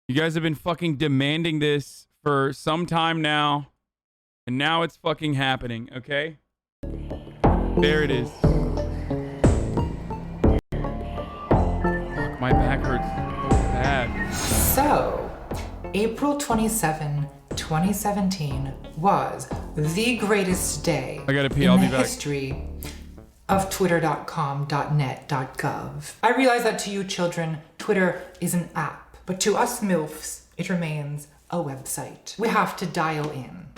You guys have been fucking demanding this for some time now, and now it's fucking happening, okay? There it is. Fuck, my back hurts so bad. So, April 27, 2017 was the greatest day I gotta pee, in I'll the be back. history of Twitter.com, .net, .gov. I realize that to you children, Twitter is an app, but to us MILFs, it remains a website. We have to dial in.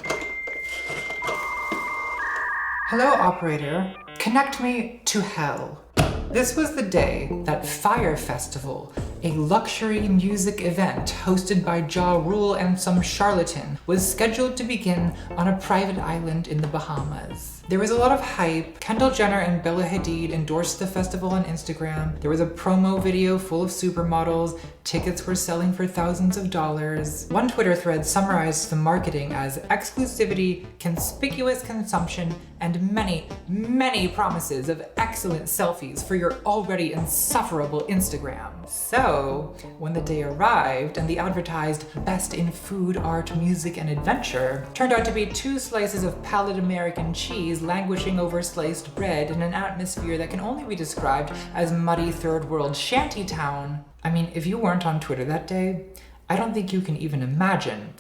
Hello, operator. Connect me to hell. This was the day that Fire Festival, a luxury music event hosted by Ja Rule and some charlatan, was scheduled to begin on a private island in the Bahamas. There was a lot of hype. Kendall Jenner and Bella Hadid endorsed the festival on Instagram. There was a promo video full of supermodels. Tickets were selling for thousands of dollars. One Twitter thread summarized the marketing as exclusivity, conspicuous consumption, and many, many promises of excellent selfies for your already insufferable Instagram. So, when the day arrived and the advertised best in food, art, music, and adventure turned out to be 2 slices of pallid American cheese languishing over sliced bread in an atmosphere that can only be described as muddy third world shantytown. I mean, if you weren't on Twitter that day, I don't think you can even imagine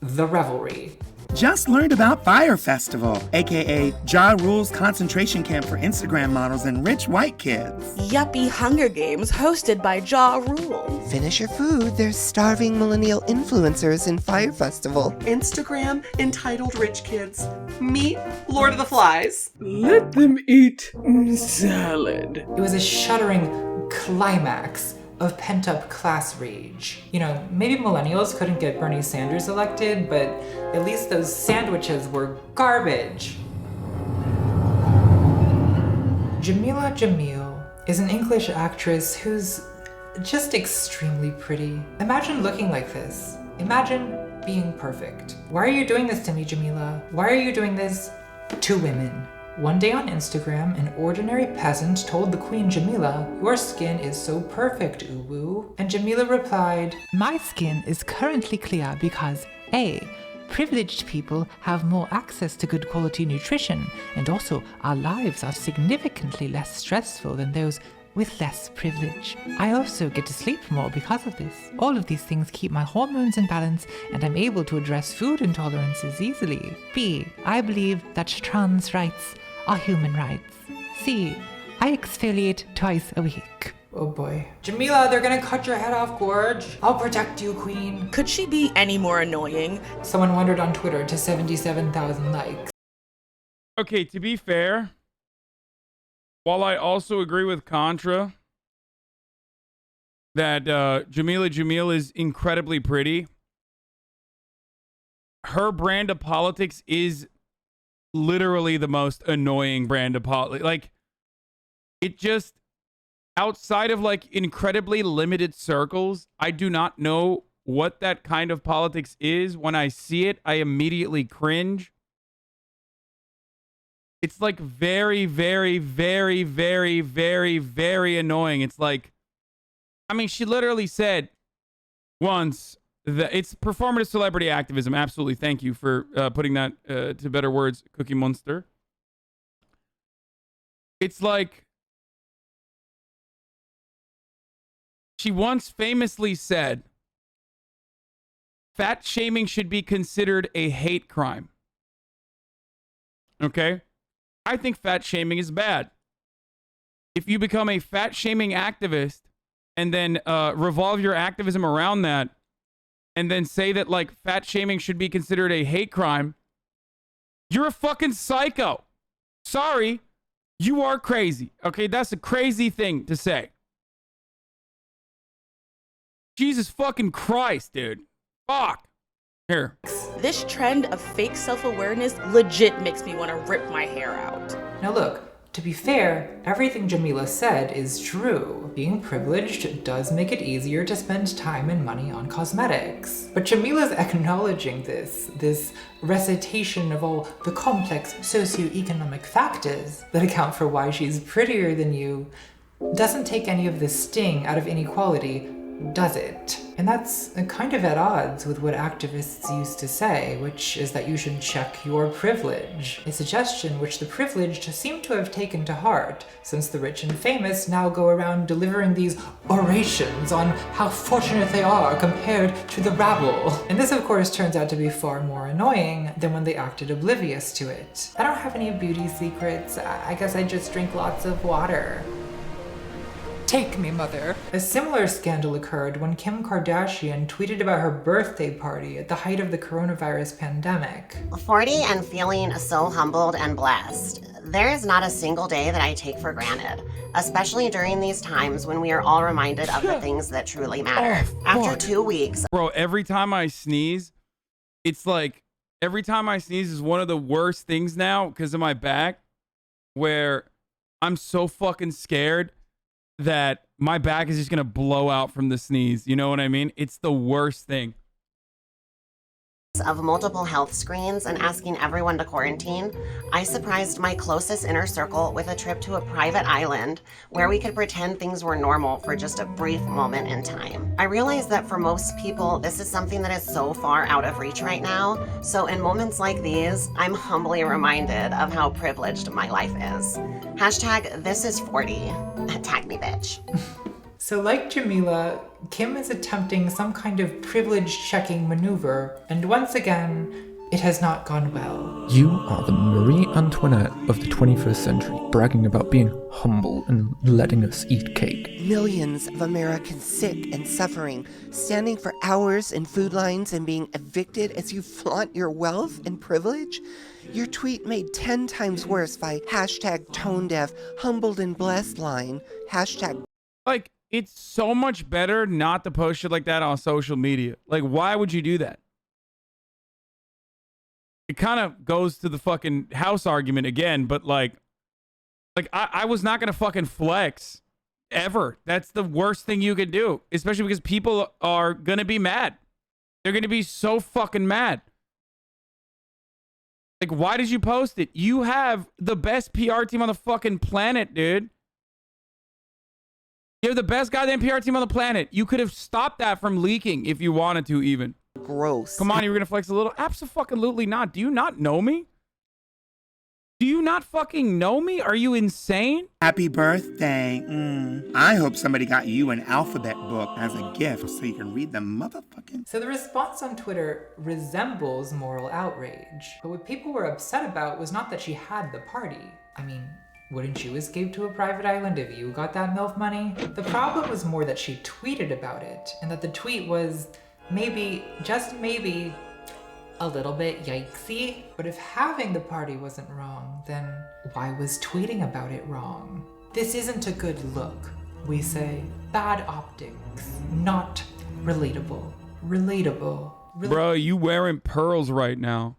the revelry. Just learned about Fire Festival, aka Ja Rule's concentration camp for Instagram models and rich white kids. Yuppie Hunger Games hosted by Ja Rule. Finish your food, there's starving millennial influencers in Fire Festival. Instagram entitled Rich Kids. Meet Lord of the Flies. Let them eat salad. It was a shuddering climax of pent-up class rage. You know, maybe millennials couldn't get Bernie Sanders elected, but at least those sandwiches were garbage. Jameela Jamil is an English actress who's just extremely pretty. Imagine looking like this. Imagine being perfect. Why are you doing this to me, Jameela? Why are you doing this to women? One day on Instagram, an ordinary peasant told the queen Jameela, "Your skin is so perfect, uwu." And Jameela replied, "My skin is currently clear because A, privileged people have more access to good quality nutrition, and also our lives are significantly less stressful than those with less privilege. I also get to sleep more because of this. All of these things keep my hormones in balance, and I'm able to address food intolerances easily. B, I believe that trans rights are human rights. C, I exfoliate twice a week." Oh boy. Jameela, they're gonna cut your head off, Gorge. I'll protect you, queen. Could she be any more annoying? Someone wondered on Twitter to 77,000 likes. Okay, to be fair, while I also agree with Contra that Jameela Jamil is incredibly pretty, her brand of politics is literally the most annoying brand of politics. Like, it just, outside of like incredibly limited circles, I do not know what that kind of politics is. When I see it, I immediately cringe. It's like very, very, very, very, very, very annoying. It's like, I mean, she literally said once that it's performative celebrity activism. Absolutely. Thank you for putting that to better words, Cookie Monster. It's like, she once famously said, fat shaming should be considered a hate crime. Okay? I think fat shaming is bad. If you become a fat shaming activist and then revolve your activism around that and then say that like fat shaming should be considered a hate crime, you're a fucking psycho. Sorry, you are crazy. Okay, that's a crazy thing to say. Jesus fucking Christ, dude. Fuck. Here. This trend of fake self-awareness legit makes me want to rip my hair out. Now look, to be fair, everything Jameela said is true. Being privileged does make it easier to spend time and money on cosmetics. But Jameela's acknowledging this recitation of all the complex socioeconomic factors that account for why she's prettier than you, doesn't take any of the sting out of inequality does it? And that's kind of at odds with what activists used to say, which is that you should check your privilege, a suggestion which the privileged seem to have taken to heart, since the rich and famous now go around delivering these orations on how fortunate they are compared to the rabble. And this, of course, turns out to be far more annoying than when they acted oblivious to it. I don't have any beauty secrets. I guess I just drink lots of water. Take me, mother. A similar scandal occurred when Kim Kardashian tweeted about her birthday party at the height of the coronavirus pandemic. 40 and feeling so humbled and blessed. There is not a single day that I take for granted, especially during these times when we are all reminded of the things that truly matter. After 2 weeks. Bro, every time I sneeze, it's like, every time I sneeze is one of the worst things now because of my back, where I'm so fucking scared that my back is just gonna blow out from the sneeze. You know what I mean? It's the worst thing. Of multiple health screens and asking everyone to quarantine, I surprised my closest inner circle with a trip to a private island where we could pretend things were normal for just a brief moment in time. I realized that for most people, this is something that is so far out of reach right now. So in moments like these, I'm humbly reminded of how privileged my life is. Hashtag this is 40. Tag me, bitch. So like Jameela, Kim is attempting some kind of privilege-checking maneuver, and once again, it has not gone well. You are the Marie Antoinette of the 21st century, bragging about being humble and letting us eat cake. Millions of Americans sick and suffering, standing for hours in food lines and being evicted as you flaunt your wealth and privilege? Your tweet made 10 times worse by hashtag tone-deaf, humbled and blessed line, hashtag... Like, it's so much better not to post shit like that on social media. Like, why would you do that? It kind of goes to the fucking house argument again, but like I was not going to fucking flex ever. That's the worst thing you could do, especially because people are going to be mad. They're going to be so fucking mad. Like, why did you post it? You have the best PR team on the fucking planet, dude. You're the best goddamn PR team on the planet. You could have stopped that from leaking if you wanted to, even. Gross. Come on, you were gonna flex a little? Abso-fucking-lutely not. Do you not know me? Do you not fucking know me? Are you insane? Happy birthday. I hope somebody got you an alphabet book as a gift so you can read them motherfucking... So the response on Twitter resembles moral outrage, but what people were upset about was not that she had the party. I mean, wouldn't you escape to a private island if you got that MILF money? The problem was more that she tweeted about it, and that the tweet was maybe, just maybe, a little bit yikesy. But if having the party wasn't wrong, then why was tweeting about it wrong? This isn't a good look. We say bad optics, not relatable. Relatable. Bro, you wearing pearls right now.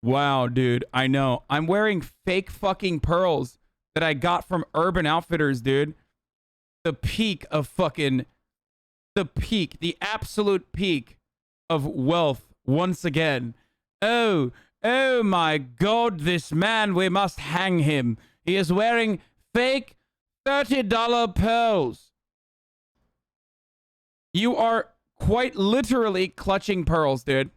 Wow, dude, I know. I'm wearing fake fucking pearls that I got from Urban Outfitters, dude. The peak of fucking... The peak, the absolute peak of wealth once again. Oh my God, this man, we must hang him. He is wearing fake $30 pearls. You are quite literally clutching pearls, dude.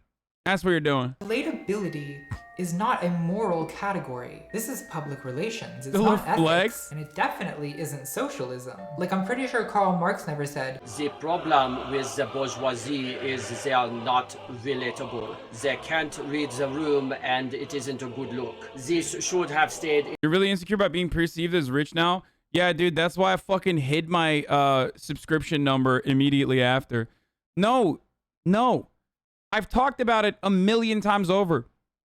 That's what you're doing. Relatability is not a moral category. This is public relations. It's The not ethics. flex. And it definitely isn't socialism. Like, I'm pretty sure Karl Marx never said, The problem with the bourgeoisie is they are not relatable. They can't read the room and it isn't a good look. This should have stayed. You're really insecure about being perceived as rich now? Yeah, dude, that's why I fucking hid my subscription number immediately after. No. I've talked about it a million times over.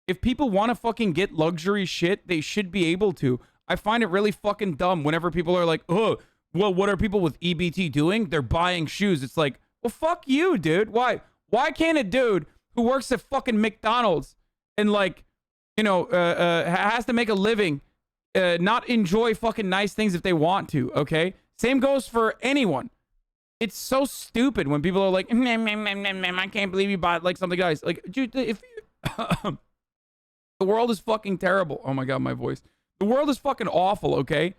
If people want to fucking get luxury shit, they should be able to. I find it really fucking dumb whenever people are like, oh, well, what are people with EBT doing? They're buying shoes. It's like, well, fuck you, dude. Why can't a dude who works at fucking McDonald's and, like, you know, has to make a living, not enjoy fucking nice things if they want to, okay? Same goes for anyone. It's so stupid when people are like, I can't believe you bought, like, something nice. Like, dude, if... The world is fucking terrible. Oh my God, my voice. The world is fucking awful, okay?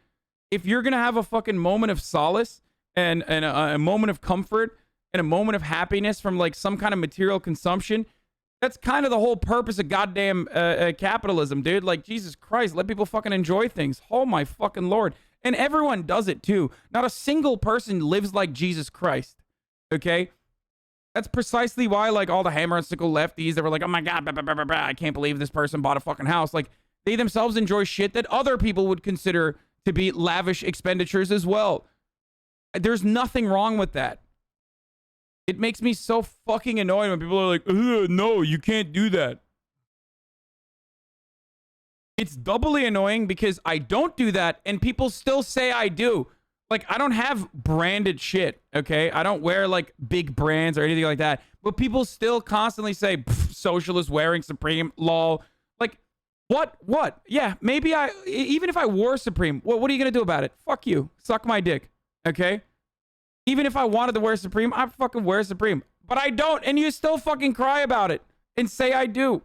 If you're gonna have a fucking moment of solace and a moment of comfort and a moment of happiness from like some kind of material consumption. That's kind of the whole purpose of goddamn capitalism, dude. Like, Jesus Christ, let people fucking enjoy things. Oh my fucking Lord. And everyone does it too. Not a single person lives like Jesus Christ. Okay? That's precisely why, like, all the hammer and sickle lefties that were like, oh my God, I can't believe this person bought a fucking house. Like, they themselves enjoy shit that other people would consider to be lavish expenditures as well. There's nothing wrong with that. It makes me so fucking annoyed when people are like, no, you can't do that. It's doubly annoying because I don't do that and people still say I do. Like, I don't have branded shit, okay? I don't wear, like, big brands or anything like that. But people still constantly say, socialist wearing Supreme, lol. Like, what? Yeah, maybe even if I wore Supreme, what are you going to do about it? Fuck you. Suck my dick, okay? Even if I wanted to wear Supreme, I fucking wear Supreme. But I don't, and you still fucking cry about it and say I do.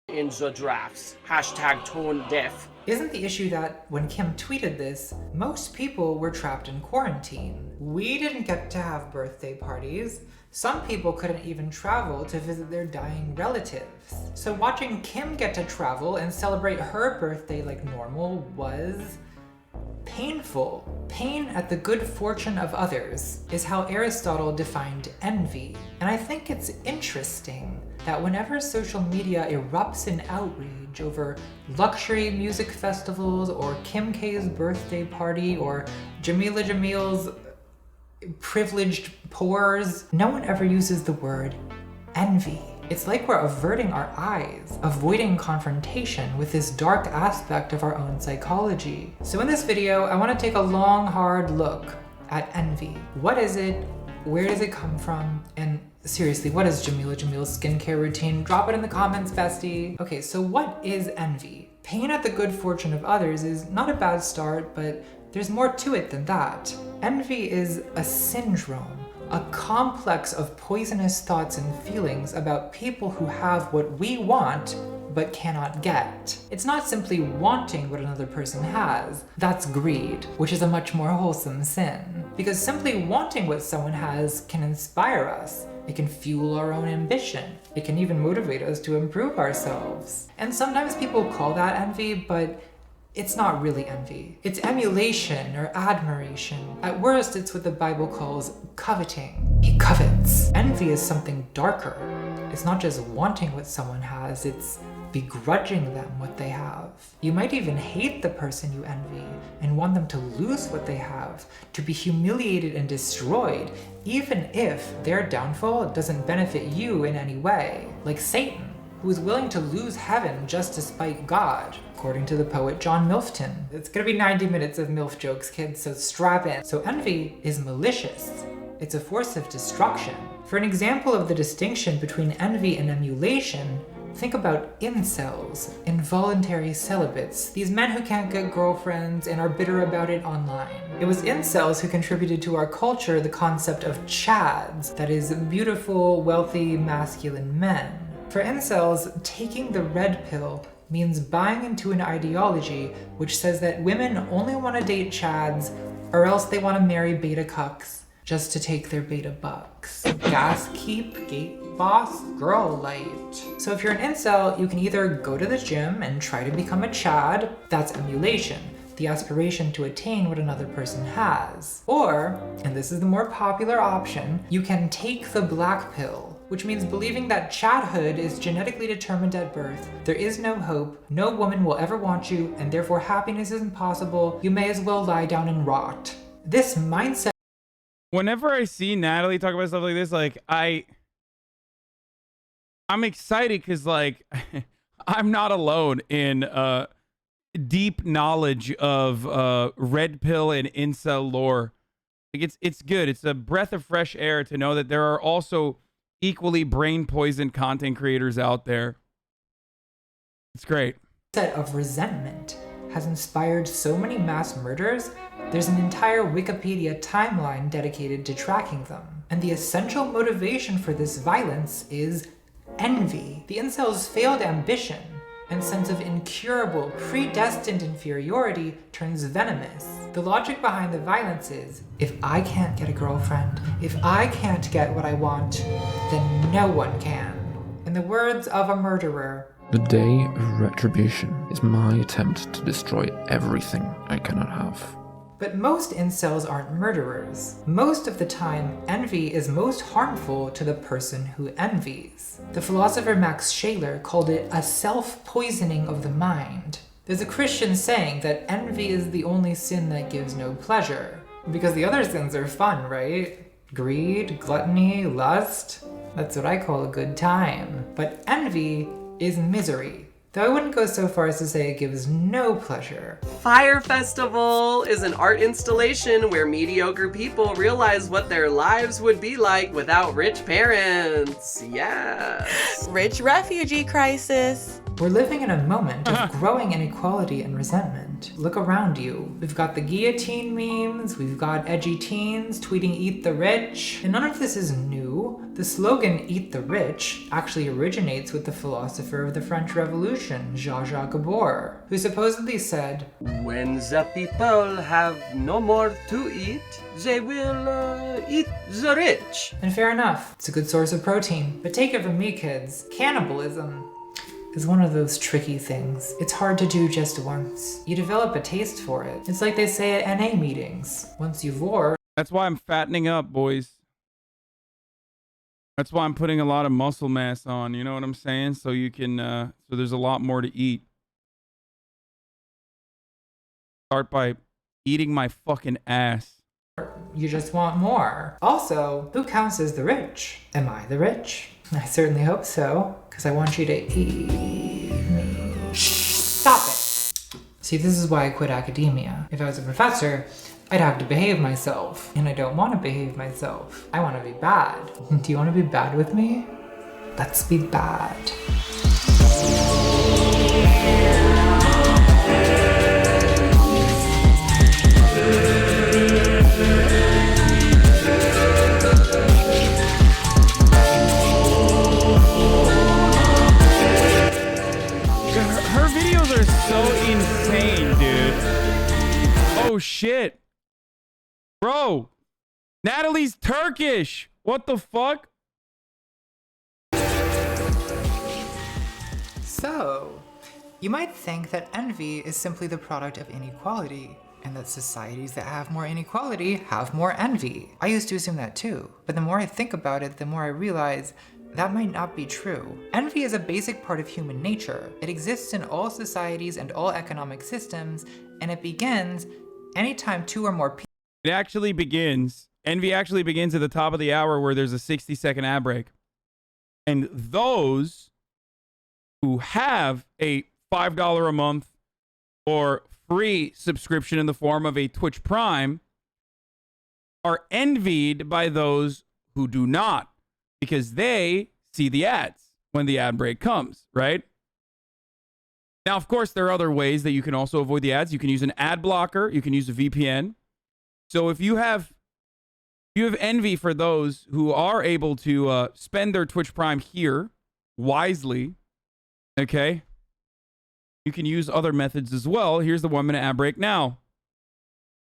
In the drafts, #tone-deaf. Isn't the issue that when Kim tweeted this, most people were trapped in quarantine? We didn't get to have birthday parties. Some people couldn't even travel to visit their dying relatives. So watching Kim get to travel and celebrate her birthday like normal was painful. Pain at the good fortune of others is how Aristotle defined envy. And I think it's interesting that whenever social media erupts in outrage over luxury music festivals or Kim K's birthday party or Jameela Jamil's privileged pores, no one ever uses the word envy. It's like we're averting our eyes, avoiding confrontation with this dark aspect of our own psychology. So in this video, I want to take a long, hard look at envy. What is it? Where does it come from? And seriously, what is Jameela Jamil's skincare routine? Drop it in the comments, bestie. Okay, so what is envy? Pain at the good fortune of others is not a bad start, but there's more to it than that. Envy is a syndrome, a complex of poisonous thoughts and feelings about people who have what we want but cannot get. It's not simply wanting what another person has. That's greed, which is a much more wholesome sin. Because simply wanting what someone has can inspire us. It can fuel our own ambition. It can even motivate us to improve ourselves. And sometimes people call that envy, but it's not really envy. It's emulation or admiration. At worst, it's what the Bible calls coveting. He covets. Envy is something darker. It's not just wanting what someone has, it's begrudging them what they have. You might even hate the person you envy and want them to lose what they have, to be humiliated and destroyed, even if their downfall doesn't benefit you in any way. Like Satan, who is willing to lose heaven just to spite God, according to the poet John Milton. It's gonna be 90 minutes of MILF jokes, kids, so strap in. So envy is malicious. It's a force of destruction. For an example of the distinction between envy and emulation, think about incels, involuntary celibates, these men who can't get girlfriends and are bitter about it online. It was incels who contributed to our culture the concept of chads, that is, beautiful, wealthy, masculine men. For incels, taking the red pill means buying into an ideology which says that women only want to date chads or else they want to marry beta cucks just to take their beta bucks. Gas keep, gate boss, girl light. So if you're an incel, you can either go to the gym and try to become a chad, that's emulation, the aspiration to attain what another person has. Or, and this is the more popular option, you can take the black pill, which means believing that chadhood is genetically determined at birth. There is no hope, no woman will ever want you, and therefore happiness is impossible. You may as well lie down and rot. This mindset. Whenever I see Natalie talk about stuff like this, like, I'm excited because, like, I'm not alone in deep knowledge of red pill and incel lore. Like, it's good. It's a breath of fresh air to know that there are also equally brain poisoned content creators out there. It's great. Set of resentment has inspired so many mass murders. There's an entire Wikipedia timeline dedicated to tracking them. And the essential motivation for this violence is envy. The incels' failed ambition and sense of incurable, predestined inferiority turns venomous. The logic behind the violence is, if I can't get a girlfriend, if I can't get what I want, then no one can. In the words of a murderer, The day of retribution is my attempt to destroy everything I cannot have. but most incels aren't murderers. Most of the time, envy is most harmful to the person who envies. The philosopher Max Scheler called it a self-poisoning of the mind. There's a Christian saying that envy is the only sin that gives no pleasure. Because the other sins are fun, right? Greed, gluttony, lust. That's what I call a good time. But envy is misery. Though I wouldn't go so far as to say it gives no pleasure. Fire Festival is an art installation where mediocre people realize what their lives would be like without rich parents. Yes. Rich refugee crisis. We're living in a moment of growing inequality and resentment. Look around you. We've got the guillotine memes, we've got edgy teens tweeting "Eat the Rich," and none of this is new. The slogan "Eat the Rich" actually originates with the philosopher of the French Revolution, Jean-Jacques Bourre, who supposedly said, When the people have no more to eat, they will eat the rich. and fair enough, it's a good source of protein. But take it from me, kids, cannibalism is one of those tricky things. It's hard to do just once. You develop a taste for it. It's like they say at NA meetings. Once you vor, That's why I'm fattening up, boys. That's why I'm putting a lot of muscle mass on, you know what I'm saying? So you can, so there's a lot more to eat. Start by eating my fucking ass. you just want more. Also, who counts as the rich? Am I the rich? I certainly hope so, because I want you to eat me. Stop it! See, this is why I quit academia. If I was a professor, I'd have to behave myself, and I don't want to behave myself. I want to be bad. Do you want to be bad with me? Let's be bad. Her videos are so insane, dude. Oh shit. Bro, Natalie's Turkish. What the fuck? So, you might think that envy is simply the product of inequality, and that societies that have more inequality have more envy. I used to assume that too, but the more I think about it, the more I realize that might not be true. Envy is a basic part of human nature. It exists in all societies and all economic systems, and it begins anytime two or more people. It actually begins. Envy actually begins at the top of the hour where there's a 60-second ad break. And those who have a $5 a month or free subscription in the form of a Twitch Prime are envied by those who do not, because they see the ads when the ad break comes, right? Now, of course, there are other ways that you can also avoid the ads. You can use an ad blocker. You can use a VPN. So if you have envy for those who are able to spend their Twitch Prime here wisely, okay, you can use other methods as well. Here's the 1 minute ad break now.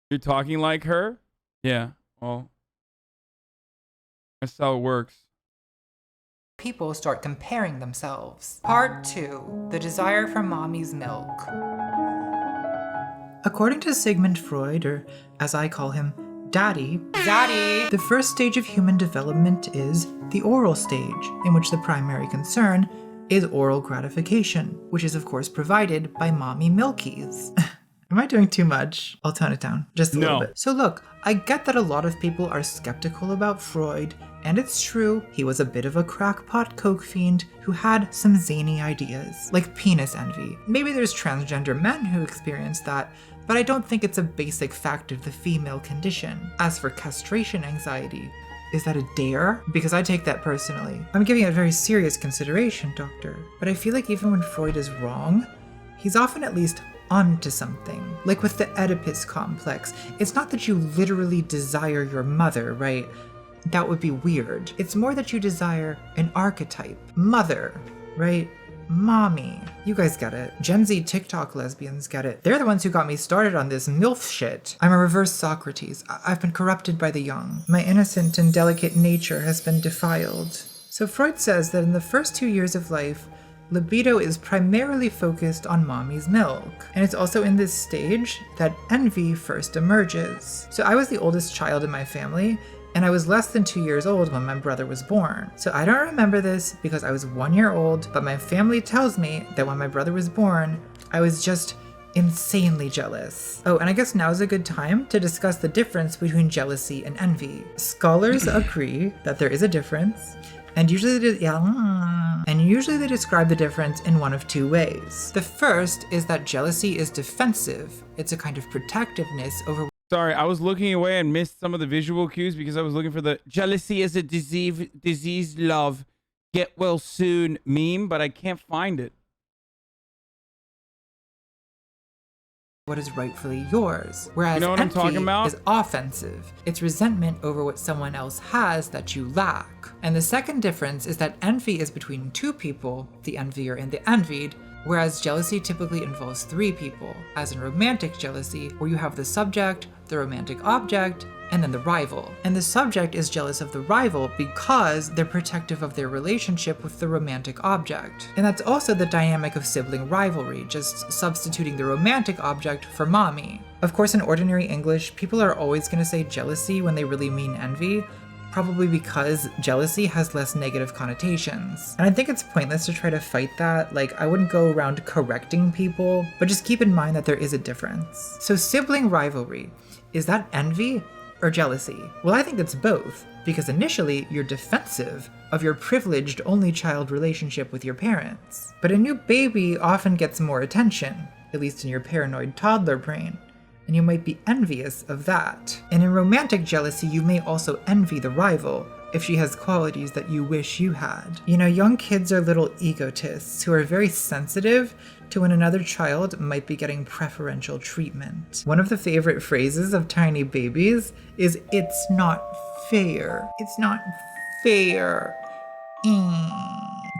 You're talking like her? Yeah, well, that's how it works. People start comparing themselves. Part 2, the desire for mommy's milk. According to Sigmund Freud, or as I call him, Daddy, the first stage of human development is the oral stage, in which the primary concern is oral gratification, which is of course provided by mommy milkies. Am I doing too much? I'll tone it down just a little bit. So look, I get that a lot of people are skeptical about Freud, and it's true, he was a bit of a crackpot coke fiend who had some zany ideas, like penis envy. Maybe there's transgender men who experience that, but I don't think it's a basic fact of the female condition. As for castration anxiety, is that a dare? Because I take that personally. I'm giving it very serious consideration, doctor. But I feel like even when Freud is wrong, he's often at least onto something. Like with the Oedipus complex, it's not that you literally desire your mother, right? That would be weird. It's more that you desire an archetype. Mother, right? mommy. You guys get it. Gen Z TikTok lesbians get it. They're the ones who got me started on this MILF shit. I'm a reverse Socrates. I've been corrupted by the young. My innocent and delicate nature has been defiled. So Freud says that in the first 2 years of life, libido is primarily focused on mommy's milk. And it's also in this stage that envy first emerges. So I was the oldest child in my family, and I was less than 2 years old when my brother was born. So I don't remember this because I was 1 year old, but my family tells me that when my brother was born, I was just insanely jealous. Oh, and I guess now is a good time to discuss the difference between jealousy and envy. Scholars agree that there is a difference, and usually they describe the difference in one of two ways. The first is that jealousy is defensive. It's a kind of protectiveness over. Sorry, I was looking away and missed some of the visual cues because I was looking for the jealousy is a disease love, get well soon meme, but I can't find it. What is rightfully yours. Whereas you know what I'm talking about? Is offensive. It's resentment over what someone else has that you lack. And the second difference is that envy is between two people, the envier and the envied, whereas jealousy typically involves three people, as in romantic jealousy, where you have the subject, the romantic object, and then the rival. And the subject is jealous of the rival because they're protective of their relationship with the romantic object. And that's also the dynamic of sibling rivalry, just substituting the romantic object for mommy. Of course, in ordinary English, people are always going to say jealousy when they really mean envy, probably because jealousy has less negative connotations. And I think it's pointless to try to fight that. Like, I wouldn't go around correcting people, but just keep in mind that there is a difference. So sibling rivalry, is that envy or jealousy? Well, I think it's both, because initially you're defensive of your privileged only child relationship with your parents. But a new baby often gets more attention, at least in your paranoid toddler brain, and you might be envious of that. And in romantic jealousy, you may also envy the rival if she has qualities that you wish you had. You know, young kids are little egotists who are very sensitive to when another child might be getting preferential treatment. One of the favorite phrases of tiny babies is, "It's not fair. It's not fair."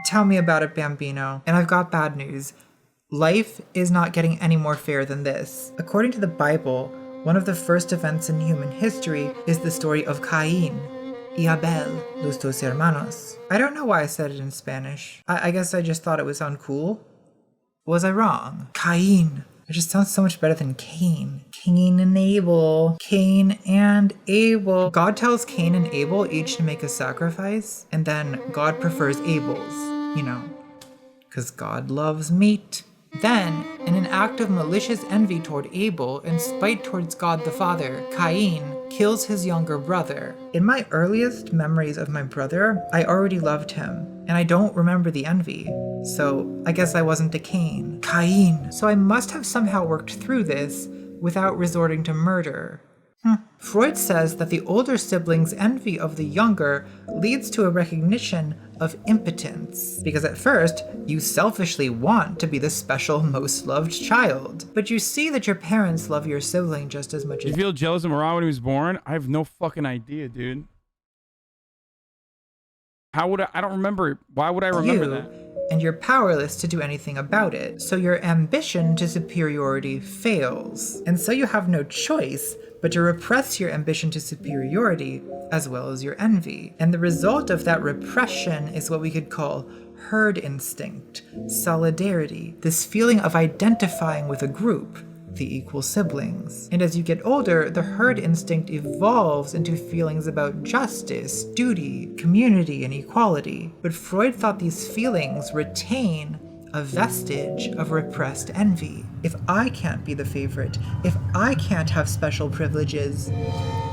Tell me about it, Bambino. And I've got bad news. Life is not getting any more fair than this. According to the Bible, one of the first events in human history is the story of Cain y Abel, los dos hermanos. I don't know why I said it in Spanish. I guess I just thought it would sound cool. Was I wrong? Cain. It just sounds so much better than Cain. Cain and Abel. Cain and Abel. God tells Cain and Abel each to make a sacrifice, and then God prefers Abel's, you know, because God loves meat. Then, in an act of malicious envy toward Abel and spite towards God the Father, Cain kills his younger brother. In my earliest memories of my brother, I already loved him, and I don't remember the envy. So I guess I wasn't a Cain. So I must have somehow worked through this without resorting to murder. Freud says that the older sibling's envy of the younger leads to a recognition of impotence, because at first, you selfishly want to be the special, most loved child. But you see that your parents love your sibling just as much as— You feel jealous of Marat when he was born? I have no fucking idea, dude. How would I don't remember. Why would I remember that? And you're powerless to do anything about it. So your ambition to superiority fails. And so you have no choice but to repress your ambition to superiority as well as your envy. And the result of that repression is what we could call herd instinct, solidarity, this feeling of identifying with a group, the equal siblings. And as you get older, the herd instinct evolves into feelings about justice, duty, community, and equality. But Freud thought these feelings retain a vestige of repressed envy. If I can't be the favorite, if I can't have special privileges,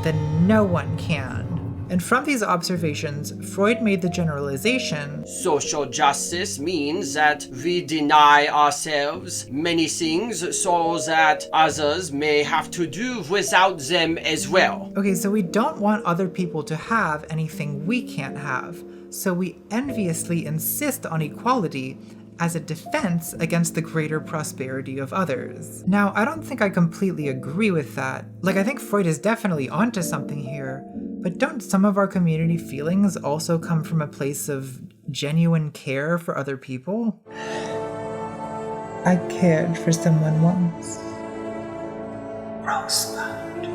then no one can. And from these observations, Freud made the generalization: social justice means that we deny ourselves many things so that others may have to do without them as well. Okay, so we don't want other people to have anything we can't have. So we enviously insist on equality as a defense against the greater prosperity of others. Now, I don't think I completely agree with that. Like, I think Freud is definitely onto something here, But don't some of our community feelings also come from a place of genuine care for other people? I cared for someone once. Rosebud.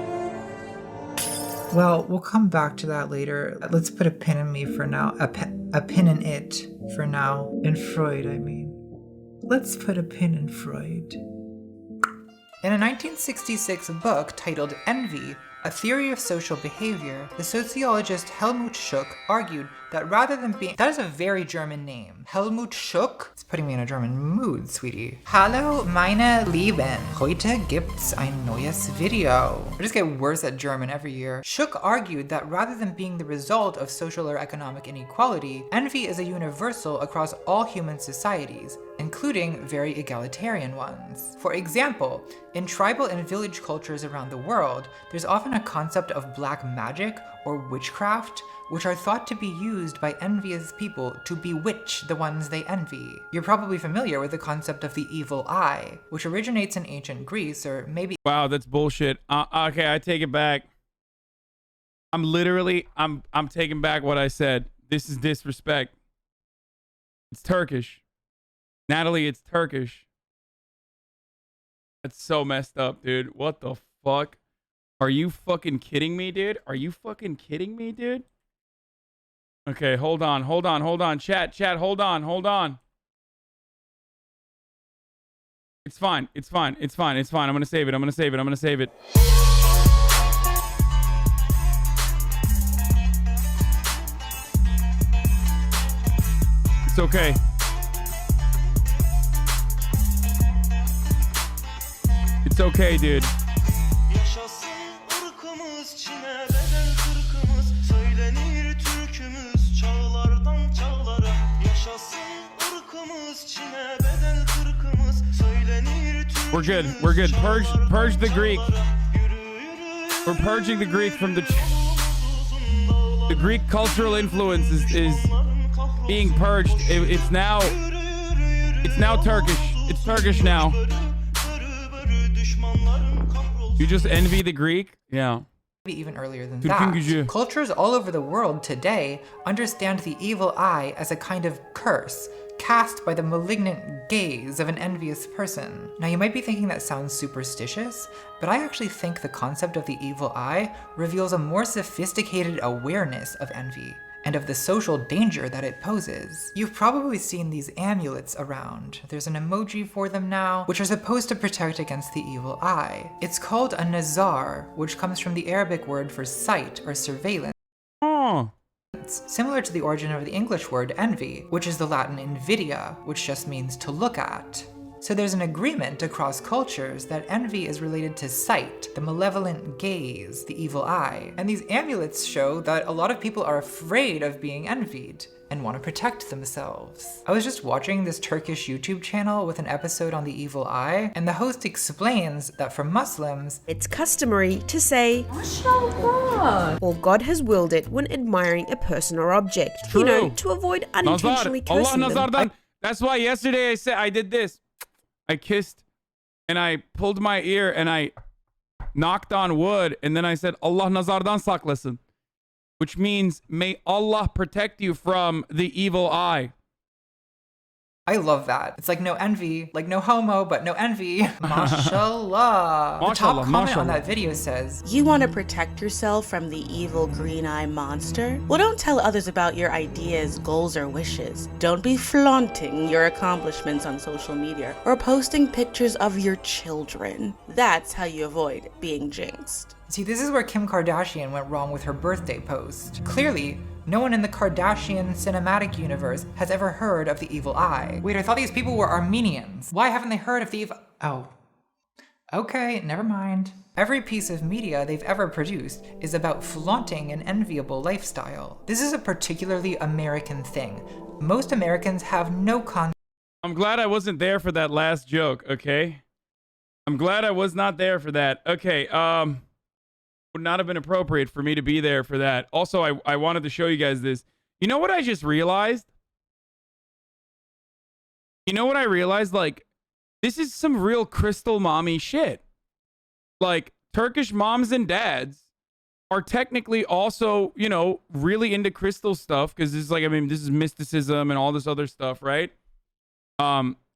Well, we'll come back to that later. Let's put a pin in me for now. A pin in it for now. In Freud, I mean. Let's put a pin in Freud. In a 1966 book titled Envy, A Theory of Social Behavior, the sociologist Helmut Schuck argued that rather than being— that is a very German name. Helmut Schuck? It's putting me in a German mood, sweetie. Hallo, meine Lieben. Heute gibt's ein neues Video. I just get worse at German every year. Schuck argued that rather than being the result of social or economic inequality, envy is a universal across all human societies, including very egalitarian ones. For example, in tribal and village cultures around the world, there's often a concept of black magic or witchcraft, which are thought to be used by envious people to bewitch the ones they envy. You're probably familiar with the concept of the evil eye, which originates in ancient Greece, or maybe— Wow, that's bullshit. Okay, I take it back. I'm taking back what I said. This is disrespect. It's Turkish. Natalie, it's Turkish. That's so messed up, dude. What the fuck? Are you fucking kidding me, dude? Are you fucking kidding me, dude? Okay, hold on. Chat, hold on. It's fine. I'm gonna save it. It's okay. It's okay, dude. We're good. Purge the Greek. We're purging the Greek from the Greek cultural influence is being purged. It's now Turkish. It's Turkish now. You just envy the Greek? Yeah. Maybe even earlier than that. Cultures all over the world today understand the evil eye as a kind of curse cast by the malignant gaze of an envious person. Now you might be thinking that sounds superstitious, but I actually think the concept of the evil eye reveals a more sophisticated awareness of envy and of the social danger that it poses. You've probably seen these amulets around. There's an emoji for them now, which are supposed to protect against the evil eye. It's called a nazar, which comes from the Arabic word for sight or surveillance. Oh. Similar to the origin of the English word envy, which is the Latin invidia, which just means to look at. So there's an agreement across cultures that envy is related to sight, the malevolent gaze, the evil eye. And these amulets show that a lot of people are afraid of being envied and want to protect themselves. I was just watching this Turkish YouTube channel with an episode on the evil eye, and the host explains that for Muslims, it's customary to say, MashaAllah, or God has willed it when admiring a person or object. True. You know, to avoid unintentionally cursing them. That's why yesterday I said I did this. I kissed and I pulled my ear and I knocked on wood, and then I said, Allah nazardan saklasın, which means may Allah protect you from the evil eye. I love that. It's like no envy, like no homo, but no envy. Mashallah. The top comment on that video says, you want to protect yourself from the evil green eye monster? Well, don't tell others about your ideas, goals, or wishes. Don't be flaunting your accomplishments on social media or posting pictures of your children. That's how you avoid being jinxed. See, this is where Kim Kardashian went wrong with her birthday post. Clearly, no one in the Kardashian cinematic universe has ever heard of the evil eye. Wait, I thought these people were Armenians. Why haven't they heard of the evil— Oh. Okay, never mind. Every piece of media they've ever produced is about flaunting an enviable lifestyle. This is a particularly American thing. Most Americans have no concept. I'm glad I wasn't there for that last joke, okay? I'm glad I was not there for that. Okay, would not have been appropriate for me to be there for that. Also, I wanted to show you guys this. You know what I just realized? Like, this is some real crystal mommy shit. Like, Turkish moms and dads are technically also, you know, really into crystal stuff, because this is like, I mean, this is mysticism and all this other stuff, right?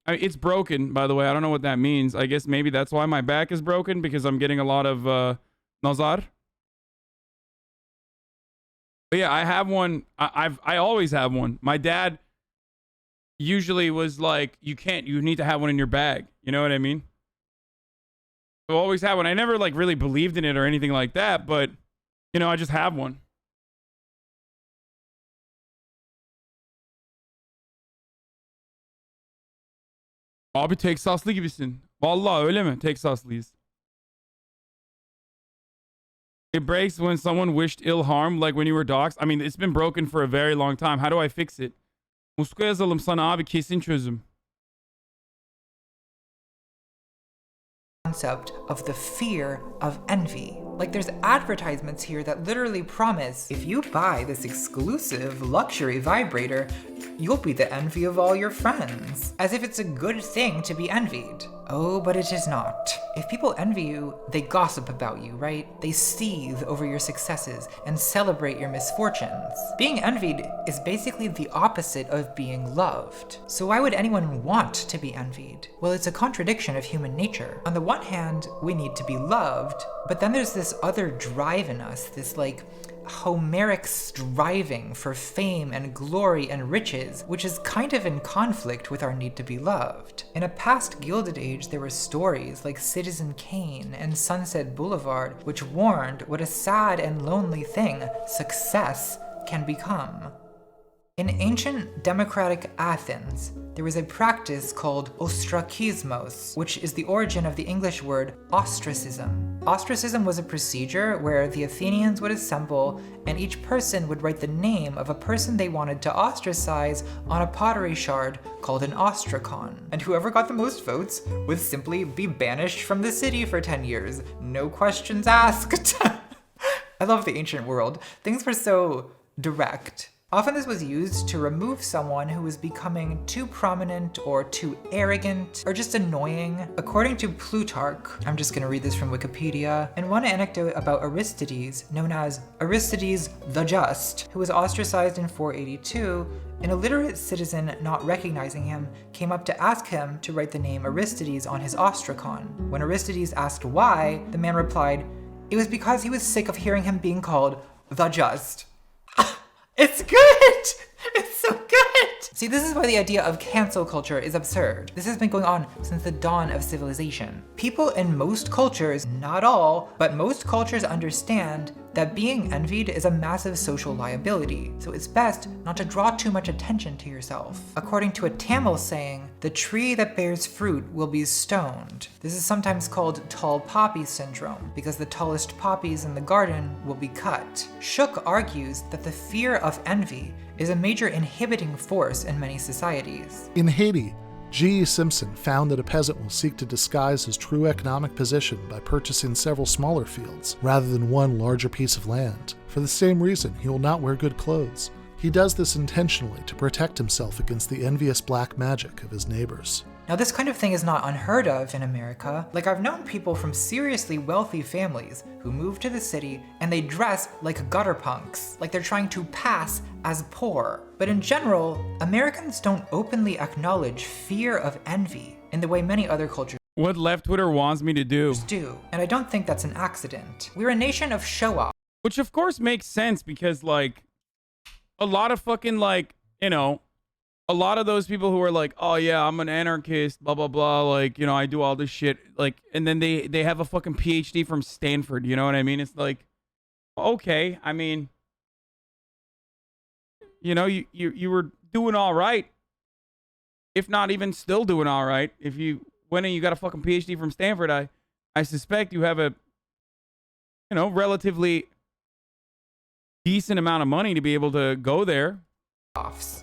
It's broken, by the way. I don't know what that means. I guess maybe that's why my back is broken, because I'm getting a lot of nazar. But yeah, I have one. I always have one. My dad usually was like, you need to have one in your bag. You know what I mean? I always had one. I never like really believed in it or anything like that, but you know, I just have one. Abi Teksaslı gibisin. Vallahi öyle mi? Teksaslıyız. It breaks when someone wished ill harm, like when you were doxxed. I mean, it's been broken for a very long time. How do I fix it? Muska yazalım sana abi, kesin çözüm. Concept of the fear of envy. Like, there's advertisements here that literally promise, if you buy this exclusive luxury vibrator, you'll be the envy of all your friends. As if it's a good thing to be envied. Oh, but it is not. If people envy you, they gossip about you, right? They seethe over your successes and celebrate your misfortunes. Being envied is basically the opposite of being loved. So why would anyone want to be envied? Well, it's a contradiction of human nature. On the one hand, we need to be loved, but then there's this other drive in us, this like Homeric striving for fame and glory and riches, which is kind of in conflict with our need to be loved. In a past Gilded Age, there were stories like Citizen Kane and Sunset Boulevard, which warned what a sad and lonely thing success can become. In ancient democratic Athens, there was a practice called ostracismos, which is the origin of the English word ostracism. Ostracism was a procedure where the Athenians would assemble and each person would write the name of a person they wanted to ostracize on a pottery shard called an ostracon. And whoever got the most votes would simply be banished from the city for 10 years. No questions asked. I love the ancient world. Things were so direct. Often this was used to remove someone who was becoming too prominent or too arrogant or just annoying. According to Plutarch, I'm just gonna read this from Wikipedia, in one anecdote about Aristides, known as Aristides the Just, who was ostracized in 482, an illiterate citizen not recognizing him came up to ask him to write the name Aristides on his ostracon. When Aristides asked why, the man replied, it was because he was sick of hearing him being called the Just. It's good! It's so good! See, this is why the idea of cancel culture is absurd. This has been going on since the dawn of civilization. People in most cultures, not all, but most cultures understand that being envied is a massive social liability, so it's best not to draw too much attention to yourself. According to a Tamil saying, the tree that bears fruit will be stoned. This is sometimes called tall poppy syndrome, because the tallest poppies in the garden will be cut. Shook argues that the fear of envy is a major inhibiting force in many societies. In Haiti, G. E. Simpson found that a peasant will seek to disguise his true economic position by purchasing several smaller fields, rather than one larger piece of land. For the same reason, he will not wear good clothes. He does this intentionally to protect himself against the envious black magic of his neighbors. Now, this kind of thing is not unheard of in America. Like, I've known people from seriously wealthy families who move to the city and they dress like gutter punks, like they're trying to pass as poor. But in general, Americans don't openly acknowledge fear of envy in the way many other cultures What left Twitter wants me to do. And I don't think that's an accident. We're a nation of show-off. Which of course makes sense because, like, a lot of fucking, like, you know, a lot of those people who are like, oh yeah, I'm an anarchist, blah, blah, blah, like, you know, I do all this shit, like, and then they have a fucking PhD from Stanford, you know what I mean? It's like, okay, I mean, you know, you were doing all right, if not even still doing all right. If you went and you got a fucking PhD from Stanford, I suspect you have a, you know, relatively decent amount of money to be able to go there.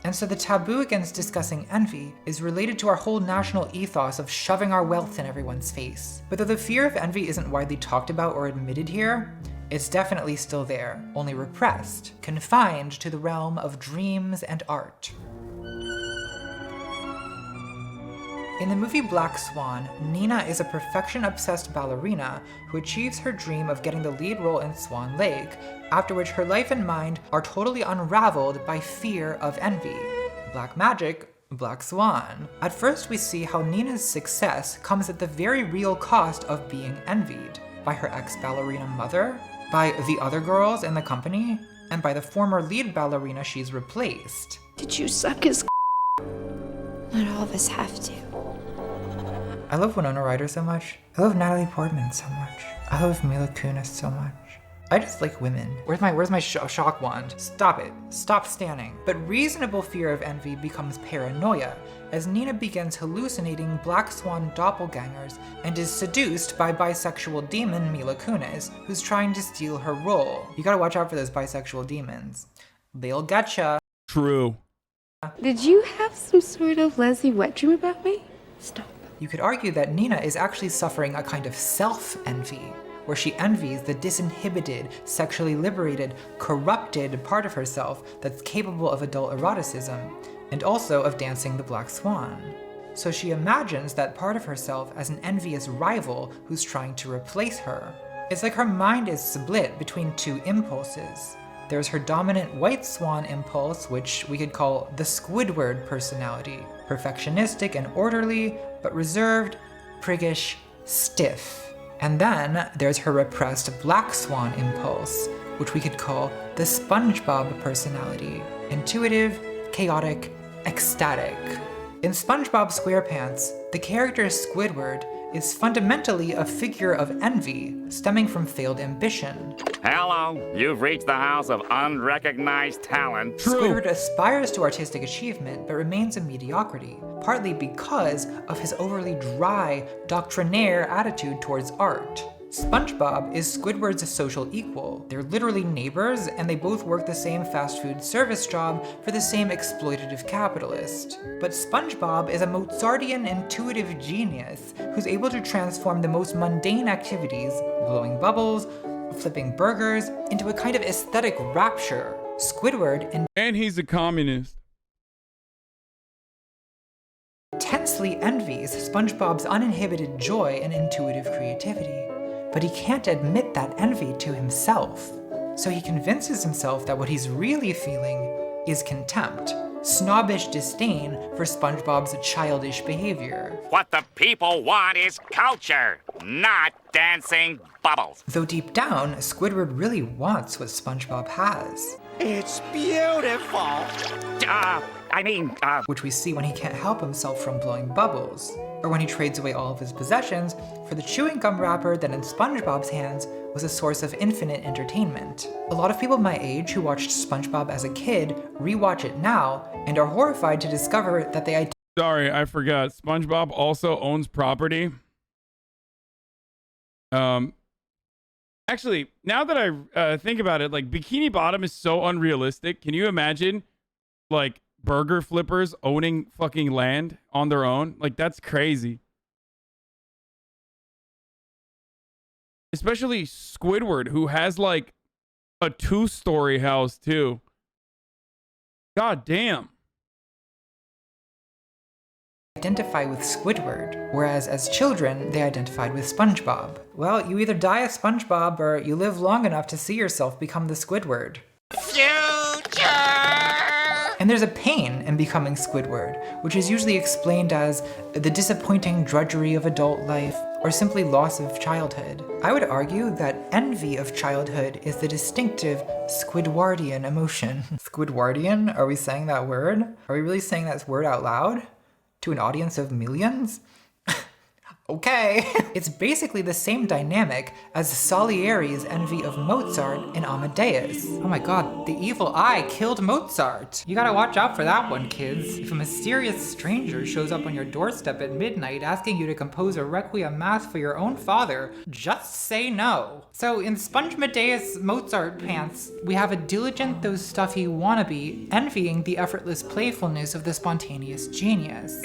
And so the taboo against discussing envy is related to our whole national ethos of shoving our wealth in everyone's face. But though the fear of envy isn't widely talked about or admitted here, it's definitely still there, only repressed, confined to the realm of dreams and art. In the movie Black Swan, Nina is a perfection-obsessed ballerina who achieves her dream of getting the lead role in Swan Lake, after which her life and mind are totally unraveled by fear of envy. Black magic, Black Swan. At first we see how Nina's success comes at the very real cost of being envied by her ex-ballerina mother, by the other girls in the company, and by the former lead ballerina she's replaced. Did you suck his Not all of us have to. I love Winona Ryder so much. I love Natalie Portman so much. I love Mila Kunis so much. I just like women. Where's my shock wand? Stop it. Stop standing. But reasonable fear of envy becomes paranoia as Nina begins hallucinating Black Swan doppelgangers and is seduced by bisexual demon Mila Kunis, who's trying to steal her role. You gotta watch out for those bisexual demons. They'll getcha. True. Did you have some sort of Leslie wet dream about me? Stop. You could argue that Nina is actually suffering a kind of self-envy, where she envies the disinhibited, sexually liberated, corrupted part of herself that's capable of adult eroticism, and also of dancing the Black Swan. So she imagines that part of herself as an envious rival who's trying to replace her. It's like her mind is split between two impulses. There's her dominant white swan impulse, which we could call the Squidward personality. Perfectionistic and orderly, but reserved, priggish, stiff. And then there's her repressed black swan impulse, which we could call the SpongeBob personality. Intuitive, chaotic, ecstatic. In SpongeBob SquarePants, the character Squidward is fundamentally a figure of envy stemming from failed ambition. Hello, you've reached the house of unrecognized talent. Squidward aspires to artistic achievement, but remains a mediocrity, partly because of his overly dry, doctrinaire attitude towards art. SpongeBob is Squidward's social equal. They're literally neighbors, and they both work the same fast food service job for the same exploitative capitalist. But SpongeBob is a Mozartian intuitive genius who's able to transform the most mundane activities, blowing bubbles, flipping burgers, into a kind of aesthetic rapture. Squidward and he's a communist. Intensely envies SpongeBob's uninhibited joy and intuitive creativity. But he can't admit that envy to himself. So he convinces himself that what he's really feeling is contempt, snobbish disdain for SpongeBob's childish behavior. What the people want is culture, not dancing bubbles. Though deep down, Squidward really wants what SpongeBob has. It's beautiful. Which we see when he can't help himself from blowing bubbles, or when he trades away all of his possessions for the chewing gum wrapper that in SpongeBob's hands was a source of infinite entertainment. A lot of people my age who watched SpongeBob as a kid rewatch it now and are horrified to discover that they Sorry, I forgot. SpongeBob also owns property. Actually, now that I think about it, like Bikini Bottom is so unrealistic. Can you imagine, like, burger flippers owning fucking land on their own? Like, that's crazy. Especially Squidward, who has like a 2-story house too. God damn. Identify with Squidward, whereas as children, they identified with SpongeBob. Well, you either die a SpongeBob or you live long enough to see yourself become the Squidward. And there's a pain in becoming Squidward, which is usually explained as the disappointing drudgery of adult life, or simply loss of childhood. I would argue that envy of childhood is the distinctive Squidwardian emotion. Squidwardian? Are we saying that word? Are we really saying that word out loud? To an audience of millions? Okay. It's basically the same dynamic as Salieri's envy of Mozart in Amadeus. Oh my god, the evil eye killed Mozart. You gotta watch out for that one, kids. If a mysterious stranger shows up on your doorstep at midnight asking you to compose a requiem mass for your own father, just say no. So in SpongeMadeus Mozart pants, we have a diligent though stuffy wannabe envying the effortless playfulness of the spontaneous genius.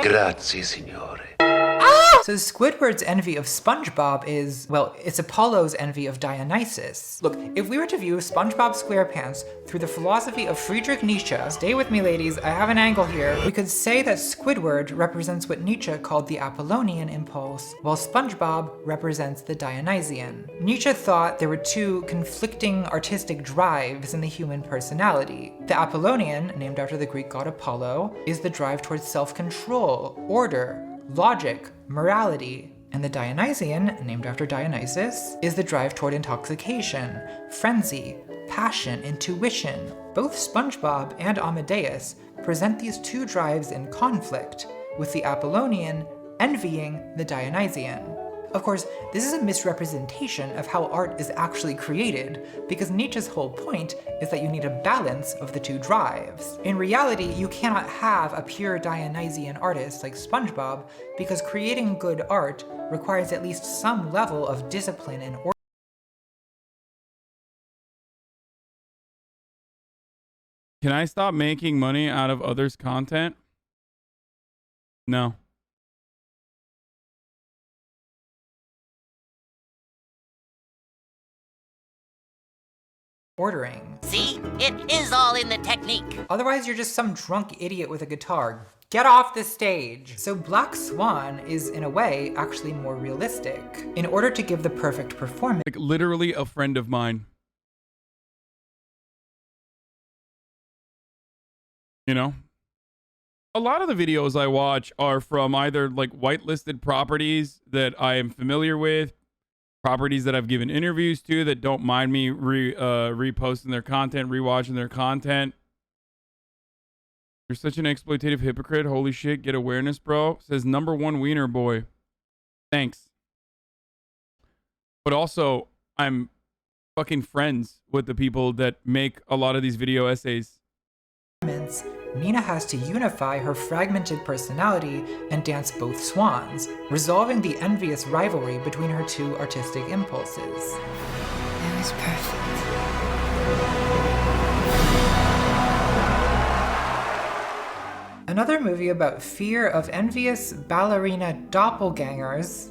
Grazie, signore. Ah! So Squidward's envy of SpongeBob is, well, it's Apollo's envy of Dionysus. Look, if we were to view SpongeBob SquarePants through the philosophy of Friedrich Nietzsche, stay with me ladies, I have an angle here, we could say that Squidward represents what Nietzsche called the Apollonian impulse, while SpongeBob represents the Dionysian. Nietzsche thought there were two conflicting artistic drives in the human personality. The Apollonian, named after the Greek god Apollo, is the drive towards self-control, order, logic, morality. And the Dionysian, named after Dionysus, is the drive toward intoxication, frenzy, passion, intuition. Both SpongeBob and Amadeus present these two drives in conflict, with the Apollonian envying the Dionysian. Of course, this is a misrepresentation of how art is actually created, because Nietzsche's whole point is that you need a balance of the two drives. In reality, you cannot have a pure Dionysian artist like SpongeBob, because creating good art requires at least some level of discipline and order. Can I stop making money out of others' content? No. Ordering. See? It is all in the technique. Otherwise, you're just some drunk idiot with a guitar. Get off the stage! So Black Swan is, in a way, actually more realistic. In order to give the perfect performance— Like, literally a friend of mine. You know? A lot of the videos I watch are from either, like, whitelisted properties that I am familiar with, properties that I've given interviews to that don't mind me reposting their content, rewatching their content. You're such an exploitative hypocrite. Holy shit, get awareness, bro. Says #1 wiener boy. Thanks. But also, I'm fucking friends with the people that make a lot of these video essays. Nina has to unify her fragmented personality and dance both swans, resolving the envious rivalry between her two artistic impulses. That was perfect. Another movie about fear of envious ballerina doppelgangers,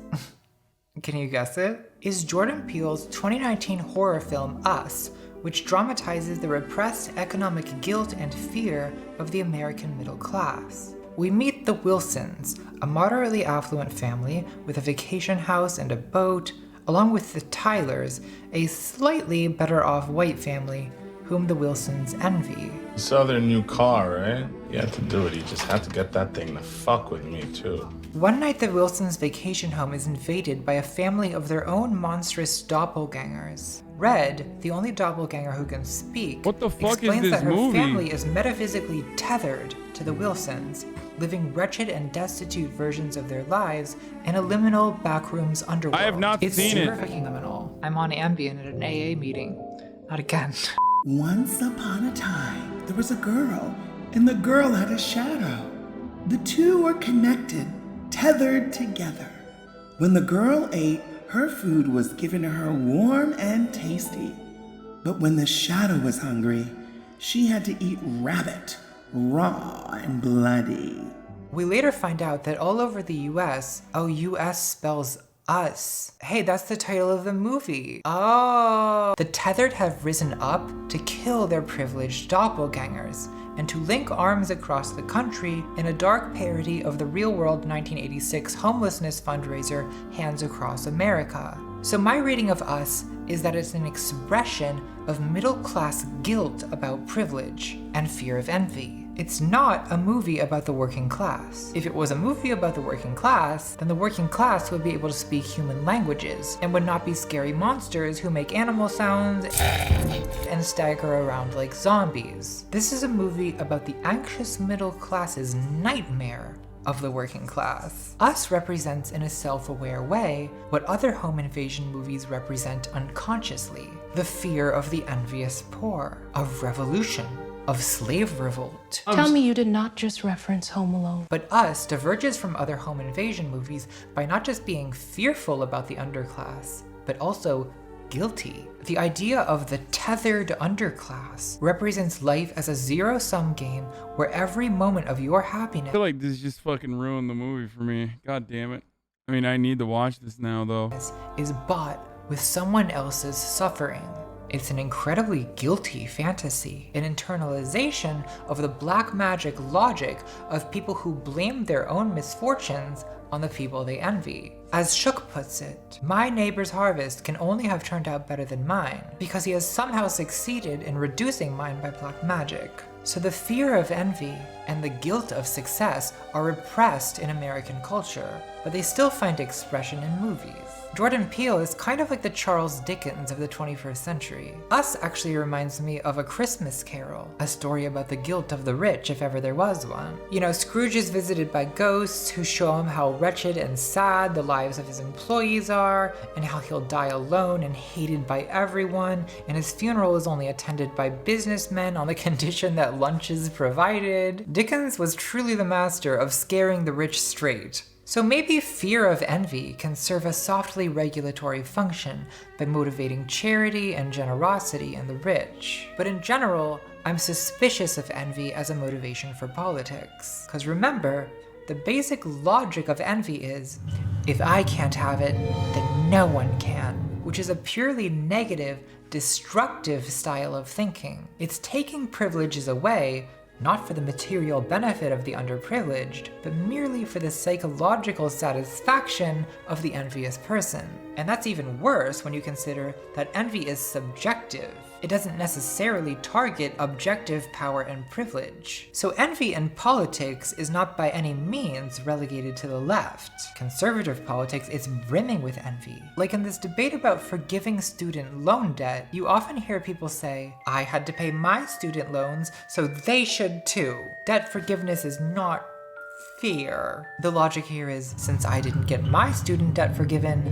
can you guess it? Is Jordan Peele's 2019 horror film Us, which dramatizes the repressed economic guilt and fear of the American middle class. We meet the Wilsons, a moderately affluent family with a vacation house and a boat, along with the Tylers, a slightly better off white family whom the Wilsons envy. You saw their new car, right? You had to do it. You just had to get that thing to fuck with me, too. One night, the Wilsons' vacation home is invaded by a family of their own monstrous doppelgangers. Red, the only doppelganger who can speak, what the fuck explains is this that her movie? family is metaphysically tethered to the Wilsons, living wretched and destitute versions of their lives in a liminal backrooms underworld. I have not seen it. It's super fucking liminal. I'm on Ambien at an AA meeting. Not again. Once upon a time, there was a girl, and the girl had a shadow. The two were connected, tethered together. When the girl ate, her food was given to her warm and tasty. But when the shadow was hungry, she had to eat rabbit, raw and bloody. We later find out that all over the US, US spells us. Hey, that's the title of the movie. Oh. The tethered have risen up to kill their privileged doppelgangers and to link arms across the country in a dark parody of the real-world 1986 homelessness fundraiser Hands Across America. So my reading of Us is that it's an expression of middle-class guilt about privilege and fear of envy. It's not a movie about the working class. If it was a movie about the working class, then the working class would be able to speak human languages and would not be scary monsters who make animal sounds and stagger around like zombies. This is a movie about the anxious middle class's nightmare of the working class. Us represents in a self-aware way what other home invasion movies represent unconsciously: the fear of the envious poor, of revolution, of slave revolt. Tell me you did not just reference Home Alone. But Us diverges from other home invasion movies by not just being fearful about the underclass, but also guilty. The idea of the tethered underclass represents life as a zero-sum game where every moment of your happiness— I feel like this just fucking ruined the movie for me. God damn it. I mean, I need to watch this now, though. Is bought with someone else's suffering. It's an incredibly guilty fantasy, an internalization of the black magic logic of people who blame their own misfortunes on the people they envy. As Shook puts it, my neighbor's harvest can only have turned out better than mine because he has somehow succeeded in reducing mine by black magic. So the fear of envy and the guilt of success are repressed in American culture, but they still find expression in movies. Jordan Peele is kind of like the Charles Dickens of the 21st century. Us actually reminds me of A Christmas Carol, a story about the guilt of the rich if ever there was one. You know, Scrooge is visited by ghosts who show him how wretched and sad the lives of his employees are, and how he'll die alone and hated by everyone, and his funeral is only attended by businessmen on the condition that lunch is provided. Dickens was truly the master of scaring the rich straight. So maybe fear of envy can serve a softly regulatory function by motivating charity and generosity in the rich. But in general, I'm suspicious of envy as a motivation for politics. Because remember, the basic logic of envy is, if I can't have it, then no one can, which is a purely negative, destructive style of thinking. It's taking privileges away, not for the material benefit of the underprivileged, but merely for the psychological satisfaction of the envious person. And that's even worse when you consider that envy is subjective. It doesn't necessarily target objective power and privilege. So envy in politics is not by any means relegated to the left. Conservative politics is brimming with envy. Like in this debate about forgiving student loan debt, you often hear people say, I had to pay my student loans, so they should too. Debt forgiveness is not fair. The logic here is, since I didn't get my student debt forgiven,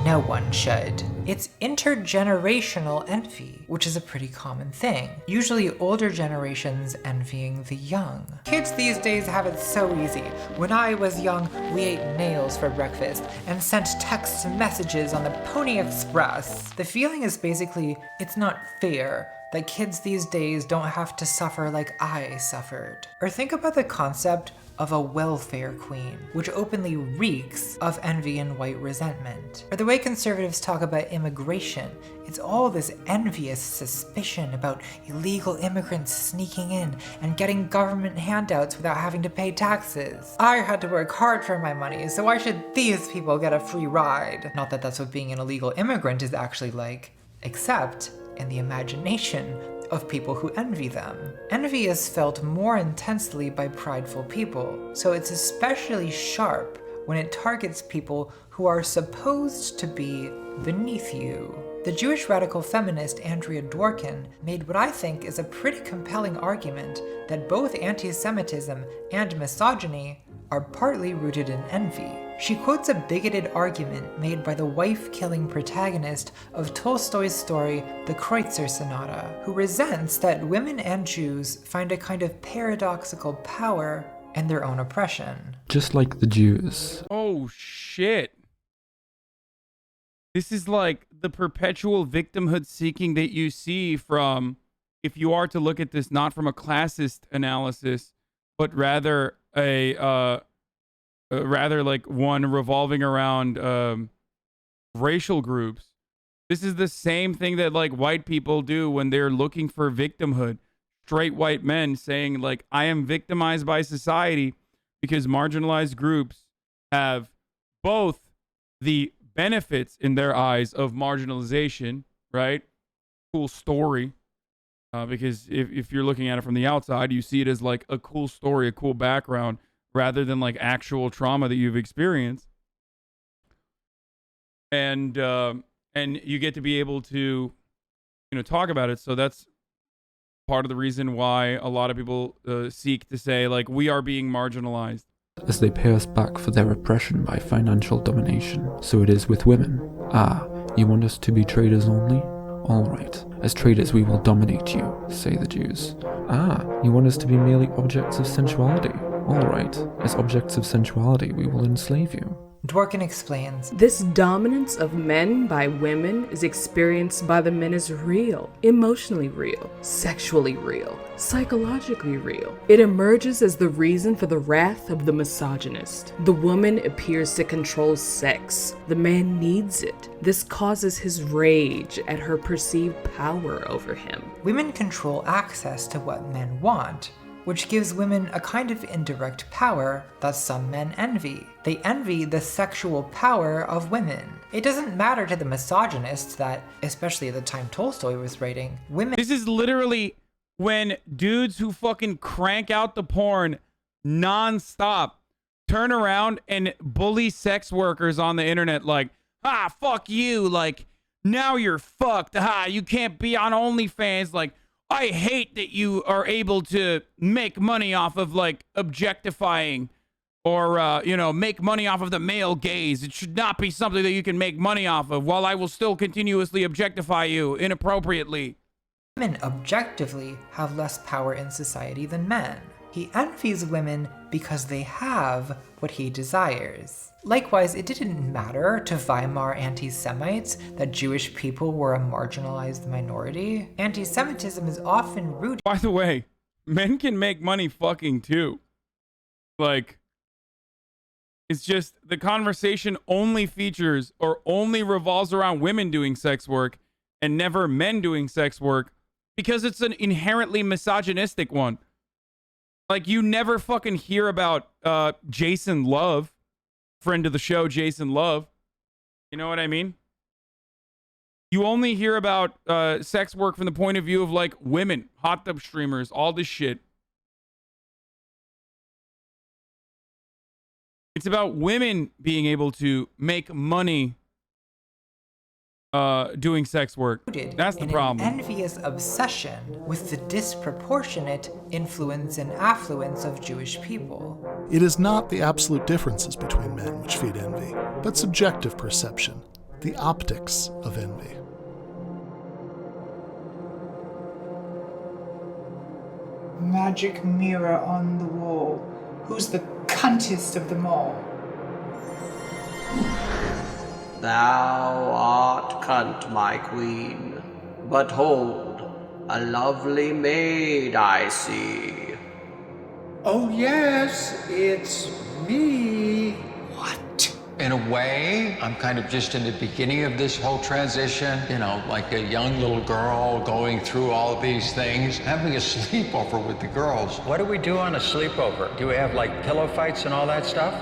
no one should. It's intergenerational envy, which is a pretty common thing. Usually older generations envying the young. Kids these days have it so easy. When I was young, we ate nails for breakfast and sent text messages on the Pony Express. The feeling is basically, it's not fair that kids these days don't have to suffer like I suffered. Or think about the concept of a welfare queen, which openly reeks of envy and white resentment. Or the way conservatives talk about immigration, it's all this envious suspicion about illegal immigrants sneaking in and getting government handouts without having to pay taxes. I had to work hard for my money, so why should these people get a free ride? Not that that's what being an illegal immigrant is actually like, except in the imagination of people who envy them. Envy is felt more intensely by prideful people, so it's especially sharp when it targets people who are supposed to be beneath you. The Jewish radical feminist Andrea Dworkin made what I think is a pretty compelling argument that both anti-Semitism and misogyny are partly rooted in envy. She quotes a bigoted argument made by the wife-killing protagonist of Tolstoy's story, The Kreutzer Sonata, who resents that women and Jews find a kind of paradoxical power in their own oppression. Just like the Jews. Oh, shit. This is like the perpetual victimhood seeking that you see from, if you are to look at this not from a classist analysis, but rather rather like one revolving around racial groups. This is the same thing that like white people do when they're looking for victimhood. Straight white men saying like, I am victimized by society because marginalized groups have both the benefits in their eyes of marginalization, right? Cool story. Because if you're looking at it from the outside, you see it as like a cool story, a cool background, rather than like actual trauma that you've experienced. And you get to be able to, talk about it. So that's part of the reason why a lot of people seek to say like, we are being marginalized. As they pay us back for their oppression by financial domination. So it is with women. Ah, you want us to be traders only? All right. As traders we will dominate you, say the Jews. Ah, you want us to be merely objects of sensuality? All right. As objects of sensuality we will enslave you. Dworkin explains, This dominance of men by women is experienced by the men as real, emotionally real, sexually real, psychologically real. It emerges as the reason for the wrath of the misogynist. The woman appears to control sex. The man needs it. This causes his rage at her perceived power over him. Women control access to what men want, which gives women a kind of indirect power that some men envy. They envy the sexual power of women. It doesn't matter to the misogynists that, especially at the time Tolstoy was writing, women— This is literally when dudes who fucking crank out the porn non-stop turn around and bully sex workers on the internet like, fuck you, like, now you're fucked, you can't be on OnlyFans, like, I hate that you are able to make money off of, like, objectifying or, make money off of the male gaze. It should not be something that you can make money off of while I will still continuously objectify you inappropriately. Women objectively have less power in society than men. He envies women because they have what he desires. Likewise, it didn't matter to Weimar anti-Semites that Jewish people were a marginalized minority. Anti-Semitism is often rooted— By the way, men can make money fucking too. Like, it's just the conversation only features or only revolves around women doing sex work and never men doing sex work because it's an inherently misogynistic one. Like, you never fucking hear about Jason Love, friend of the show, Jason Love. You know what I mean? You only hear about sex work from the point of view of, like, women, hot tub streamers, all this shit. It's about women being able to make money doing sex work. That's the problem. An envious obsession with the disproportionate influence and affluence of Jewish people. It is not the absolute differences between men which feed envy, but subjective perception, the optics of envy. Magic mirror on the wall. Who's the cuntest of them all? Thou art cunt, my queen, but hold, a lovely maid I see. Oh yes, it's me. What? In a way, I'm kind of just in the beginning of this whole transition, like a young little girl going through all of these things, having a sleepover with the girls. What do we do on a sleepover? Do we have like pillow fights and all that stuff?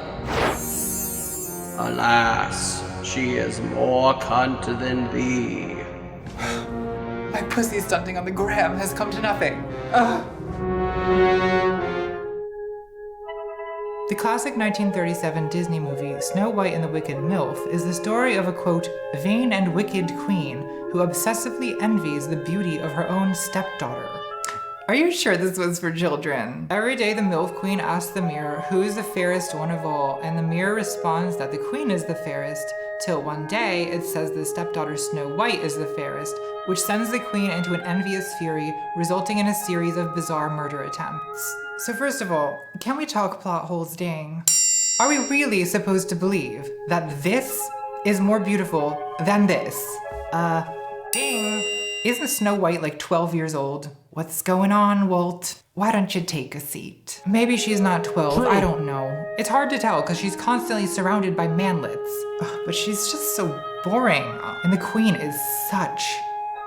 Alas, she is more cunt than thee. My pussy stunting on the gram has come to nothing. The classic 1937 Disney movie, Snow White and the Wicked MILF, is the story of a, quote, vain and wicked queen who obsessively envies the beauty of her own stepdaughter. Are you sure this was for children? Every day the MILF queen asks the mirror who is the fairest one of all, and the mirror responds that the queen is the fairest, till one day it says the stepdaughter Snow White is the fairest, which sends the queen into an envious fury, resulting in a series of bizarre murder attempts. So first of all, can we talk plot holes, dang? Are we really supposed to believe that this is more beautiful than this? Ding. Isn't Snow White like 12 years old? What's going on, Walt? Why don't you take a seat? Maybe she's not 12, True. I don't know. It's hard to tell because she's constantly surrounded by manlets. Ugh, but she's just so boring. And the queen is such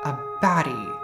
a baddie.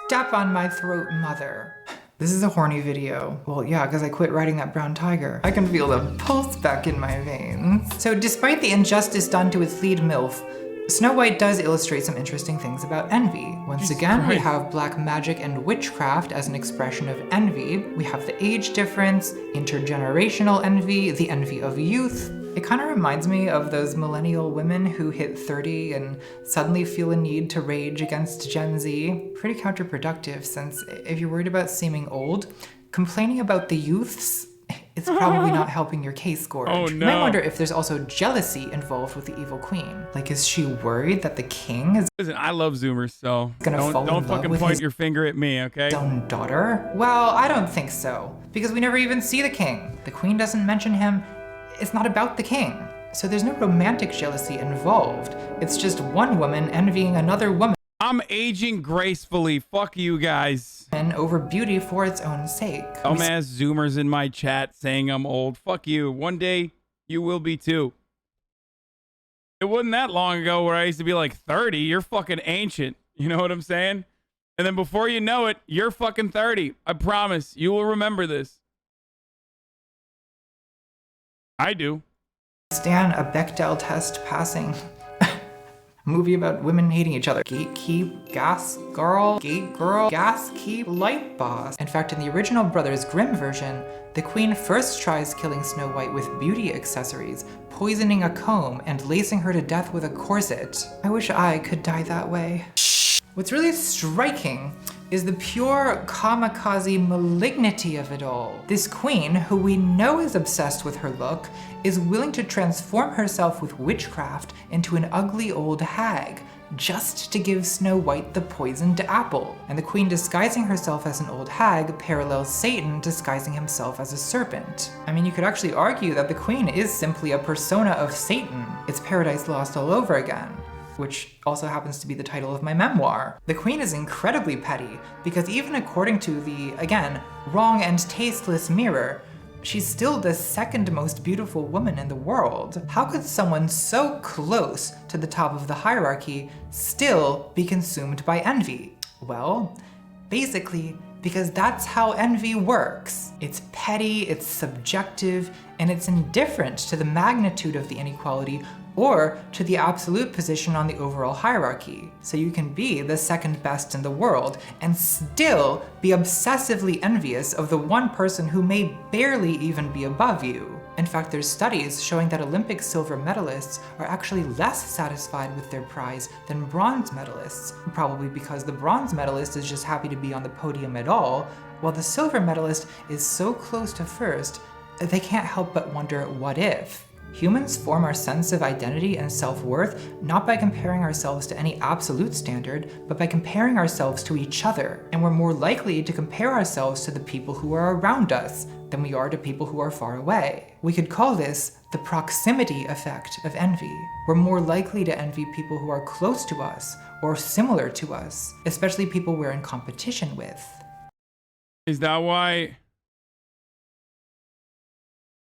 Step on my throat, mother. This is a horny video. Well, yeah, because I quit riding that brown tiger. I can feel the pulse back in my veins. So despite the injustice done to its lead MILF, Snow White does illustrate some interesting things about envy. Once again, we have black magic and witchcraft as an expression of envy. We have the age difference, intergenerational envy, the envy of youth. It kind of reminds me of those millennial women who hit 30 and suddenly feel a need to rage against Gen Z. Pretty counterproductive, since if you're worried about seeming old, complaining about the youths is probably not helping your case, Gorge. Oh, no. You might wonder if there's also jealousy involved with the evil queen. Like, is she worried that the king is— Listen, I love Zoomers, so don't fucking point your finger at me, okay? own daughter? Well, I don't think so, because we never even see the king. The queen doesn't mention him. It's not about the king. So there's no romantic jealousy involved. It's just one woman envying another woman. I'm aging gracefully. Fuck you guys. And over beauty for its own sake. Dumbass Zoomers in my chat saying I'm old. Fuck you. One day you will be too. It wasn't that long ago where I used to be like 30. You're fucking ancient. You know what I'm saying? And then before you know it, you're fucking 30. I promise. You will remember this. I do. Stan a Bechdel test passing movie about women hating each other. Gatekeep, gas girl, gate girl, gas keep, light boss. In fact, in the original Brothers Grimm version, the queen first tries killing Snow White with beauty accessories, poisoning a comb and lacing her to death with a corset. I wish I could die that way. What's really striking is the pure kamikaze malignity of it all. This queen, who we know is obsessed with her look, is willing to transform herself with witchcraft into an ugly old hag, just to give Snow White the poisoned apple. And the queen disguising herself as an old hag parallels Satan disguising himself as a serpent. I mean, you could actually argue that the queen is simply a persona of Satan. It's Paradise Lost all over again, which also happens to be the title of my memoir. The queen is incredibly petty, because even according to the, again, wrong and tasteless mirror, she's still the second most beautiful woman in the world. How could someone so close to the top of the hierarchy still be consumed by envy? Well, basically, because that's how envy works. It's petty, it's subjective, and it's indifferent to the magnitude of the inequality or to the absolute position on the overall hierarchy. So you can be the second best in the world and still be obsessively envious of the one person who may barely even be above you. In fact, there's studies showing that Olympic silver medalists are actually less satisfied with their prize than bronze medalists, probably because the bronze medalist is just happy to be on the podium at all, while the silver medalist is so close to first, they can't help but wonder, what if? Humans form our sense of identity and self-worth not by comparing ourselves to any absolute standard, but by comparing ourselves to each other. And we're more likely to compare ourselves to the people who are around us than we are to people who are far away. We could call this the proximity effect of envy. We're more likely to envy people who are close to us or similar to us, especially people we're in competition with. Is that why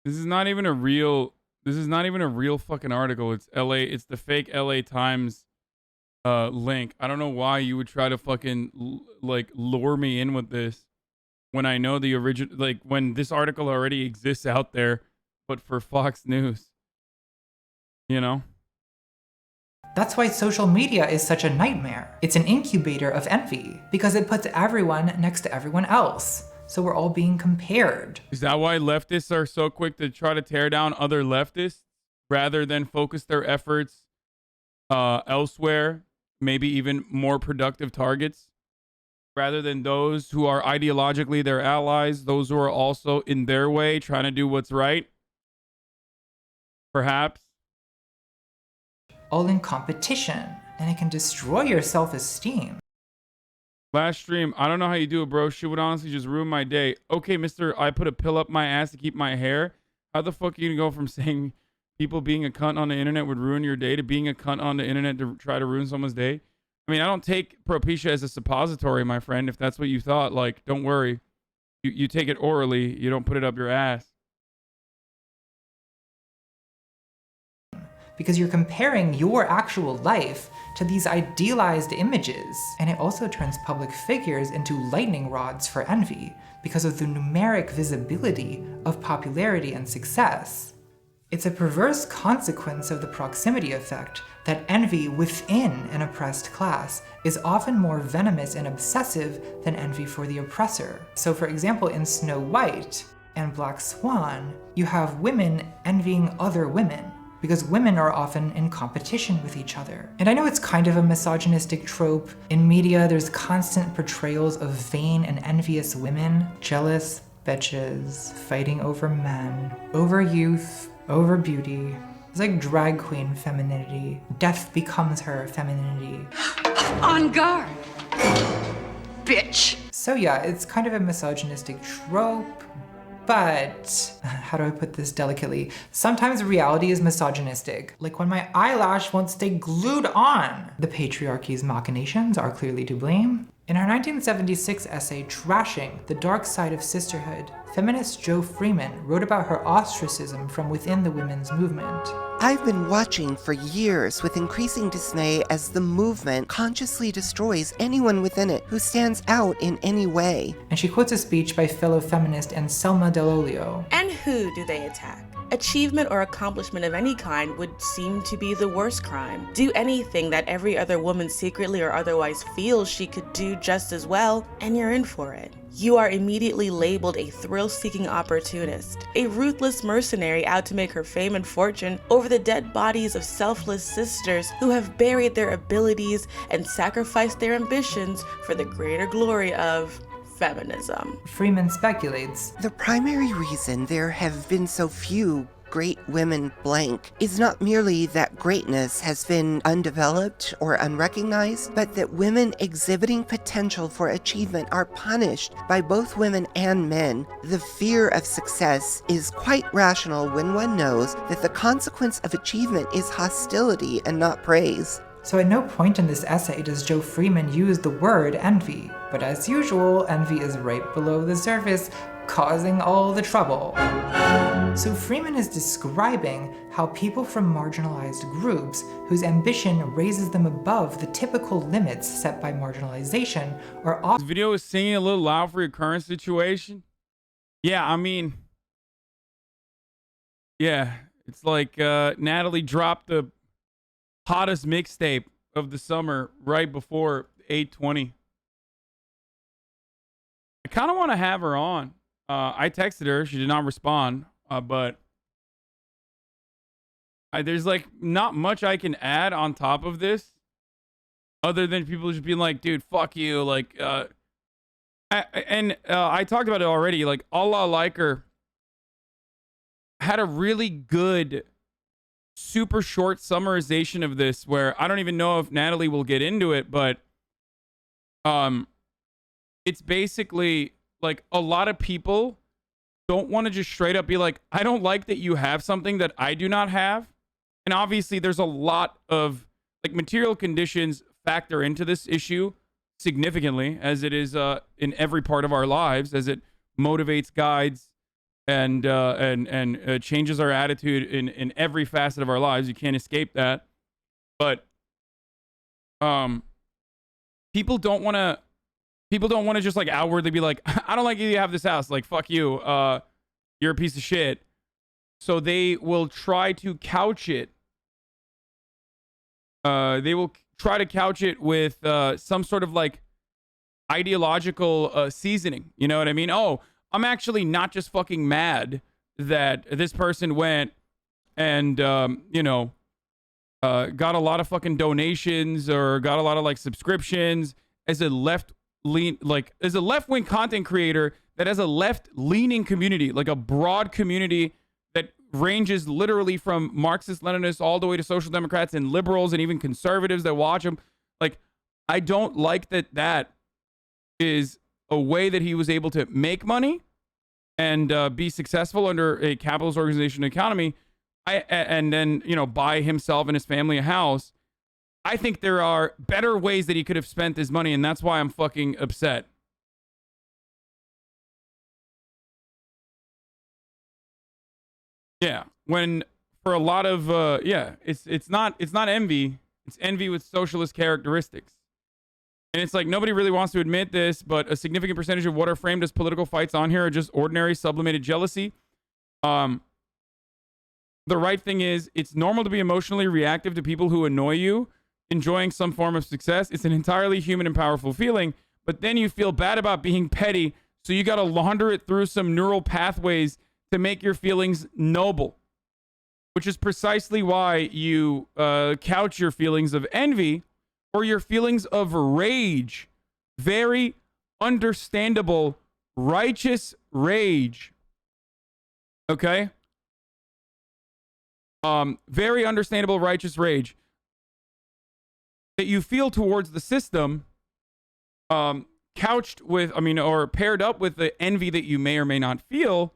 this is not even a real fucking article? It's it's the fake LA Times link. I don't know why you would try to fucking like lure me in with this when I know the original, like when this article already exists out there, but for Fox News, you know? That's why social media is such a nightmare. It's an incubator of envy because it puts everyone next to everyone else. So we're all being compared. Is that why leftists are so quick to try to tear down other leftists rather than focus their efforts elsewhere, maybe even more productive targets, rather than those who are ideologically their allies, those who are also in their way trying to do what's right? Perhaps. All in competition, and it can destroy your self-esteem. Last stream, I don't know how you do it, bro. Shit would honestly just ruin my day. Okay, mister, I put a pill up my ass to keep my hair. How the fuck are you gonna go from saying people being a cunt on the internet would ruin your day to being a cunt on the internet to try to ruin someone's day? I mean, I don't take Propecia as a suppository, my friend. If that's what you thought, like, don't worry. You take it orally. You don't put it up your ass. Because you're comparing your actual life to these idealized images. And it also turns public figures into lightning rods for envy because of the numeric visibility of popularity and success. It's a perverse consequence of the proximity effect that envy within an oppressed class is often more venomous and obsessive than envy for the oppressor. So for example, in Snow White and Black Swan, you have women envying other women, because women are often in competition with each other. And I know it's kind of a misogynistic trope. In media, there's constant portrayals of vain and envious women, jealous bitches, fighting over men, over youth, over beauty. It's like drag queen femininity. Death becomes her femininity. On guard, bitch. So yeah, it's kind of a misogynistic trope, But, how do I put this delicately? Sometimes reality is misogynistic, like when my eyelash won't stay glued on. The patriarchy's machinations are clearly to blame. In her 1976 essay, Trashing the Dark Side of Sisterhood, feminist Jo Freeman wrote about her ostracism from within the women's movement. I've been watching for years with increasing dismay as the movement consciously destroys anyone within it who stands out in any way. And she quotes a speech by fellow feminist Anselma Dell'Olio. And who do they attack? Achievement or accomplishment of any kind would seem to be the worst crime. Do anything that every other woman secretly or otherwise feels she could do just as well, and you're in for it. You are immediately labeled a thrill-seeking opportunist, a ruthless mercenary out to make her fame and fortune over the dead bodies of selfless sisters who have buried their abilities and sacrificed their ambitions for the greater glory of feminism. Freeman speculates, the primary reason there have been so few great women blank is not merely that greatness has been undeveloped or unrecognized, but that women exhibiting potential for achievement are punished by both women and men. The fear of success is quite rational when one knows that the consequence of achievement is hostility and not praise. So at no point in this essay does Jo Freeman use the word envy, but as usual, envy is right below the surface, causing all the trouble. So Freeman is describing how people from marginalized groups whose ambition raises them above the typical limits set by marginalization are often— This video is singing a little loud for your current situation. Yeah, I mean, yeah, it's like Natalie dropped the hottest mixtape of the summer right before 8:20. I kind of want to have her on. I texted her. She did not respond. But there's like not much I can add on top of this other than people just being like, dude, fuck you. Like, I talked about it already. Like, Allah Liker had a really good, super short summarization of this where I don't even know if Natalie will get into it, but it's basically like a lot of people don't want to just straight up be like, I don't like that you have something that I do not have. And obviously there's a lot of like material conditions factor into this issue significantly, as it is in every part of our lives, as it motivates, guides, and changes our attitude in every facet of our lives. You can't escape that. But people don't want to just like outwardly be like, I don't like you have this house. Like, fuck you. You're a piece of shit. So they will try to couch it. They will try to couch it with some sort of like ideological seasoning. You know what I mean? Oh, I'm actually not just fucking mad that this person went and, got a lot of fucking donations or got a lot of like subscriptions as a left-wing content creator that has a left-leaning community, like a broad community that ranges literally from Marxist-Leninists all the way to social democrats and liberals and even conservatives that watch him. Like, I don't like that is a way that he was able to make money and be successful under a capitalist organization economy, and then, buy himself and his family a house. I think there are better ways that he could have spent his money, and that's why I'm fucking upset. Yeah, when for a lot of it's not envy, it's envy with socialist characteristics. And it's like nobody really wants to admit this, but a significant percentage of what are framed as political fights on here are just ordinary sublimated jealousy. The right thing is, it's normal to be emotionally reactive to people who annoy you, enjoying some form of success. It's an entirely human and powerful feeling, but then you feel bad about being petty, so you got to launder it through some neural pathways to make your feelings noble, which is precisely why you couch your feelings of envy or your feelings of rage. Very understandable, righteous rage. Okay? Very understandable, righteous rage that you feel towards the system, couched with, or paired up with the envy that you may or may not feel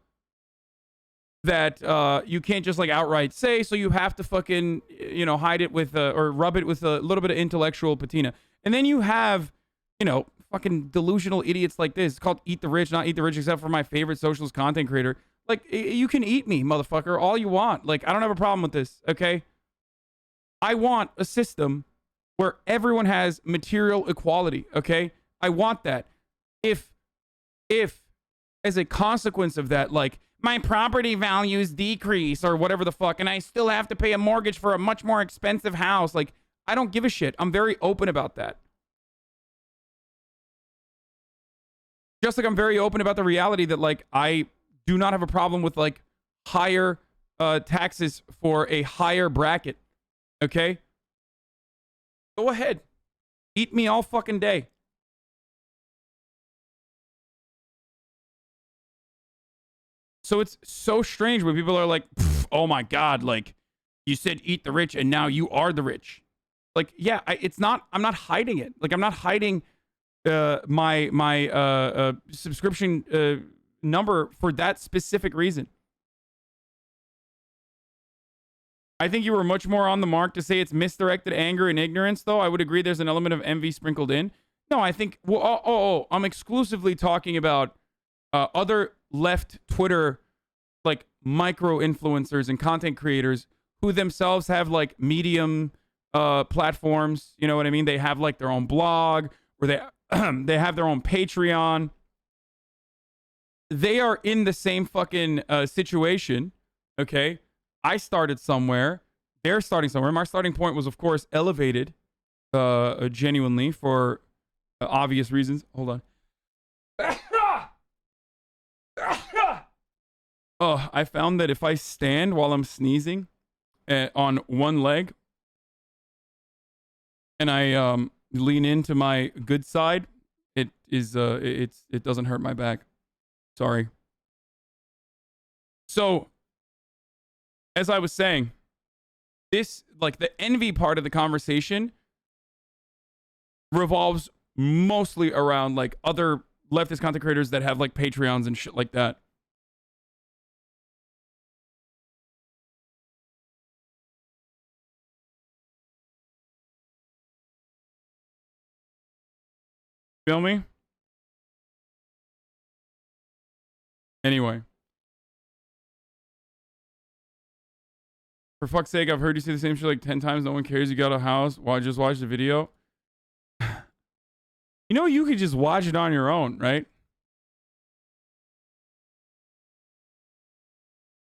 that you can't just like outright say, so you have to fucking, you know, hide it with or rub it with a little bit of intellectual patina. And then you have, you know, fucking delusional idiots like this. It's called Eat the Rich, not Eat the Rich, except for my favorite socialist content creator. Like, you can eat me, motherfucker, all you want. Like, I don't have a problem with this, okay? I want a system where everyone has material equality, okay? I want that. If as a consequence of that, like, my property values decrease or whatever the fuck, and I still have to pay a mortgage for a much more expensive house. Like, I don't give a shit. I'm very open about that. Just like I'm very open about the reality that, like, I do not have a problem with, like, higher taxes for a higher bracket. Okay? Go ahead. Eat me all fucking day. So it's so strange when people are like, oh my God, like, you said eat the rich and now you are the rich. Like, yeah, I'm not hiding it. Like, I'm not hiding my subscription number for that specific reason. I think you were much more on the mark to say it's misdirected anger and ignorance, though. I would agree there's an element of envy sprinkled in. No, I think, well, I'm exclusively talking about other left Twitter, like, micro influencers and content creators who themselves have, like, Medium platforms. You know what I mean? They have, like, their own blog, or they have their own Patreon. They are in the same fucking situation, okay? I started somewhere. They're starting somewhere. My starting point was, of course, elevated genuinely for obvious reasons. Hold on. Oh, I found that if I stand while I'm sneezing on one leg and I lean into my good side, it doesn't hurt my back. Sorry. So, as I was saying, this, like, the envy part of the conversation revolves mostly around, like, other leftist content creators that have, like, Patreons and shit like that. Feel me? Anyway. For fuck's sake, I've heard you say the same shit like 10 times. No one cares you got a house. Why just watch the video? You know, you could just watch it on your own, right?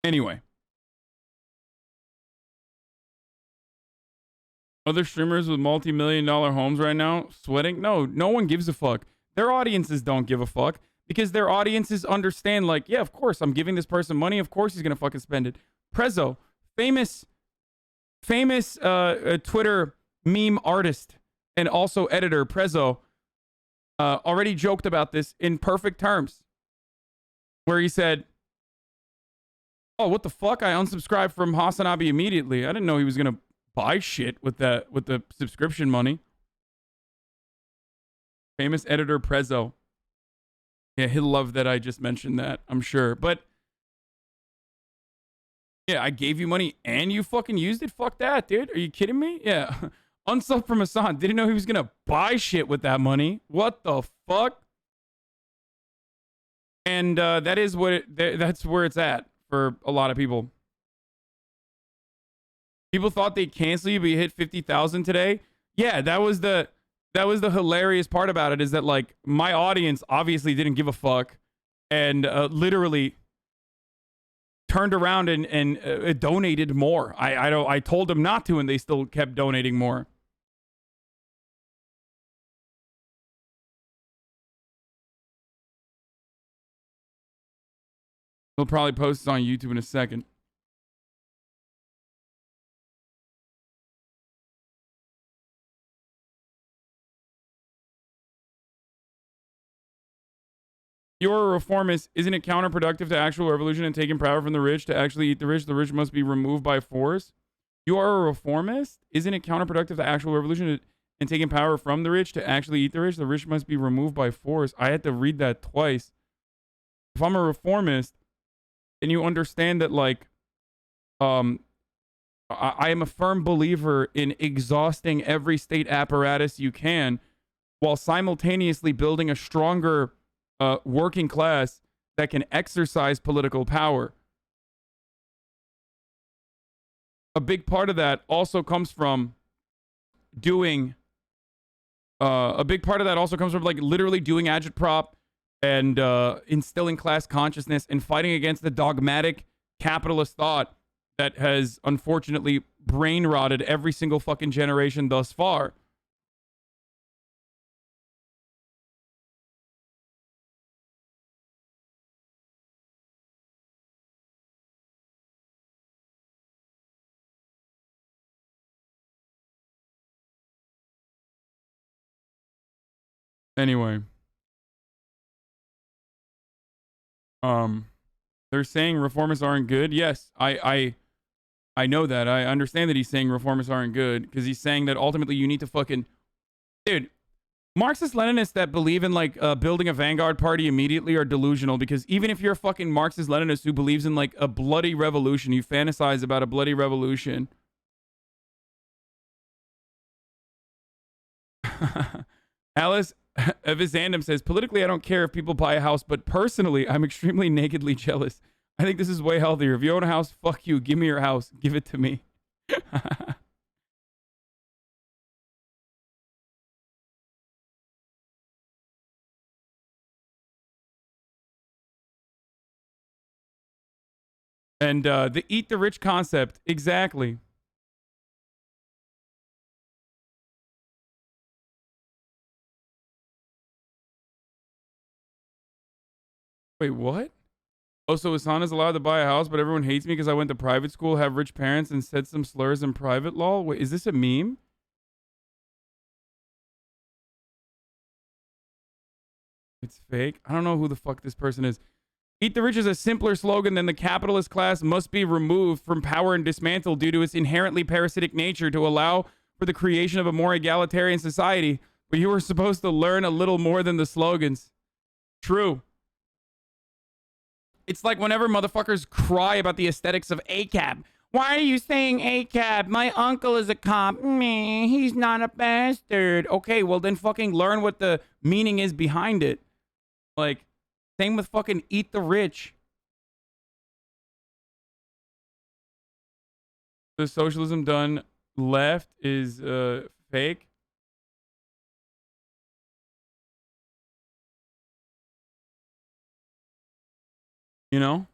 Anyway. Other streamers with multi-million-dollar homes right now sweating? No one gives a fuck. Their audiences don't give a fuck because their audiences understand, like, yeah, of course, I'm giving this person money. Of course he's going to fucking spend it. Prezzo, famous Twitter meme artist and also editor, Prezzo, already joked about this in perfect terms, where he said, oh, what the fuck? I unsubscribed from HasanAbi immediately. I didn't know he was going to buy shit with the subscription money. Famous editor Prezzo. Yeah, he'll love that I just mentioned that, I'm sure. But yeah, I gave you money and you fucking used it? Fuck that, dude. Are you kidding me? Yeah. Unsub from Hasan. Didn't know he was going to buy shit with that money. What the fuck? And that is what that's where it's at for a lot of people. People thought they'd cancel you, but you hit 50,000 today. Yeah, that was the hilarious part about it, is that, like, my audience obviously didn't give a fuck and literally turned around and donated more. I told them not to, and they still kept donating more. We'll probably post this on YouTube in a second. You're a reformist. Isn't it counterproductive to actual revolution and taking power from the rich to actually eat the rich? The rich must be removed by force. You are a reformist? Isn't it counterproductive to actual revolution and taking power from the rich to actually eat the rich? The rich must be removed by force. I had to read that twice. If I'm a reformist, and you understand that, like, I am a firm believer in exhausting every state apparatus you can while simultaneously building a stronger working class that can exercise political power. A big part of that also comes from doing like literally doing agitprop and instilling class consciousness and fighting against the dogmatic capitalist thought that has unfortunately brain rotted every single fucking generation thus far. Anyway. They're saying reformists aren't good. Yes, I know that. I understand that he's saying reformists aren't good because he's saying that ultimately you need to fucking... Dude, Marxist-Leninists that believe in, like, building a vanguard party immediately are delusional, because even if you're a fucking Marxist-Leninist who believes in, like, a bloody revolution, you fantasize about a bloody revolution. Alice Visandum says, politically, I don't care if people buy a house, but personally, I'm extremely nakedly jealous. I think this is way healthier. If you own a house, fuck you. Give me your house. Give it to me. And the eat the rich concept. Exactly. Wait, what? Oh, so Hasan is allowed to buy a house, but everyone hates me because I went to private school, have rich parents, and said some slurs in private law? Wait, is this a meme? It's fake. I don't know who the fuck this person is. Eat the rich is a simpler slogan than the capitalist class must be removed from power and dismantled due to its inherently parasitic nature to allow for the creation of a more egalitarian society. But you were supposed to learn a little more than the slogans. True. It's like whenever motherfuckers cry about the aesthetics of ACAB. Why are you saying ACAB? My uncle is a cop. Meh, he's not a bastard. Okay, well then fucking learn what the meaning is behind it. Like, same with fucking eat the rich. The socialism done left is fake. You know?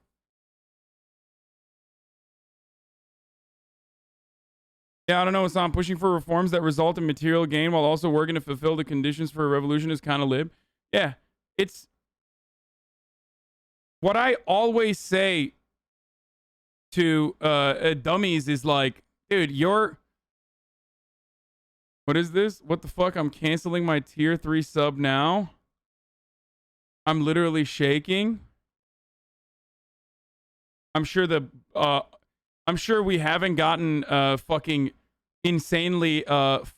Yeah, I don't know. I'm pushing for reforms that result in material gain while also working to fulfill the conditions for a revolution is kind of lib. Yeah, it's what I always say to dummies is like, dude, you're... What is this? What the fuck? I'm canceling my tier 3 sub now. I'm literally shaking. I'm sure we haven't gotten fucking insanely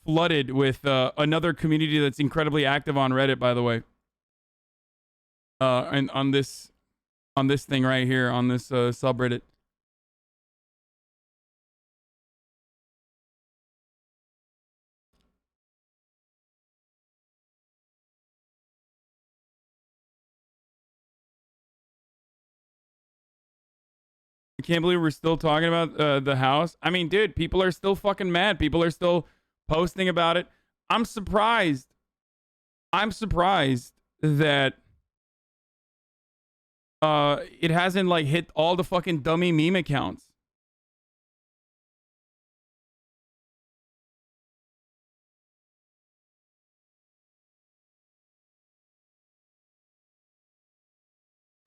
flooded with another community that's incredibly active on Reddit, by the way. And on this thing right here, on this subreddit. I can't believe we're still talking about the house. I mean, dude, people are still fucking mad. People are still posting about it. I'm surprised. I'm surprised that it hasn't like hit all the fucking dummy meme accounts.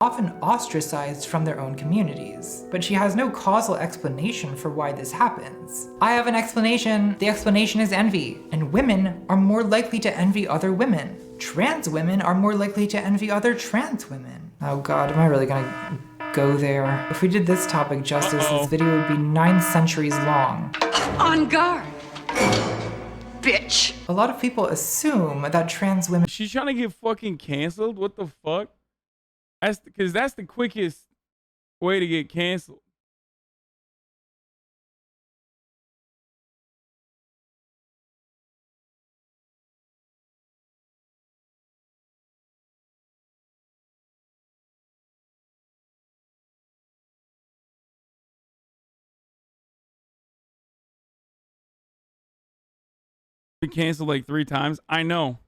Often ostracized from their own communities. But she has no causal explanation for why this happens. I have an explanation. The explanation is envy, and women are more likely to envy other women. Trans women are more likely to envy other trans women. Oh god, am I really gonna go there? If we did this topic justice, this video would be 9 centuries long. On guard! Bitch! A lot of people assume that trans women... She's trying to get fucking canceled? What the fuck? Because that's the quickest way to get canceled. Been canceled like 3 times. I know.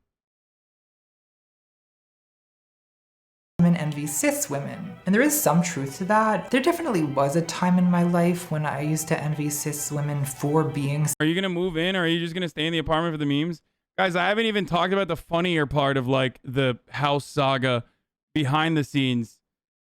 Women envy cis women. And there is some truth to that. There definitely was a time in my life when I used to envy cis women for being. Are you gonna move in, or are you just gonna stay in the apartment for the memes? Guys, I haven't even talked about the funnier part of like the house saga behind the scenes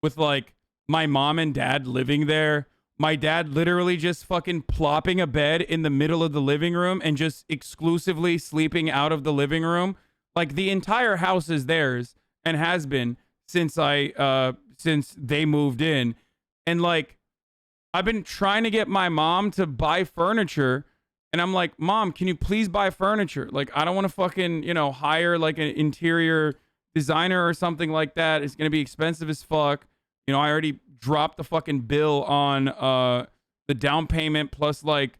with like my mom and dad living there. My dad literally just fucking plopping a bed in the middle of the living room and just exclusively sleeping out of the living room. Like the entire house is theirs and has been since they moved in. And like I've been trying to get my mom to buy furniture, and I'm like, Mom, can you please buy furniture? Like I don't want to fucking, you know, hire like an interior designer or something like that. It's going to be expensive as fuck. You know, I already dropped the fucking bill on the down payment plus like,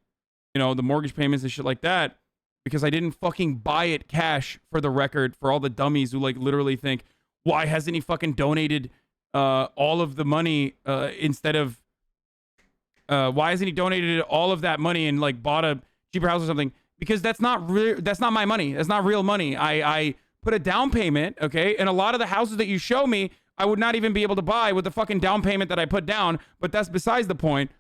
you know, the mortgage payments and shit like that because I didn't fucking buy it cash, for the record, for all the dummies who like literally think, why hasn't he fucking donated all of the money instead of why hasn't he donated all of that money and like bought a cheaper house or something? Because that's not my money. That's not real money. I put a down payment, okay? And a lot of the houses that you show me, I would not even be able to buy with the fucking down payment that I put down, but that's besides the point.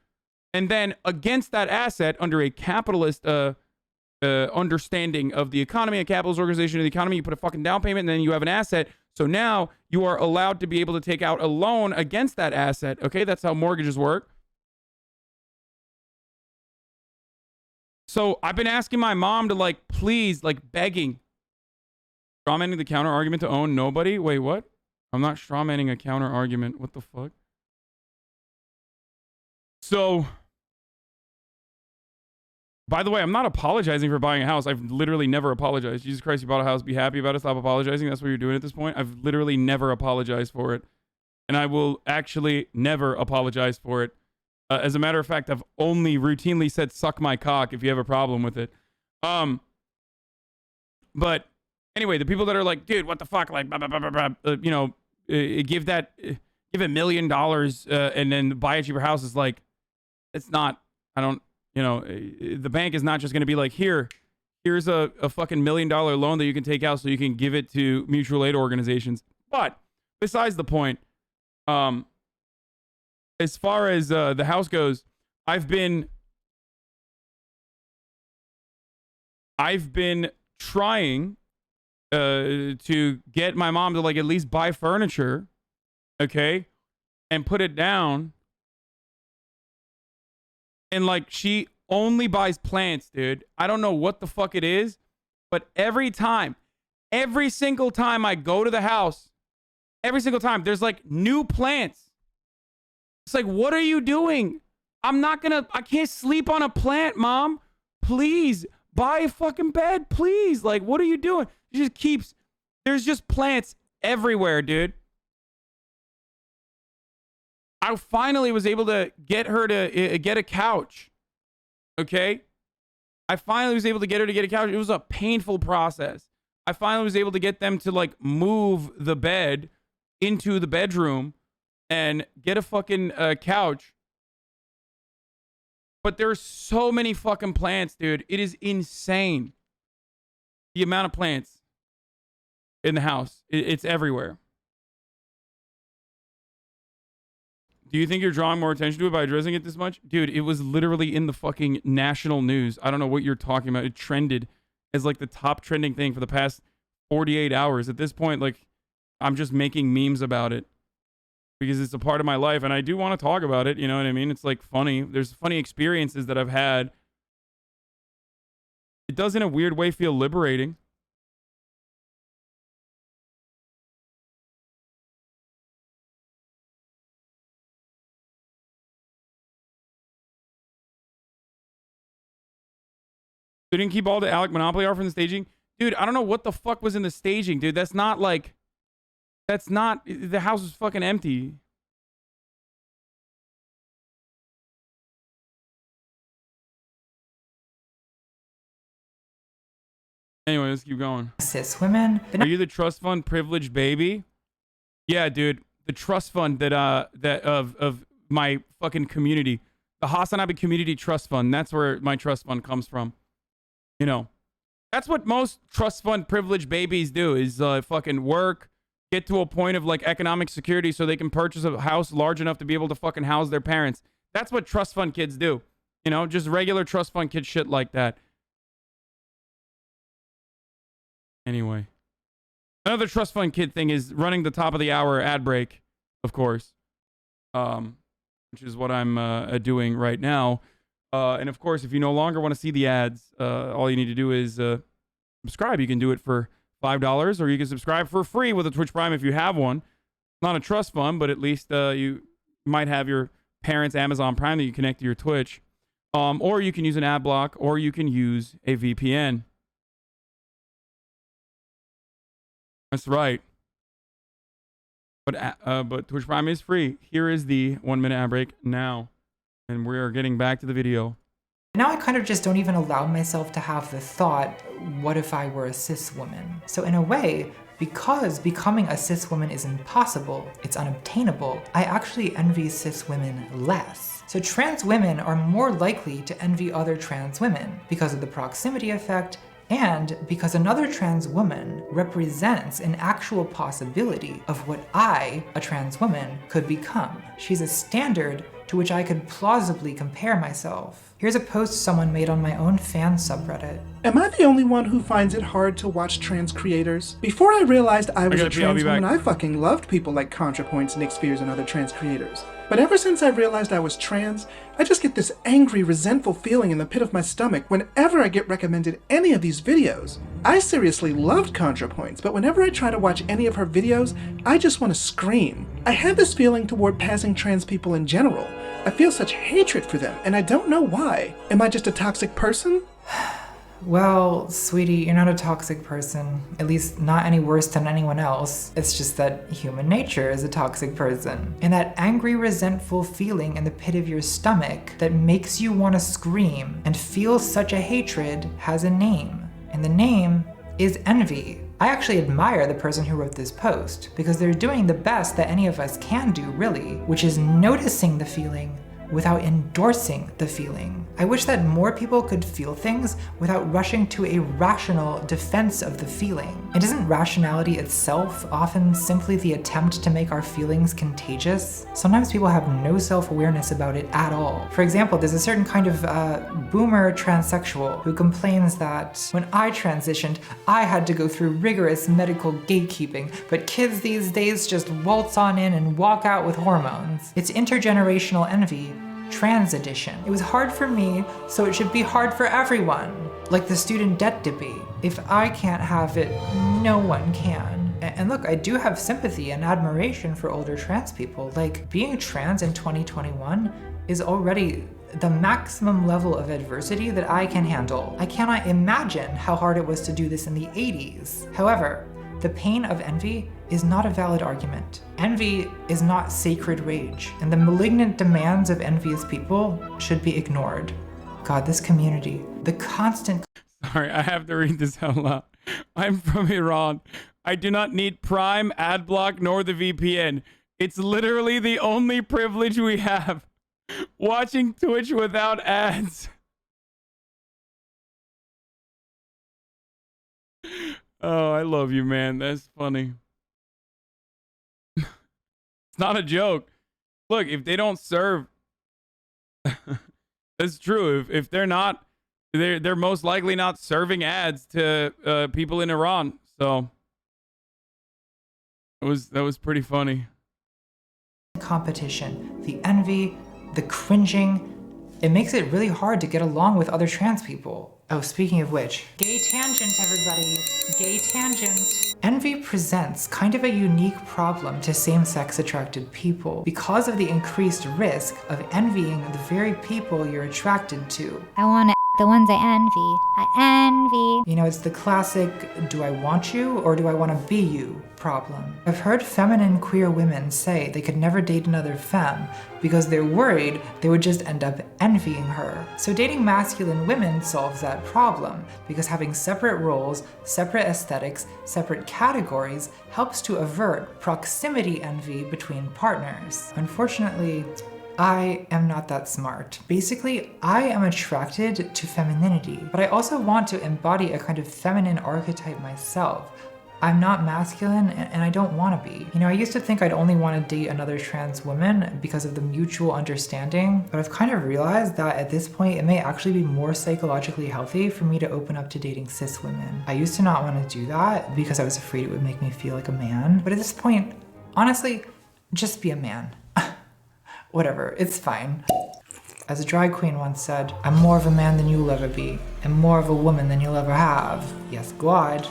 And then against that asset, under a capitalist understanding of the economy, a capitalist organization of the economy, you put a fucking down payment and then you have an asset. So now you are allowed to be able to take out a loan against that asset. Okay, that's how mortgages work. So I've been asking my mom to like, please, like begging. Strawmanning the counter argument to own nobody? Wait, what? I'm not strawmanning a counter argument. What the fuck? So, by the way, I'm not apologizing for buying a house. I've literally never apologized. Jesus Christ, you bought a house. Be happy about it. Stop apologizing. That's what you're doing at this point. I've literally never apologized for it. And I will actually never apologize for it. As a matter of fact, I've only routinely said, suck my cock if you have a problem with it. But anyway, the people that are like, dude, what the fuck? Like, blah, blah, blah, blah, blah, you know, give $1 million and then buy a cheaper house is like, it's not, I don't, you know, the bank is not just going to be like, here's a fucking $1 million loan that you can take out so you can give it to mutual aid organizations. But besides the point, as far as the house goes, I've been trying to get my mom to like at least buy furniture, okay, and put it down. And like she only buys plants, dude. I don't know what the fuck it is, but every single time I go to the house, every single time there's like new plants. It's like, what are you doing? I can't sleep on a plant, Mom. Please buy a fucking bed, please. Like, what are you doing? There's just plants everywhere, dude. I finally was able to get her to get a couch. Okay? I finally was able to get her to get a couch. It was a painful process. I finally was able to get them to like move the bed into the bedroom and get a fucking couch. But there's so many fucking plants, dude. It is insane. The amount of plants in the house. It's everywhere. Do you think you're drawing more attention to it by addressing it this much? Dude, it was literally in the fucking national news. I don't know what you're talking about. It trended as like the top trending thing for the past 48 hours. At this point, like, I'm just making memes about it because it's a part of my life and I do want to talk about it. You know what I mean? It's like funny. There's funny experiences that I've had. It does in a weird way feel liberating. They didn't keep all the Alec Monopoly art from the staging. Dude, I don't know what the fuck was in the staging, dude. That's not, the house was fucking empty. Anyway, let's keep going. Cis women. Are you the trust fund privileged baby? Yeah, dude. The trust fund that of my fucking community. The HasanAbi Community Trust Fund. That's where my trust fund comes from. You know. That's what most trust fund privileged babies do is fucking work, get to a point of like economic security so they can purchase a house large enough to be able to fucking house their parents. That's what trust fund kids do. You know, just regular trust fund kid shit like that. Anyway. Another trust fund kid thing is running the top of the hour ad break, of course. Which is what I'm doing right now. And of course, if you no longer want to see the ads, all you need to do is subscribe. You can do it for $5, or you can subscribe for free with a Twitch Prime if you have one. Not a trust fund, but at least you might have your parents' Amazon Prime that you connect to your Twitch. Or you can use an ad block, or you can use a VPN. That's right. But Twitch Prime is free. Here is the 1-minute ad break now. And we're getting back to the video. Now I kind of just don't even allow myself to have the thought, what if I were a cis woman? So in a way, because becoming a cis woman is impossible, it's unobtainable, I actually envy cis women less. So trans women are more likely to envy other trans women because of the proximity effect, and because another trans woman represents an actual possibility of what I, a trans woman, could become. She's a standard to which I could plausibly compare myself. Here's a post someone made on my own fan subreddit. Am I the only one who finds it hard to watch trans creators? Before I realized I was a trans woman, I fucking loved people like ContraPoints, Nick Spears, and other trans creators. But ever since I realized I was trans, I just get this angry, resentful feeling in the pit of my stomach whenever I get recommended any of these videos. I seriously loved ContraPoints, but whenever I try to watch any of her videos, I just want to scream. I have this feeling toward passing trans people in general. I feel such hatred for them, and I don't know why. Am I just a toxic person? Well, sweetie, you're not a toxic person. At least not any worse than anyone else. It's just that human nature is a toxic person. And that angry, resentful feeling in the pit of your stomach that makes you want to scream and feel such a hatred has a name. And the name is envy. I actually admire the person who wrote this post because they're doing the best that any of us can do, really, which is noticing the feeling without endorsing the feeling. I wish that more people could feel things without rushing to a rational defense of the feeling. And isn't rationality itself often simply the attempt to make our feelings contagious? Sometimes people have no self-awareness about it at all. For example, there's a certain kind of boomer transsexual who complains that when I transitioned, I had to go through rigorous medical gatekeeping, but kids these days just waltz on in and walk out with hormones. It's intergenerational envy. Trans edition. It was hard for me, so it should be hard for everyone. Like the student debt debate. If I can't have it, no one can. And look, I do have sympathy and admiration for older trans people. Like, being trans in 2021 is already the maximum level of adversity that I can handle. I cannot imagine how hard it was to do this in the 80s. However, the pain of envy is not a valid argument. Envy is not sacred rage, and the malignant demands of envious people should be ignored. God, this community, the constant... Sorry, I have to read this out loud. I'm from Iran. I do not need Prime, Adblock, nor the VPN. It's literally the only privilege we have. Watching Twitch without ads. Oh, I love you, man. That's funny. It's not a joke. Look, if they don't serve, that's true. If they're not, they're most likely not serving ads to people in Iran. So that was pretty funny. Competition, the envy, the cringing, it makes it really hard to get along with other trans people. Oh, speaking of which, gay tangent, everybody. Gay tangent. Envy presents kind of a unique problem to same-sex attracted people because of the increased risk of envying the very people you're attracted to. I want to the ones I envy. I envy. You know, it's the classic, do I want you or do I want to be you problem. I've heard feminine queer women say they could never date another femme because they're worried they would just end up envying her. So dating masculine women solves that problem because having separate roles, separate aesthetics, separate categories helps to avert proximity envy between partners. Unfortunately, I am not that smart. Basically, I am attracted to femininity, but I also want to embody a kind of feminine archetype myself. I'm not masculine and I don't want to be. You know, I used to think I'd only want to date another trans woman because of the mutual understanding, but I've kind of realized that at this point it may actually be more psychologically healthy for me to open up to dating cis women. I used to not want to do that because I was afraid it would make me feel like a man, but at this point, honestly, just be a man. Whatever, it's fine. As a drag queen once said, I'm more of a man than you'll ever be, and more of a woman than you'll ever have. Yes, God.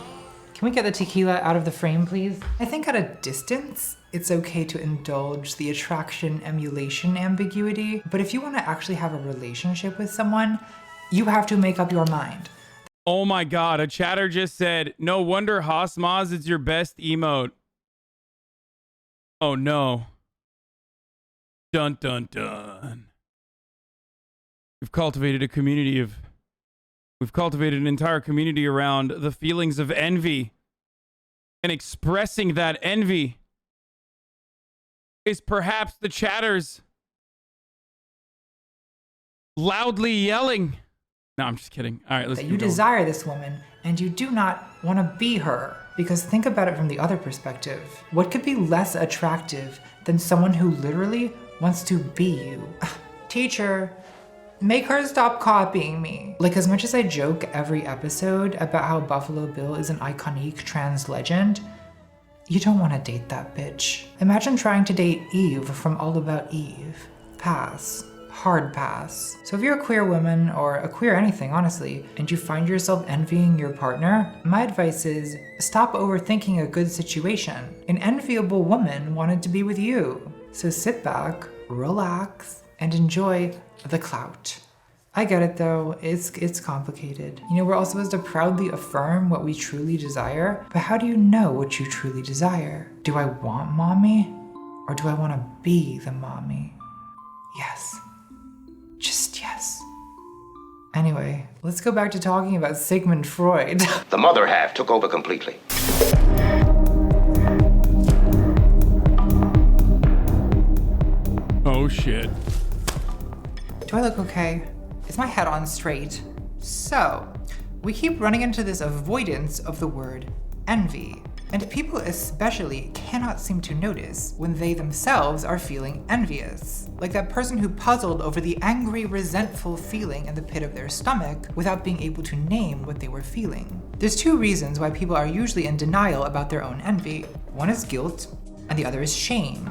Can we get the tequila out of the frame, please? I think at a distance, it's okay to indulge the attraction-emulation ambiguity, but if you want to actually have a relationship with someone, you have to make up your mind. Oh my God, a chatter just said, no wonder Hasmaz is your best emote. Oh no. Dun dun dun. We've cultivated an entire community around the feelings of envy. And expressing that envy is perhaps the chatters loudly yelling. No, I'm just kidding. All right, let's that you desire this woman and you do not want to be her. Because think about it from the other perspective. What could be less attractive than someone who literally wants to be you? Teacher, make her stop copying me. Like, as much as I joke every episode about how Buffalo Bill is an iconic trans legend, you don't want to date that bitch. Imagine trying to date Eve from All About Eve. Pass. Hard pass. So if you're a queer woman, or a queer anything, honestly, and you find yourself envying your partner, my advice is stop overthinking a good situation. An enviable woman wanted to be with you. So sit back, relax, and enjoy the clout. I get it though, it's complicated. You know, we're all supposed to proudly affirm what we truly desire, but how do you know what you truly desire? Do I want mommy? Or do I want to be the mommy? Yes. Just yes. Anyway, let's go back to talking about Sigmund Freud. The mother half took over completely. Oh shit. Do I look okay? Is my head on straight? So, we keep running into this avoidance of the word envy. And people especially cannot seem to notice when they themselves are feeling envious. Like that person who puzzled over the angry, resentful feeling in the pit of their stomach without being able to name what they were feeling. There's two reasons why people are usually in denial about their own envy. One is guilt, and the other is shame.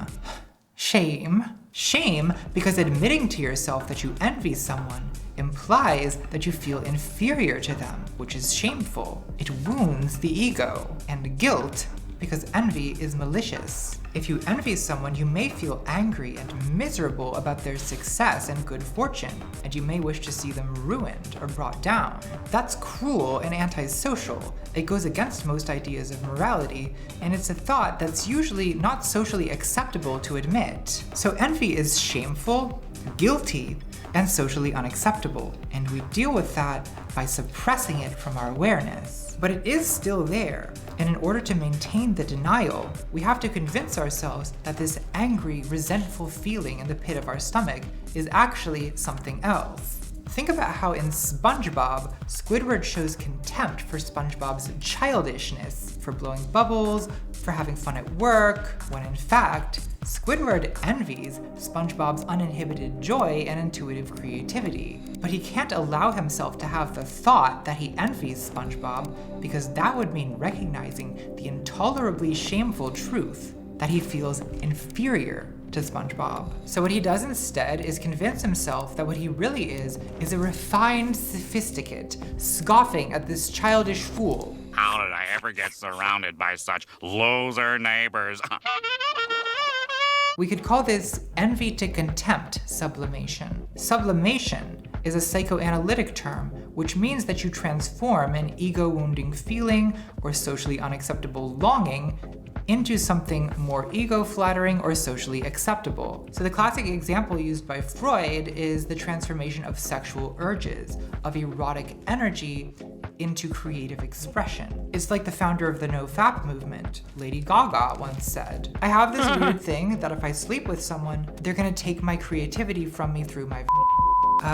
Shame? Shame because admitting to yourself that you envy someone implies that you feel inferior to them, which is shameful. It wounds the ego. And guilt because envy is malicious. If you envy someone, you may feel angry and miserable about their success and good fortune, and you may wish to see them ruined or brought down. That's cruel and antisocial. It goes against most ideas of morality, and it's a thought that's usually not socially acceptable to admit. So envy is shameful, guilty, and socially unacceptable, and we deal with that by suppressing it from our awareness. But it is still there, and in order to maintain the denial, we have to convince ourselves that this angry, resentful feeling in the pit of our stomach is actually something else. Think about how in SpongeBob, Squidward shows contempt for SpongeBob's childishness, for blowing bubbles, for having fun at work, when in fact, Squidward envies SpongeBob's uninhibited joy and intuitive creativity. But he can't allow himself to have the thought that he envies SpongeBob because that would mean recognizing the intolerably shameful truth that he feels inferior to SpongeBob. So what he does instead is convince himself that what he really is a refined sophisticate, scoffing at this childish fool. How did I ever get surrounded by such loser neighbors? We could call this envy to contempt sublimation. Sublimation is a psychoanalytic term, which means that you transform an ego-wounding feeling or socially unacceptable longing into something more ego-flattering or socially acceptable. So the classic example used by Freud is the transformation of sexual urges, of erotic energy, into creative expression. It's like the founder of the NoFap movement, Lady Gaga, once said, "I have this weird thing that if I sleep with someone, they're gonna take my creativity from me through my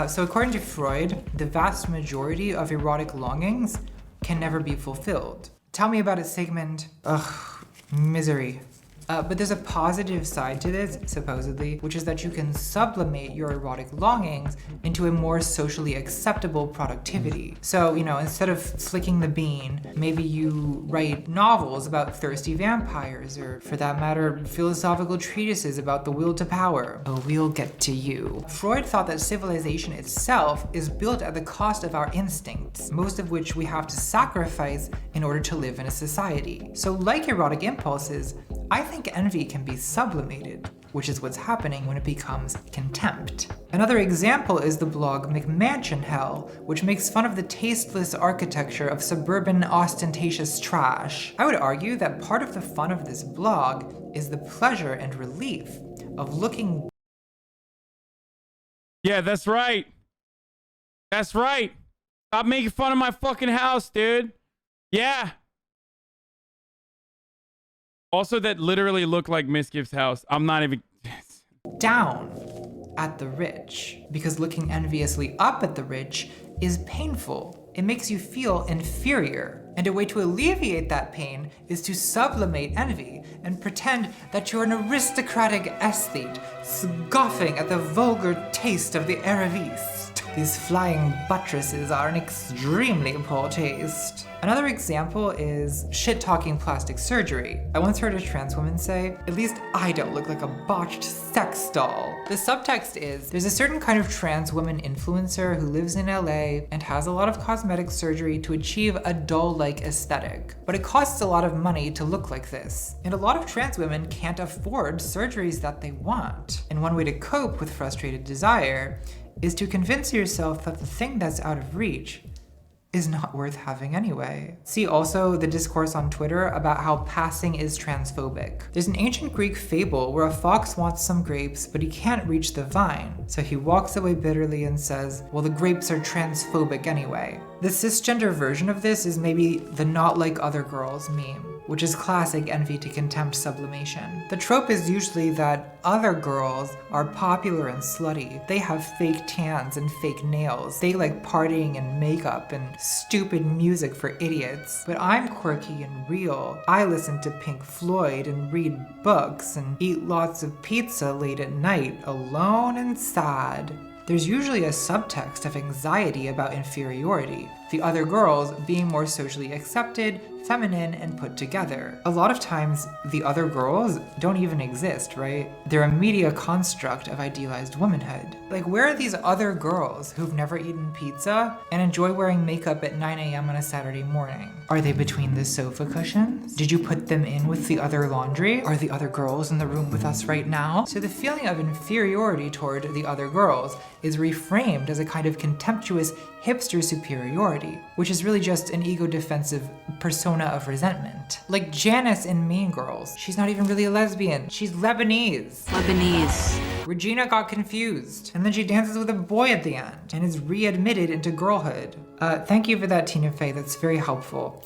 So according to Freud, the vast majority of erotic longings can never be fulfilled. Tell me about it, Sigmund. Ugh. Misery. But there's a positive side to this, supposedly, which is that you can sublimate your erotic longings into a more socially acceptable productivity. So, instead of flicking the bean, maybe you write novels about thirsty vampires, or for that matter, philosophical treatises about the will to power. Oh, we'll get to you. Freud thought that civilization itself is built at the cost of our instincts, most of which we have to sacrifice in order to live in a society. So like erotic impulses, I think envy can be sublimated, which is what's happening when it becomes contempt. Another example is the blog McMansion Hell, which makes fun of the tasteless architecture of suburban ostentatious trash. I would argue that part of the fun of this blog is the pleasure and relief of looking. Yeah, that's right. That's right. Stop making fun of my fucking house, dude. Yeah. Also, that literally looked like Misgift's house. I'm not even... down at the rich, because looking enviously up at the rich is painful. It makes you feel inferior. And a way to alleviate that pain is to sublimate envy and pretend that you're an aristocratic aesthete, scoffing at the vulgar taste of the Aravis. These flying buttresses are an extremely poor taste. Another example is shit-talking plastic surgery. I once heard a trans woman say, "At least I don't look like a botched sex doll." The subtext is, there's a certain kind of trans woman influencer who lives in LA and has a lot of cosmetic surgery to achieve a doll-like aesthetic. But it costs a lot of money to look like this. And a lot of trans women can't afford surgeries that they want. And one way to cope with frustrated desire is to convince yourself that the thing that's out of reach is not worth having anyway. See also the discourse on Twitter about how passing is transphobic. There's an ancient Greek fable where a fox wants some grapes, but he can't reach the vine. So he walks away bitterly and says, well, the grapes are transphobic anyway. The cisgender version of this is maybe the not like other girls meme, which is classic envy to contempt sublimation. The trope is usually that other girls are popular and slutty. They have fake tans and fake nails. They like partying and makeup and stupid music for idiots. But I'm quirky and real. I listen to Pink Floyd and read books and eat lots of pizza late at night, alone and sad. There's usually a subtext of anxiety about inferiority, the other girls being more socially accepted, feminine, and put together. A lot of times, the other girls don't even exist, right? They're a media construct of idealized womanhood. Like, where are these other girls who've never eaten pizza and enjoy wearing makeup at 9 a.m. on a Saturday morning? Are they between the sofa cushions? Did you put them in with the other laundry? Are the other girls in the room with us right now? So the feeling of inferiority toward the other girls is reframed as a kind of contemptuous hipster superiority, which is really just an ego-defensive persona of resentment. Like Janice in Mean Girls. She's not even really a lesbian. She's Lebanese. Regina got confused, and then she dances with a boy at the end, and is readmitted into girlhood. Thank you for that, Tina Fey. That's very helpful.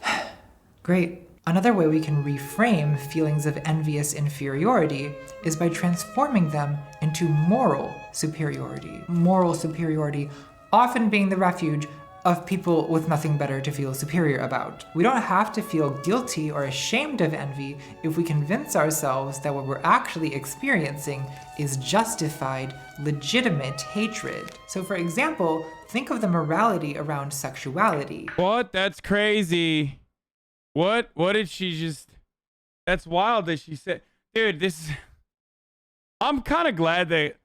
Great. Another way we can reframe feelings of envious inferiority is by transforming them into moral superiority. Moral superiority often being the refuge of people with nothing better to feel superior about. We don't have to feel guilty or ashamed of envy if we convince ourselves that what we're actually experiencing is justified, legitimate hatred. So for example, think of the morality around sexuality. What? That's crazy. What did she just... That's wild that she said... Dude, this... I'm kind of glad that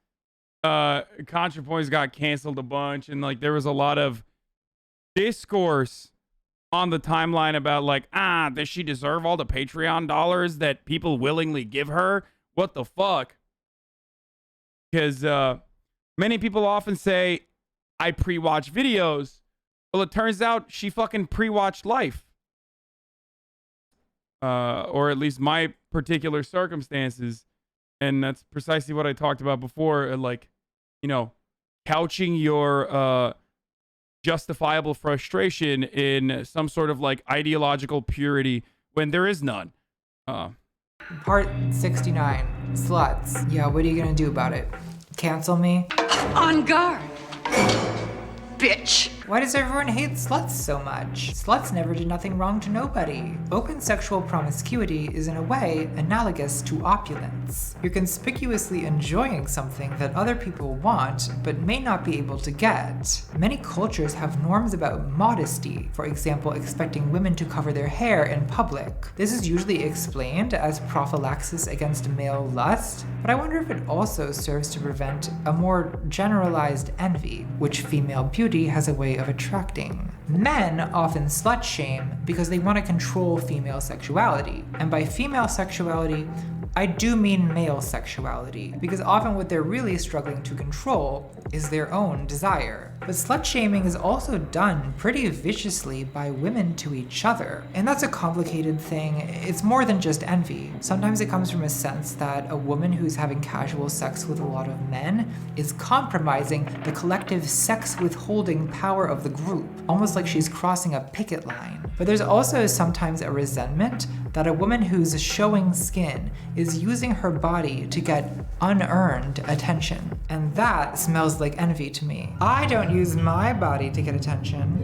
ContraPoints got canceled a bunch, and like there was a lot of discourse on the timeline about like, does she deserve all the Patreon dollars that people willingly give her? What the fuck? Because many people often say, I pre-watch videos. Well, it turns out she fucking pre-watched life. Or at least my particular circumstances. And that's precisely what I talked about before. Like, you know, couching your justifiable frustration in some sort of like ideological purity when there is none. Part 69, sluts. Yeah, what are you gonna do about it? Cancel me? On guard, bitch. Why does everyone hate sluts so much? Sluts never did nothing wrong to nobody. Open sexual promiscuity is in a way analogous to opulence. You're conspicuously enjoying something that other people want but may not be able to get. Many cultures have norms about modesty, for example, expecting women to cover their hair in public. This is usually explained as prophylaxis against male lust, but I wonder if it also serves to prevent a more generalized envy, which female beauty has a way of attracting. Men often slut shame because they want to control female sexuality. And by female sexuality, I do mean male sexuality, because often what they're really struggling to control is their own desire. But slut shaming is also done pretty viciously by women to each other. And that's a complicated thing. It's more than just envy. Sometimes it comes from a sense that a woman who's having casual sex with a lot of men is compromising the collective sex withholding power of the group, almost like she's crossing a picket line. But there's also sometimes a resentment that a woman who's showing skin is using her body to get unearned attention. And that smells like envy to me. I don't use my body to get attention,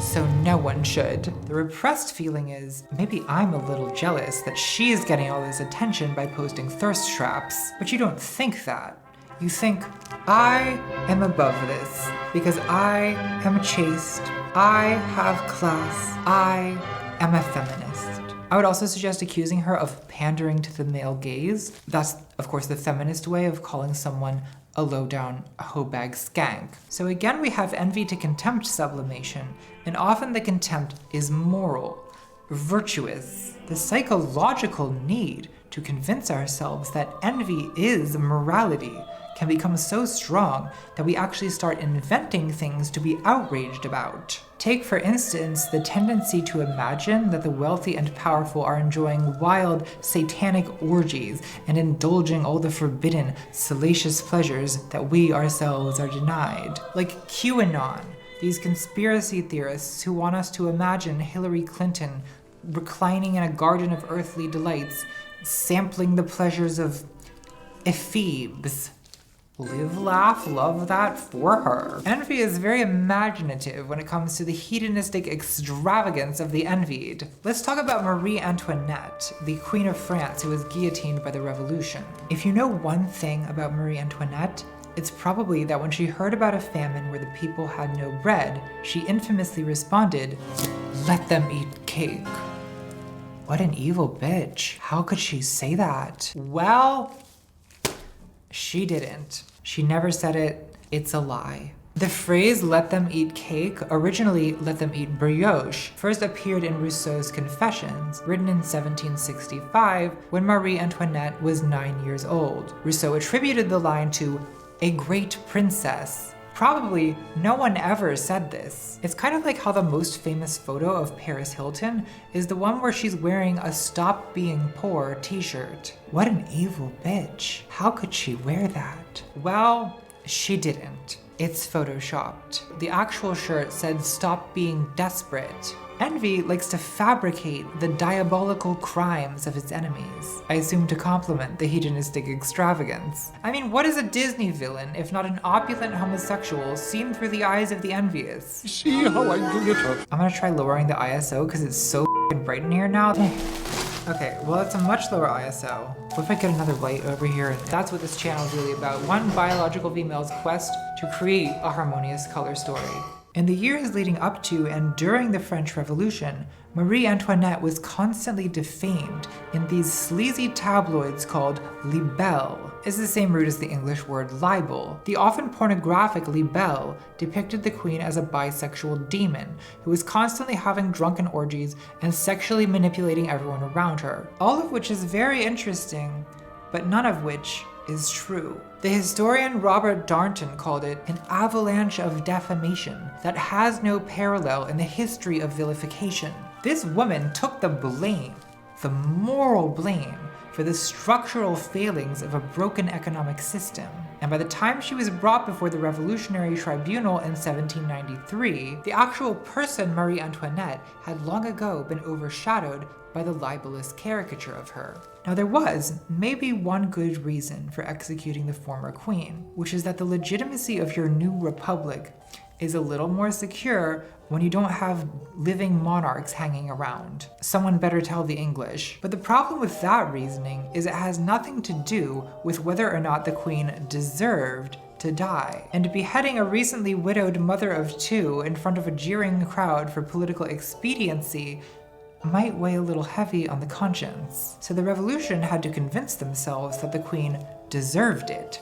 so no one should. The repressed feeling is, maybe I'm a little jealous that she's getting all this attention by posting thirst traps, but you don't think that. You think, I am above this because I am chaste, I have class, I am a feminist. I would also suggest accusing her of pandering to the male gaze. That's, of course, the feminist way of calling someone a low-down hoe-bag skank. So again, we have envy to contempt sublimation, and often the contempt is moral, virtuous. The psychological need to convince ourselves that envy is morality can become so strong that we actually start inventing things to be outraged about. Take, for instance, the tendency to imagine that the wealthy and powerful are enjoying wild, satanic orgies and indulging all the forbidden, salacious pleasures that we ourselves are denied. Like QAnon, these conspiracy theorists who want us to imagine Hillary Clinton reclining in a garden of earthly delights, sampling the pleasures of ephebes. Live, laugh, love that for her. Envy is very imaginative when it comes to the hedonistic extravagance of the envied. Let's talk about Marie Antoinette, the Queen of France who was guillotined by the Revolution. If you know one thing about Marie Antoinette, it's probably that when she heard about a famine where the people had no bread, she infamously responded, "Let them eat cake." What an evil bitch. How could she say that? Well, she didn't. She never said it. It's a lie. The phrase "let them eat cake," originally "let them eat brioche," first appeared in Rousseau's Confessions, written in 1765 when Marie Antoinette was 9 years old. Rousseau attributed the line to a great princess. Probably no one ever said this. It's kind of like how the most famous photo of Paris Hilton is the one where she's wearing a "Stop Being Poor" t-shirt. What an evil bitch. How could she wear that? Well, she didn't. It's photoshopped. The actual shirt said "Stop Being Desperate." Envy likes to fabricate the diabolical crimes of its enemies. I assume to complement the hedonistic extravagance. I mean, what is a Disney villain if not an opulent homosexual seen through the eyes of the envious? See how I do it? I'm gonna try lowering the ISO because it's so bright in here now. Okay, well, it's a much lower ISO. What if I get another light over here? That's what this channel is really about. One biological female's quest to create a harmonious color story. In the years leading up to and during the French Revolution, Marie Antoinette was constantly defamed in these sleazy tabloids called libelles. It's the same root as the English word libel. The often pornographic libelle depicted the queen as a bisexual demon who was constantly having drunken orgies and sexually manipulating everyone around her. All of which is very interesting, but none of which is true. The historian Robert Darnton called it an avalanche of defamation that has no parallel in the history of vilification. This woman took the blame, the moral blame, for the structural failings of a broken economic system. And by the time she was brought before the Revolutionary Tribunal in 1793, the actual person Marie Antoinette had long ago been overshadowed by the libelous caricature of her. Now there was maybe one good reason for executing the former queen, which is that the legitimacy of your new republic is a little more secure when you don't have living monarchs hanging around. Someone better tell the English. But the problem with that reasoning is it has nothing to do with whether or not the queen deserved to die. And beheading a recently widowed mother of two in front of a jeering crowd for political expediency might weigh a little heavy on the conscience. So the revolution had to convince themselves that the queen deserved it,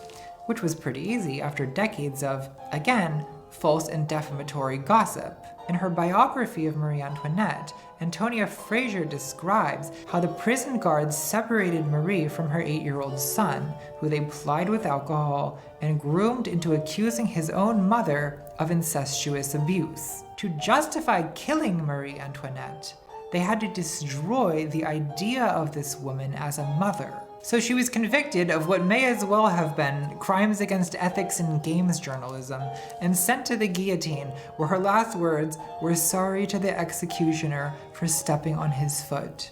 which was pretty easy after decades of, again, false and defamatory gossip. In her biography of Marie Antoinette, Antonia Fraser describes how the prison guards separated Marie from her 8-year-old son, who they plied with alcohol and groomed into accusing his own mother of incestuous abuse. To justify killing Marie Antoinette, they had to destroy the idea of this woman as a mother. So she was convicted of what may as well have been crimes against ethics in games journalism and sent to the guillotine, where her last words were sorry to the executioner for stepping on his foot.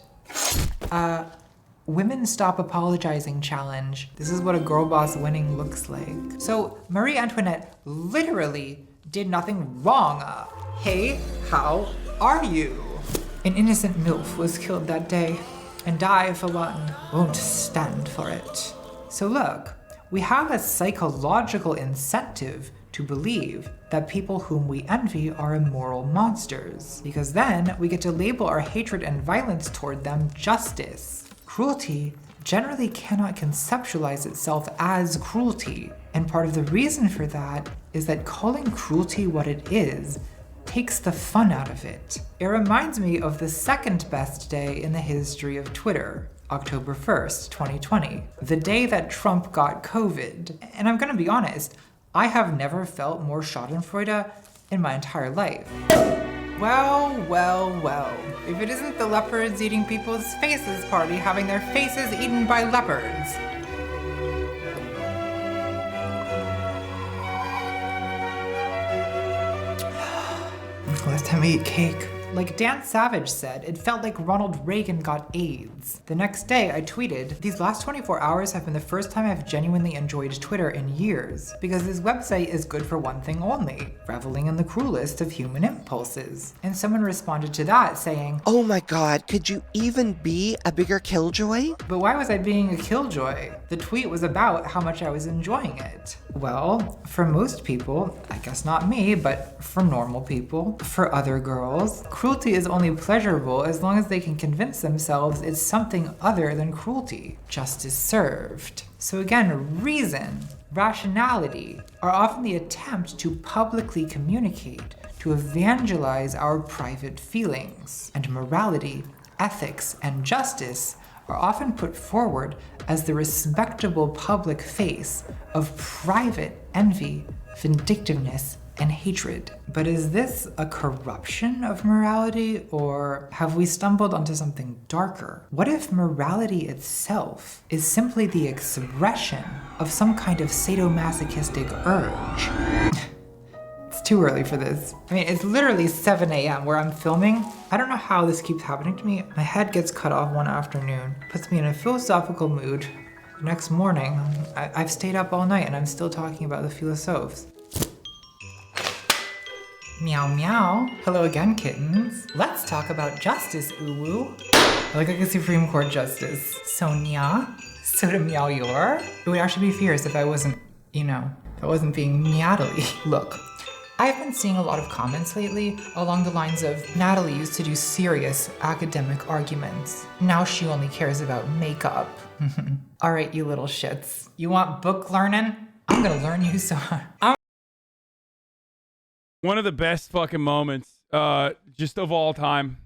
Women Stop Apologizing challenge. This is what a girl boss winning looks like. So Marie Antoinette literally did nothing wrong. Hey, how are you? An innocent MILF was killed that day, and I, for one, won't stand for it. So look, we have a psychological incentive to believe that people whom we envy are immoral monsters, because then we get to label our hatred and violence toward them justice. Cruelty generally cannot conceptualize itself as cruelty, and part of the reason for that is that calling cruelty what it is takes the fun out of it. It reminds me of the second best day in the history of Twitter, October 1st, 2020, the day that Trump got COVID. And I'm gonna be honest, I have never felt more schadenfreude in my entire life. Well, well, well. If it isn't the leopards eating people's faces party having their faces eaten by leopards. Last time I ate cake. Like Dan Savage said, it felt like Ronald Reagan got AIDS. The next day, I tweeted, "These last 24 hours have been the first time I've genuinely enjoyed Twitter in years, because this website is good for one thing only, reveling in the cruelest of human impulses." And someone responded to that saying, "Oh my god, could you even be a bigger killjoy?" But why was I being a killjoy? The tweet was about how much I was enjoying it. Well, for most people, I guess not me, but for normal people, for other girls, cruelty is only pleasurable as long as they can convince themselves it's something other than cruelty. Justice served. So again, reason, rationality are often the attempt to publicly communicate, to evangelize our private feelings. And morality, ethics, and justice are often put forward as the respectable public face of private envy, vindictiveness, and hatred. But is this a corruption of morality, or have we stumbled onto something darker? What if morality itself is simply the expression of some kind of sadomasochistic urge? It's too early for this. I mean, it's literally 7 a.m. where I'm filming. I don't know how this keeps happening to me. My head gets cut off one afternoon, puts me in a philosophical mood. The next morning, I've stayed up all night and I'm still talking about the philosophes. Meow meow. Hello again, kittens. Let's talk about justice, uwu. I look like a Supreme Court justice. Sonia, Sotomayor. It would actually be fierce if I wasn't, if I wasn't being Natalie. Look, I've been seeing a lot of comments lately along the lines of, Natalie used to do serious academic arguments. Now she only cares about makeup. All right, you little shits. You want book learning? I'm gonna learn you so hard. One of the best fucking moments, just of all time.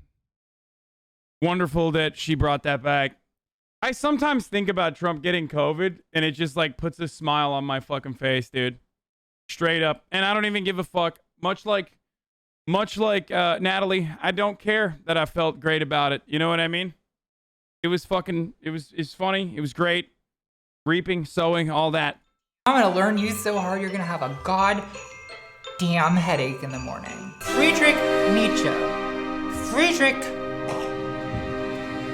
Wonderful that she brought that back. I sometimes think about Trump getting COVID, and it just like puts a smile on my fucking face, dude. Straight up. And I don't even give a fuck. Much like Natalie, I don't care that I felt great about it. You know what I mean? It was fucking, it's funny. It was great. Reaping, sowing, all that. I'm gonna learn you so hard you're gonna have a goddamn headache in the morning. Friedrich Nietzsche.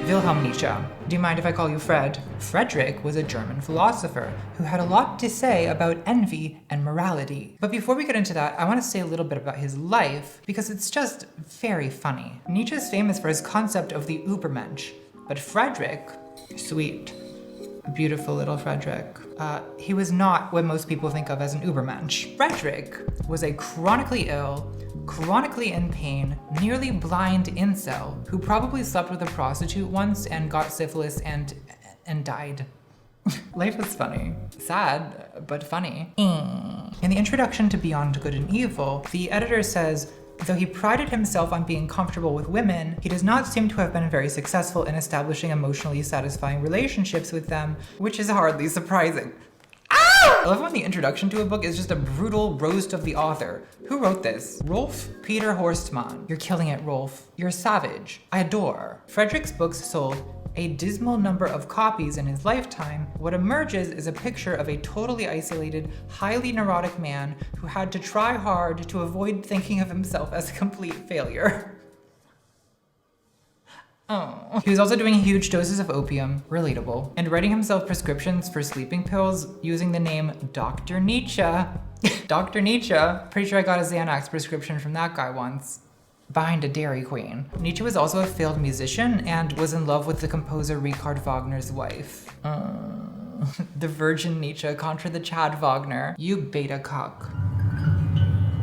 Wilhelm Nietzsche. Do you mind if I call you Fred? Friedrich was a German philosopher who had a lot to say about envy and morality. But before we get into that, I want to say a little bit about his life because it's just very funny. Nietzsche is famous for his concept of the Übermensch, but Friedrich, sweet, beautiful little Friedrich, he was not what most people think of as an Übermensch. Friedrich was a chronically ill, chronically in pain, nearly blind incel who probably slept with a prostitute once and got syphilis and died. Life is funny. Sad, but funny. In the introduction to Beyond Good and Evil, the editor says, though he prided himself on being comfortable with women, he does not seem to have been very successful in establishing emotionally satisfying relationships with them, which is hardly surprising. I love when the introduction to a book is just a brutal roast of the author. Who wrote this? Rolf Peter Horstmann. You're killing it, Rolf. You're a savage. I adore. Friedrich's books sold a dismal number of copies in his lifetime. What emerges is a picture of a totally isolated, highly neurotic man who had to try hard to avoid thinking of himself as a complete failure. Oh. He was also doing huge doses of opium, relatable, and writing himself prescriptions for sleeping pills using the name Dr. Nietzsche. Dr. Nietzsche. Pretty sure I got a Xanax prescription from that guy once. Behind a Dairy Queen. Nietzsche was also a failed musician and was in love with the composer Richard Wagner's wife. The virgin Nietzsche contra the Chad Wagner. You beta cock.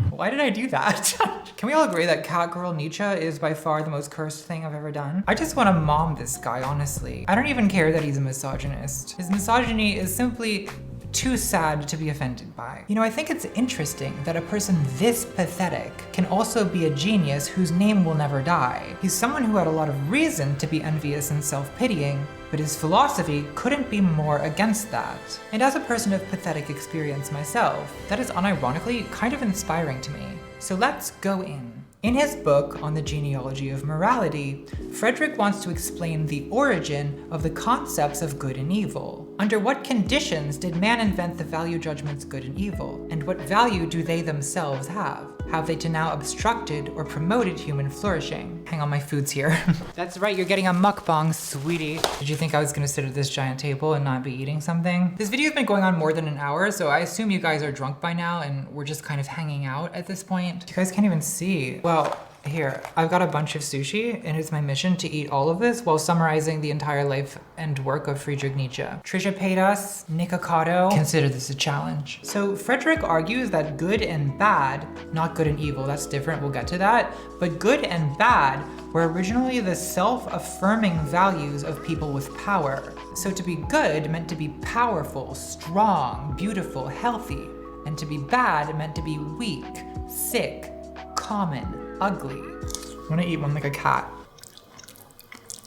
Why did I do that? Can we all agree that Catgirl Nietzsche is by far the most cursed thing I've ever done? I just want to mom this guy, honestly. I don't even care that he's a misogynist. His misogyny is simply too sad to be offended by. You know, I think it's interesting that a person this pathetic can also be a genius whose name will never die. He's someone who had a lot of reason to be envious and self-pitying, but his philosophy couldn't be more against that. And as a person of pathetic experience myself, that is unironically kind of inspiring to me. So let's go in. In his book on the genealogy of morality, Friedrich wants to explain the origin of the concepts of good and evil. Under what conditions did man invent the value judgments good and evil? And what value do they themselves have? Have they to now obstructed or promoted human flourishing? Hang on, my food's here. That's right, you're getting a mukbang, sweetie. Did you think I was gonna sit at this giant table and not be eating something? This video's been going on more than an hour, so I assume you guys are drunk by now and we're just kind of hanging out at this point. You guys can't even see. Well, here, I've got a bunch of sushi, and it's my mission to eat all of this while summarizing the entire life and work of Friedrich Nietzsche. Trisha paid us, Nikocado. Consider this a challenge. So Friedrich argues that good and bad, not good and evil, that's different, we'll get to that, but good and bad were originally the self-affirming values of people with power. So to be good meant to be powerful, strong, beautiful, healthy, and to be bad meant to be weak, sick, common, ugly. I'm gonna eat one like a cat.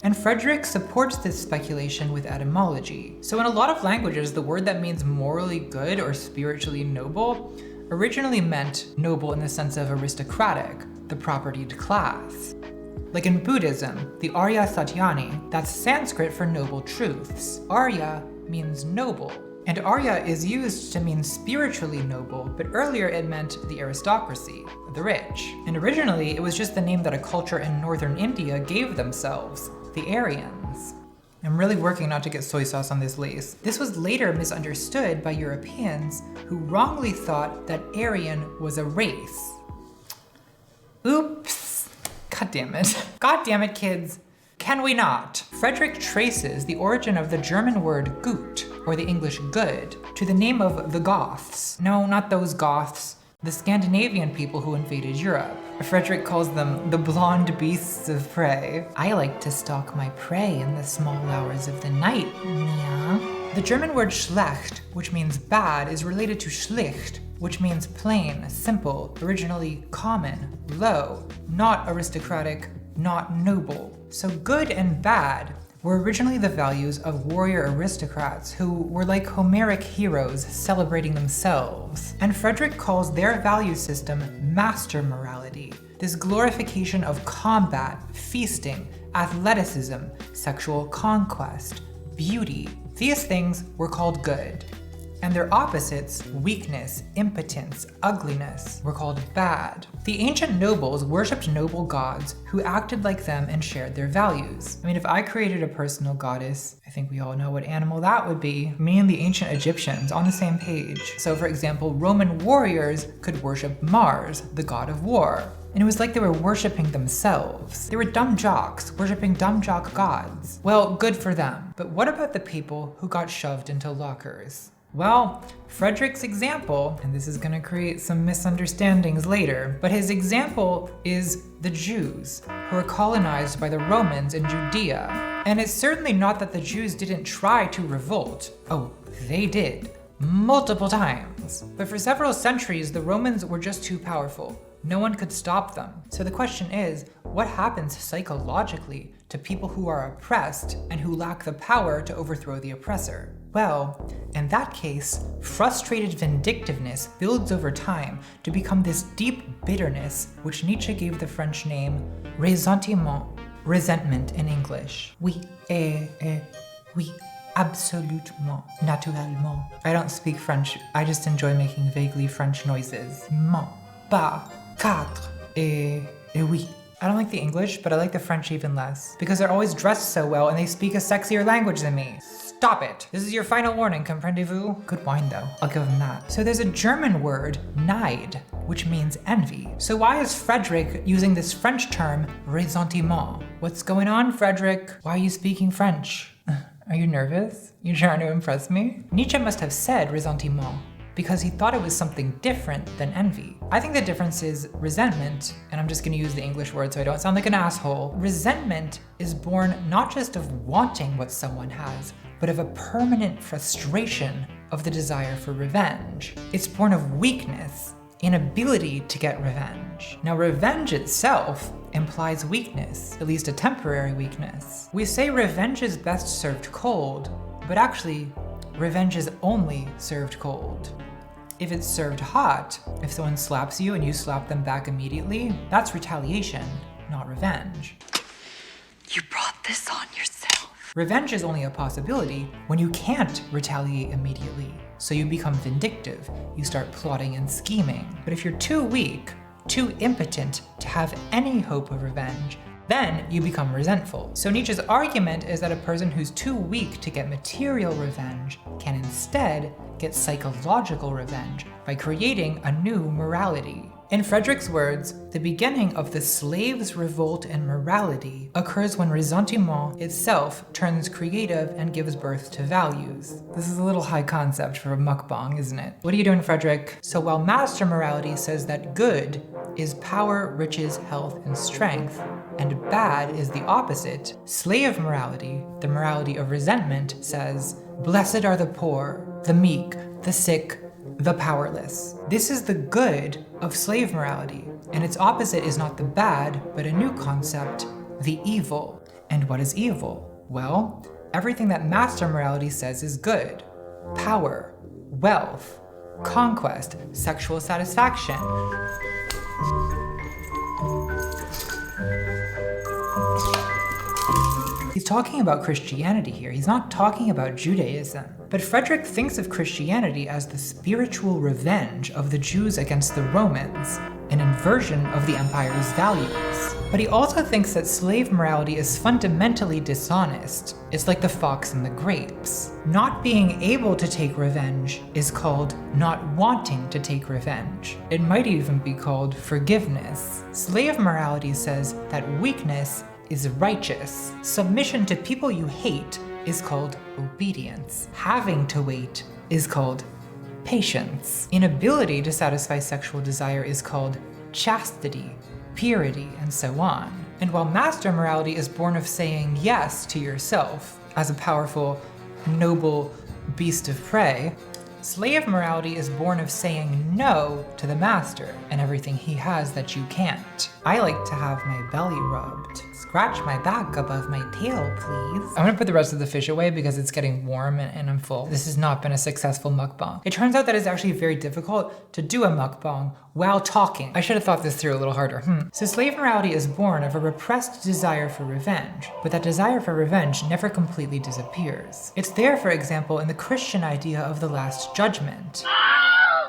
And Friedrich supports this speculation with etymology. So in a lot of languages, the word that means morally good or spiritually noble originally meant noble in the sense of aristocratic, the propertied class. Like in Buddhism, the Arya Satyani, that's Sanskrit for noble truths. Arya means noble. And Arya is used to mean spiritually noble, but earlier it meant the aristocracy, the rich. And originally it was just the name that a culture in northern India gave themselves, the Aryans. I'm really working not to get soy sauce on this lace. This was later misunderstood by Europeans who wrongly thought that Aryan was a race. Oops. God damn it. God damn it, kids. Can we not? Friedrich traces the origin of the German word gut, or the English good, to the name of the Goths. No, not those Goths. The Scandinavian people who invaded Europe. Friedrich calls them the blonde beasts of prey. I like to stalk my prey in the small hours of the night, Mia. The German word schlecht, which means bad, is related to schlicht, which means plain, simple, originally common, low, not aristocratic, not noble. So good and bad, were originally the values of warrior aristocrats who were like Homeric heroes celebrating themselves. And Friedrich calls their value system master morality, this glorification of combat, feasting, athleticism, sexual conquest, beauty. These things were called good. And their opposites, weakness, impotence, ugliness, were called bad. The ancient nobles worshipped noble gods who acted like them and shared their values. I mean, if I created a personal goddess, I think we all know what animal that would be. Me and the ancient Egyptians on the same page. So for example, Roman warriors could worship Mars, the god of war. And it was like they were worshiping themselves. They were dumb jocks, worshiping dumb jock gods. Well, good for them. But what about the people who got shoved into lockers? Well, Friedrich's example, and this is going to create some misunderstandings later, but his example is the Jews, who were colonized by the Romans in Judea. And it's certainly not that the Jews didn't try to revolt. Oh, they did, multiple times. But for several centuries, the Romans were just too powerful. No one could stop them. So the question is, what happens psychologically to people who are oppressed and who lack the power to overthrow the oppressor? Well, in that case, frustrated vindictiveness builds over time to become this deep bitterness, which Nietzsche gave the French name ressentiment, resentment in English. Oui, oui, absolument, naturellement. I don't speak French, I just enjoy making vaguely French noises. Mon, pas, quatre, oui. I don't like the English, but I like the French even less, because they're always dressed so well and they speak a sexier language than me. Stop it. This is your final warning, comprenez-vous? Good wine though, I'll give him that. So there's a German word, Neid, which means envy. So why is Friedrich using this French term, ressentiment? What's going on, Friedrich? Why are you speaking French? Are you nervous? You trying to impress me? Nietzsche must have said ressentiment because he thought it was something different than envy. I think the difference is resentment, and I'm just gonna use the English word so I don't sound like an asshole. Resentment is born not just of wanting what someone has, but of a permanent frustration of the desire for revenge. It's born of weakness, inability to get revenge. Now, revenge itself implies weakness, at least a temporary weakness. We say revenge is best served cold, but actually, revenge is only served cold. If it's served hot, if someone slaps you and you slap them back immediately, that's retaliation, not revenge. You brought this on yourself. Revenge is only a possibility when you can't retaliate immediately. So you become vindictive, you start plotting and scheming. But if you're too weak, too impotent to have any hope of revenge, then you become resentful. So Nietzsche's argument is that a person who's too weak to get material revenge can instead get psychological revenge by creating a new morality. In Friedrich's words, the beginning of the slave's revolt in morality occurs when ressentiment itself turns creative and gives birth to values. This is a little high concept for a mukbang, isn't it? What are you doing, Friedrich? So while master morality says that good is power, riches, health, and strength, and bad is the opposite, slave morality, the morality of resentment, says, blessed are the poor, the meek, the sick, the powerless. This is the good of slave morality, and its opposite is not the bad, but a new concept, the evil. And what is evil? Well, everything that master morality says is good. Power, wealth, conquest, sexual satisfaction. He's talking about Christianity here. He's not talking about Judaism. But Friedrich thinks of Christianity as the spiritual revenge of the Jews against the Romans, an inversion of the empire's values. But he also thinks that slave morality is fundamentally dishonest. It's like the fox and the grapes. Not being able to take revenge is called not wanting to take revenge. It might even be called forgiveness. Slave morality says that weakness is righteous. Submission to people you hate is called obedience. Having to wait is called patience. Inability to satisfy sexual desire is called chastity, purity, and so on. And while master morality is born of saying yes to yourself as a powerful, noble beast of prey, slave morality is born of saying no to the master and everything he has that you can't. I like to have my belly rubbed. It's scratch my back above my tail, please. I'm gonna put the rest of the fish away because it's getting warm and I'm full. This has not been a successful mukbang. It turns out that it's actually very difficult to do a mukbang while talking. I should have thought this through a little harder. So slave morality is born of a repressed desire for revenge, but that desire for revenge never completely disappears. It's there, for example, in the Christian idea of the Last Judgment.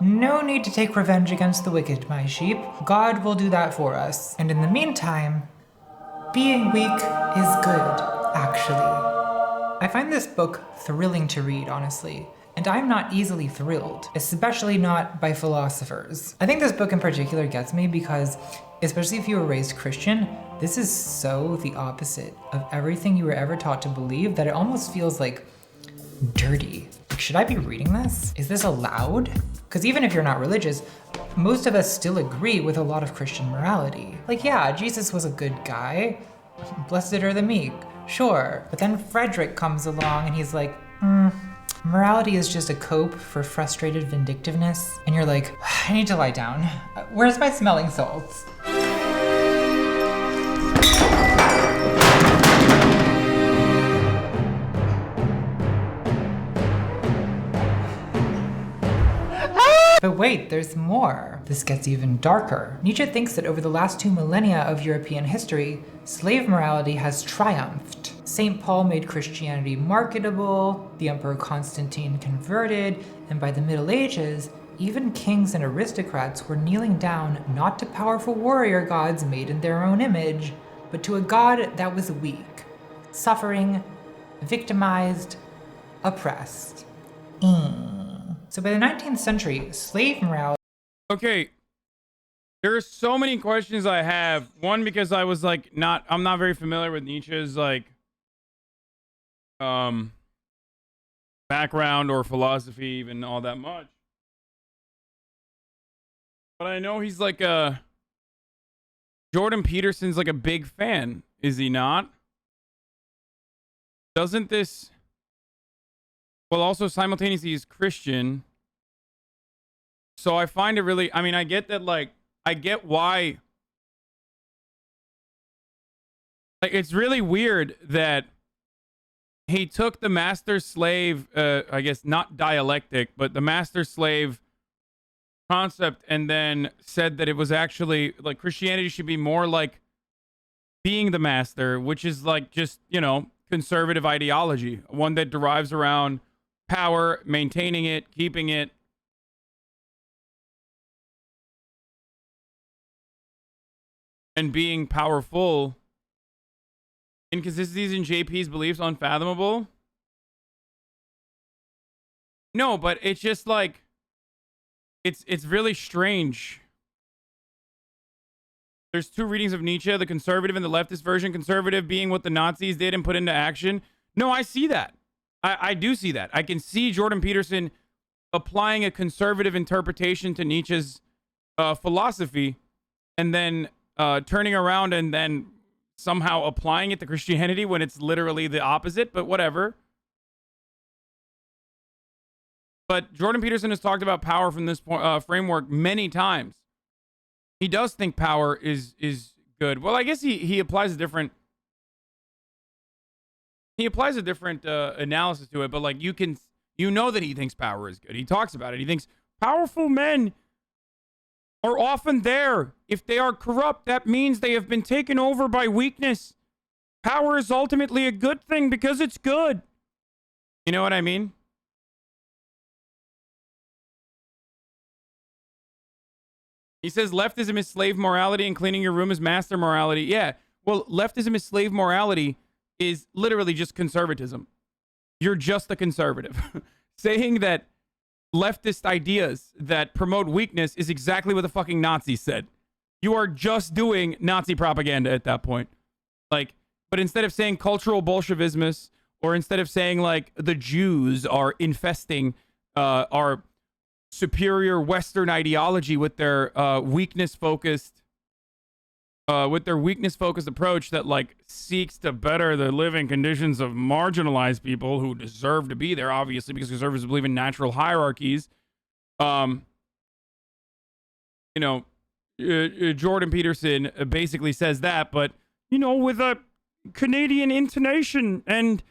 No need to take revenge against the wicked, my sheep. God will do that for us. And in the meantime, being weak is good, actually. I find this book thrilling to read, honestly. And I'm not easily thrilled, especially not by philosophers. I think this book in particular gets me because, especially if you were raised Christian, this is so the opposite of everything you were ever taught to believe that it almost feels like dirty. Like, should I be reading this? Is this allowed? Because even if you're not religious, most of us still agree with a lot of Christian morality. Like, yeah, Jesus was a good guy. Blessed are the meek, sure. But then Friedrich comes along and he's like, morality is just a cope for frustrated vindictiveness. And you're like, I need to lie down. Where's my smelling salts? But wait, there's more. This gets even darker. Nietzsche thinks that over the last 2 millennia of European history, slave morality has triumphed. St. Paul made Christianity marketable, the Emperor Constantine converted, and by the Middle Ages, even kings and aristocrats were kneeling down not to powerful warrior gods made in their own image, but to a god that was weak, suffering, victimized, oppressed. So by the 19th century, slave morality... Okay. There are so many questions I have. One, because I was like, I'm not very familiar with Nietzsche's like, background or philosophy, even all that much. But I know he's like Jordan Peterson's like a big fan, is he not? Doesn't this... Well, also simultaneously he's Christian. So I find it really, I mean, I get that, like, I get why. Like, it's really weird that he took the master slave, I guess not dialectic, but the master slave concept and then said that it was actually, like, Christianity should be more like being the master, which is like just, you know, conservative ideology. One that derives around power, maintaining it, keeping it. And being powerful. Inconsistencies in JP's beliefs unfathomable. No, but it's just like it's really strange. There's 2 readings of Nietzsche, the conservative and the leftist version. Conservative being what the Nazis did and put into action. No, I see that. I do see that. I can see Jordan Peterson applying a conservative interpretation to Nietzsche's philosophy and then turning around and then somehow applying it to Christianity when it's literally the opposite, but whatever. But Jordan Peterson has talked about power from this framework many times. He does think power is good. Well, I guess he applies a different... He applies a different analysis to it, but like you know that he thinks power is good. He talks about it. He thinks powerful men are often there. If they are corrupt, that means they have been taken over by weakness. Power is ultimately a good thing because it's good. You know what I mean? He says leftism is slave morality and cleaning your room is master morality. Yeah, well, leftism is slave morality is literally just conservatism. You're just a conservative. Saying that leftist ideas that promote weakness is exactly what the fucking Nazis said. You are just doing Nazi propaganda at that point. Like, but instead of saying cultural Bolshevismus, or instead of saying like the Jews are infesting our superior Western ideology with their weakness-focused approach that like seeks to better the living conditions of marginalized people who deserve to be there, obviously, because conservatives believe in natural hierarchies. Jordan Peterson basically says that, but you know, with a Canadian intonation, and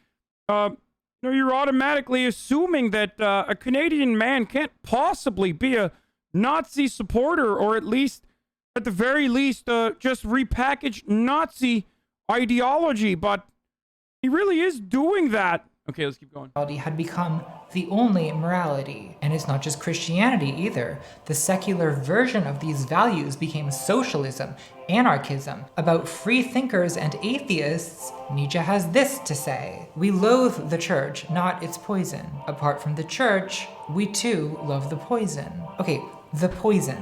you're automatically assuming that a Canadian man can't possibly be a Nazi supporter, or at least, at the very least, just repackaged Nazi ideology, but he really is doing that. Okay, let's keep going. Had become the only morality. And it's not just Christianity either. The secular version of these values became socialism, anarchism. About free thinkers and atheists, Nietzsche has this to say: "We loathe the church, not its poison. Apart from the church, we too love the poison." Okay, the poison.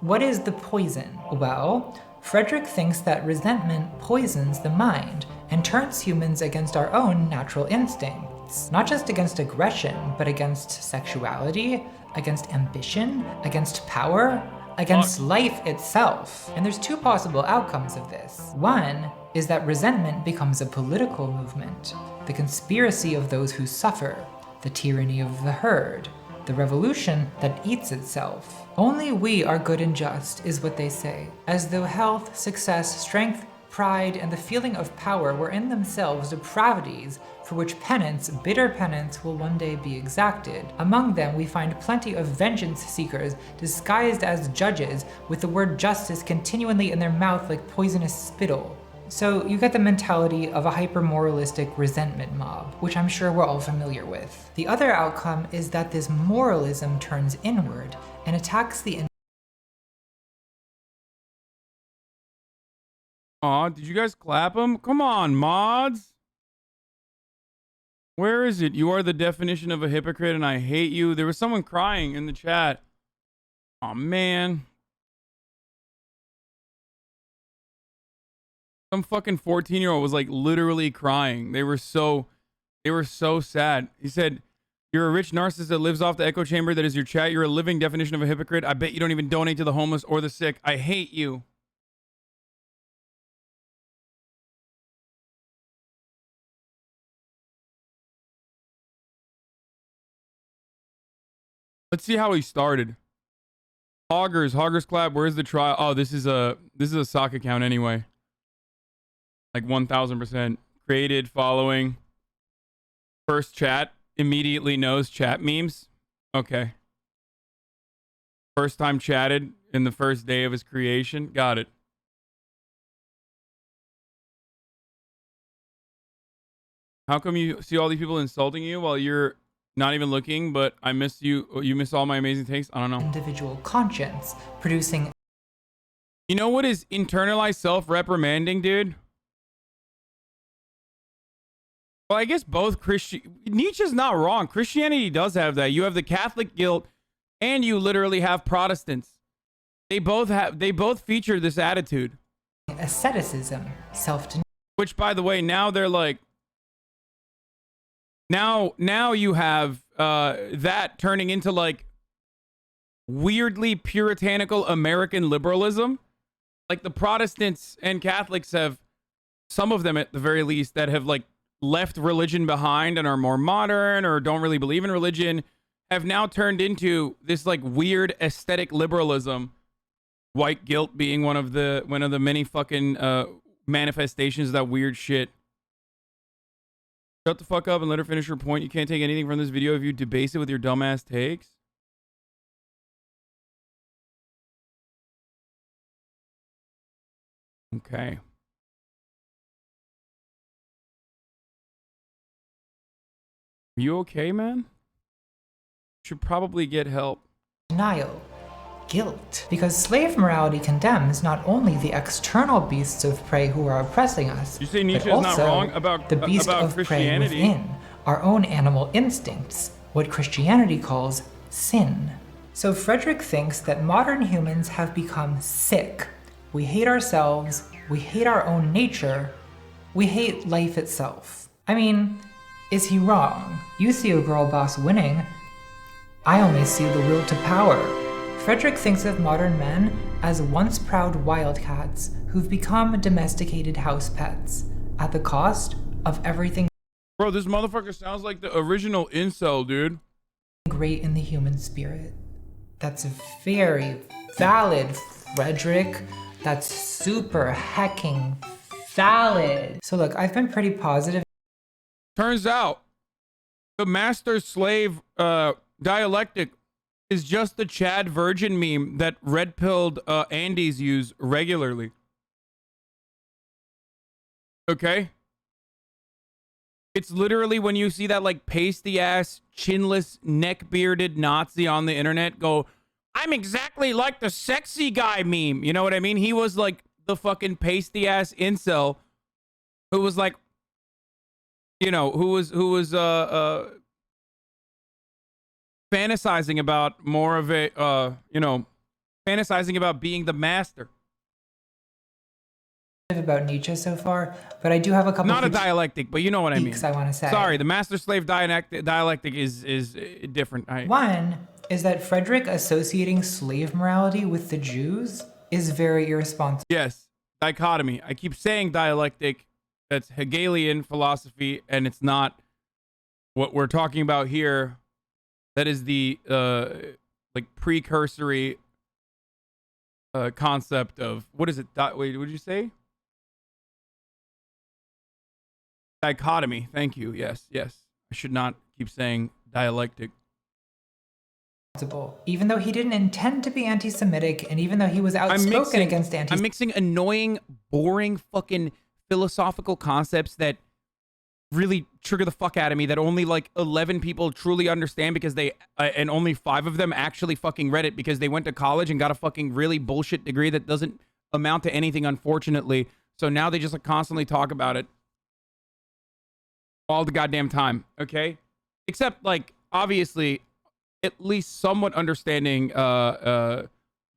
What is the poison? Well, Friedrich thinks that resentment poisons the mind and turns humans against our own natural instincts. Not just against aggression, but against sexuality, against ambition, against power, against life itself. And there's two possible outcomes of this. One is that resentment becomes a political movement, the conspiracy of those who suffer, the tyranny of the herd, the revolution that eats itself. Only we are good and just, is what they say, as though health, success, strength, pride, and the feeling of power were in themselves depravities for which penance, bitter penance, will one day be exacted. Among them we find plenty of vengeance seekers disguised as judges, with the word justice continually in their mouth like poisonous spittle. So you get the mentality of a hyper-moralistic resentment mob, which I'm sure we're all familiar with. The other outcome is that this moralism turns inward and attacks the Aw, did you guys clap him? Come on, mods. Where is it? You are the definition of a hypocrite and I hate you. There was someone crying in the chat. Aw, man. Some fucking 14-year-old was like literally crying. They were so sad. He said, "You're a rich narcissist that lives off the echo chamber that is your chat. You're a living definition of a hypocrite. I bet you don't even donate to the homeless or the sick. I hate you." Let's see how he started. Hoggers clap. Where's the trial? Oh, this is a sock account anyway. Like 1000%. Created, following. First chat. Immediately knows chat memes. Okay. First time chatted in the first day of his creation. Got it. How come you see all these people insulting you while you're not even looking, but I miss you. You miss all my amazing takes. I don't know. Individual conscience producing. You know what is internalized self-reprimanding, dude? Well, I guess both Nietzsche's not wrong. Christianity does have that. You have the Catholic guilt, and you literally have Protestants. They both feature this attitude. Asceticism, self-denial. Which, by the way, now they're like. Now you have that turning into like weirdly puritanical American liberalism. Like the Protestants and Catholics have, some of them at the very least, that have like left religion behind and are more modern or don't really believe in religion, have now turned into this like weird aesthetic liberalism. White guilt being one of the many fucking manifestations of that weird shit. Shut the fuck up and let her finish her point. You can't take anything from this video if you debase it with your dumbass takes. Okay. Are you okay, man? You should probably get help. Denial. Guilt. Because slave morality condemns not only the external beasts of prey who are oppressing us, you say Nietzsche but is also not wrong about the beast about of Christianity. prey within, our own animal instincts, what Christianity calls sin. So Friedrich thinks that modern humans have become sick. We hate ourselves, we hate our own nature, we hate life itself. I mean, is he wrong? You see a girl boss winning. I only see the will to power. Friedrich thinks of modern men as once proud wildcats who've become domesticated house pets at the cost of everything. Bro, this motherfucker sounds like the original incel, dude. Great in the human spirit. That's very valid, Friedrich. That's super hecking salad. So look, I've been pretty positive. Turns out the master-slave dialectic is just the Chad Virgin meme that red-pilled Andes use regularly. Okay? It's literally when you see that like pasty-ass, chinless, neck-bearded Nazi on the internet go, I'm exactly like the sexy guy meme. You know what I mean? He was like the fucking pasty-ass incel who was like, you know, who was fantasizing about more of a, you know, fantasizing about being the master. About Nietzsche so far, but I do have a couple. Not a dialectic, but you know what I mean. I want to say. Sorry, the master-slave dialectic is different. One is that Friedrich associating slave morality with the Jews is very irresponsible. Yes, dichotomy. I keep saying dialectic. That's Hegelian philosophy, and it's not what we're talking about here. That is the like precursory concept of what is it? Wait, what did you say? Dichotomy. Thank you. Yes, yes. I should not keep saying dialectic. Even though he didn't intend to be anti-Semitic, and even though he was outspoken against anti-Semitic. I'm mixing annoying, boring, fucking philosophical concepts that really trigger the fuck out of me, that only like 11 people truly understand because they, and only 5 of them actually fucking read it because they went to college and got a fucking really bullshit degree that doesn't amount to anything, unfortunately. So now they just like constantly talk about it all the goddamn time, okay? Except, like, obviously, at least somewhat understanding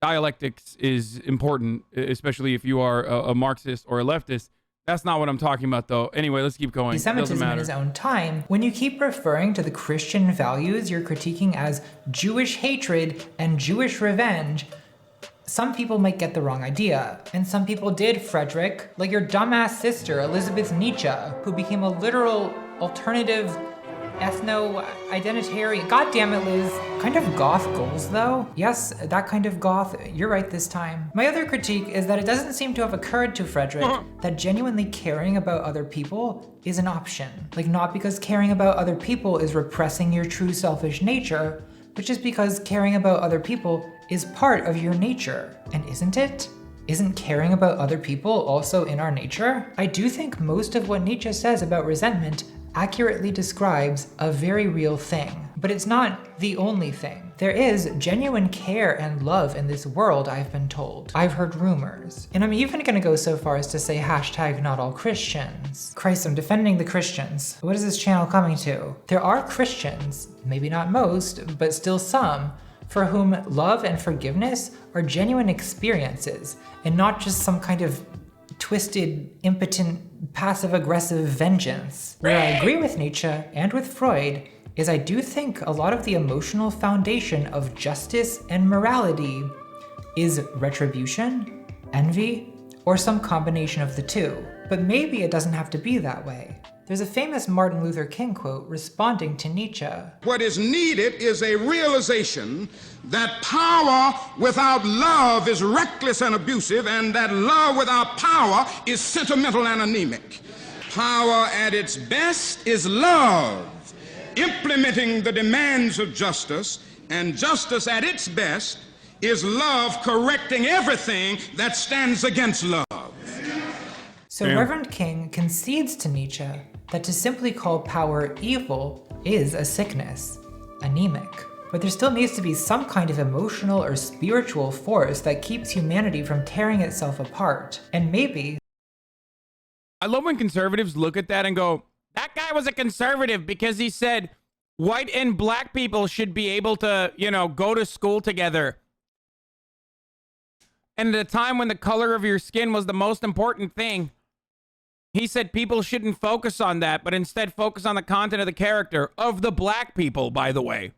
dialectics is important, especially if you are a Marxist or a leftist. That's not what I'm talking about, though. Anyway, let's keep going. Anti-Semitism in his own time. When you keep referring to the Christian values you're critiquing as Jewish hatred and Jewish revenge, some people might get the wrong idea. And some people did, Friedrich, like your dumbass sister, Elizabeth Nietzsche, who became a literal alternative ethno-identitarian. God damn it, Liz. Kind of goth goals, though. Yes, that kind of goth. You're right this time. My other critique is that it doesn't seem to have occurred to Friedrich that genuinely caring about other people is an option. Like, not because caring about other people is repressing your true selfish nature, but just because caring about other people is part of your nature. And isn't it? Isn't caring about other people also in our nature? I do think most of what Nietzsche says about resentment accurately describes a very real thing. But it's not the only thing. There is genuine care and love in this world, I've been told. I've heard rumors. And I'm even gonna go so far as to say hashtag not all Christians. Christ, I'm defending the Christians. What is this channel coming to? There are Christians, maybe not most, but still some, for whom love and forgiveness are genuine experiences and not just some kind of twisted, impotent, passive-aggressive vengeance. Where I agree with Nietzsche and with Freud is I do think a lot of the emotional foundation of justice and morality is retribution, envy, or some combination of the two. But maybe it doesn't have to be that way. There's a famous Martin Luther King quote responding to Nietzsche. What is needed is a realization that power without love is reckless and abusive, and that love without power is sentimental and anemic. Power at its best is love, implementing the demands of justice, and justice at its best is love correcting everything that stands against love. So Reverend King concedes to Nietzsche that to simply call power evil is a sickness, anemic. But there still needs to be some kind of emotional or spiritual force that keeps humanity from tearing itself apart. And maybe... I love when conservatives look at that and go, that guy was a conservative because he said white and black people should be able to, you know, go to school together. And at a time when the color of your skin was the most important thing, he said people shouldn't focus on that, but instead focus on the content of the character of the black people, by the way.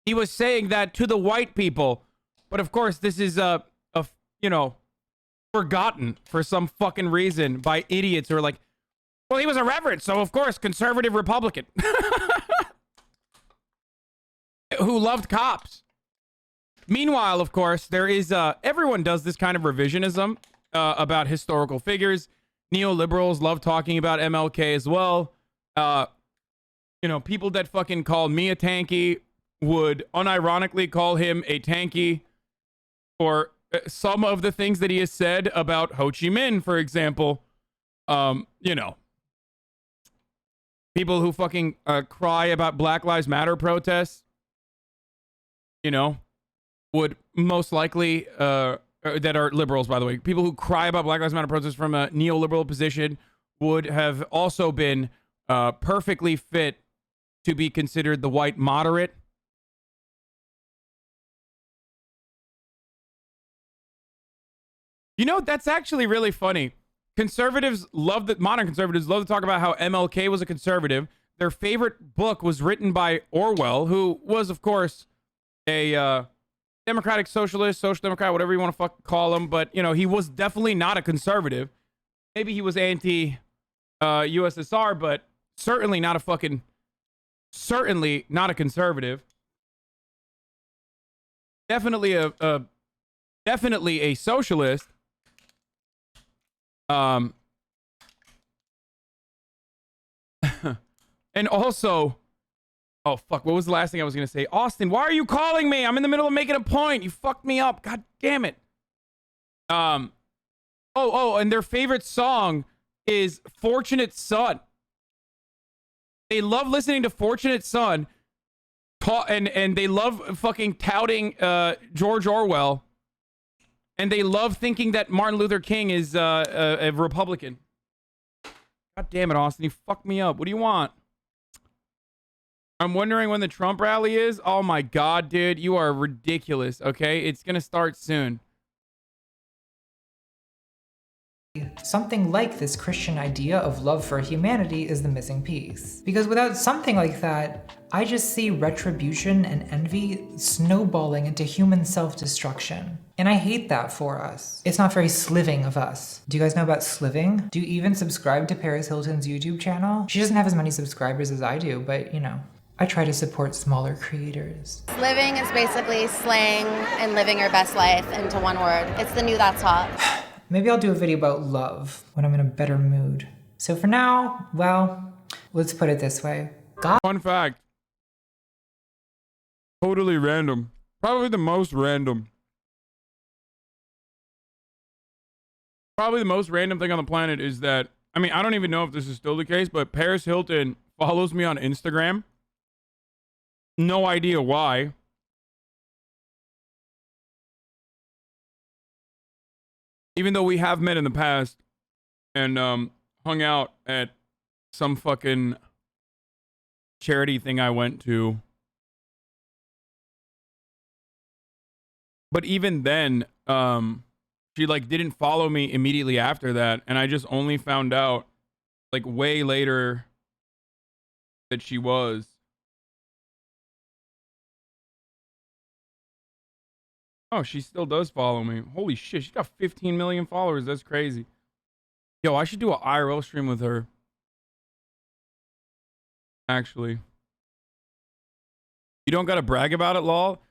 He was saying that to the white people. But of course, this is, you know, forgotten for some fucking reason by idiots who are like, well, he was a reverend, so of course, conservative Republican. Who loved cops. Meanwhile, of course, there is, everyone does this kind of revisionism about historical figures. Neoliberals love talking about MLK as well. You know, people that fucking call me a tanky would unironically call him a tanky for some of the things that he has said about Ho Chi Minh, for example. You know, people who fucking cry about Black Lives Matter protests, you know, would most likely, that are liberals, by the way, people who cry about Black Lives Matter protests from a neoliberal position would have also been perfectly fit to be considered the white moderate. You know, that's actually really funny. Conservatives love that, modern conservatives love to talk about how MLK was a conservative. Their favorite book was written by Orwell, who was, of course, a democratic socialist, social democrat, whatever you want to fuck call him. But, you know, he was definitely not a conservative. Maybe he was anti-USSR, but certainly not a fucking, certainly not a conservative. Definitely definitely a socialist. And also, oh fuck, what was the last thing I was gonna say? Austin, why are you calling me? I'm in the middle of making a point. You fucked me up. God damn it. And their favorite song is Fortunate Son. They love listening to Fortunate Son, and they love fucking touting George Orwell, and they love thinking that Martin Luther King is a Republican. God damn it, Austin, you fucked me up. What do you want? I'm wondering when the Trump rally is. Oh my God, dude, you are ridiculous. Okay, it's gonna start soon. Something like this Christian idea of love for humanity is the missing piece. Because without something like that, I just see retribution and envy snowballing into human self-destruction. And I hate that for us. It's not very sliving of us. Do you guys know about sliving? Do you even subscribe to Paris Hilton's YouTube channel? She doesn't have as many subscribers as I do, but you know, I try to support smaller creators. Living is basically slaying and living your best life into one word. It's the new that's hot. Maybe I'll do a video about love when I'm in a better mood. So for now, well, let's put it this way. Fun fact. Totally random. Probably the most random. Probably the most random thing on the planet is that, I mean, I don't even know if this is still the case, but Paris Hilton follows me on Instagram. No idea why. Even though we have met in the past and hung out at some fucking charity thing I went to. But even then, she like didn't follow me immediately after that. And I just only found out like way later that she was. Oh, she still does follow me. Holy shit, she's got 15 million followers. That's crazy. Yo, I should do an IRL stream with her. Actually. You don't gotta brag about it, lol.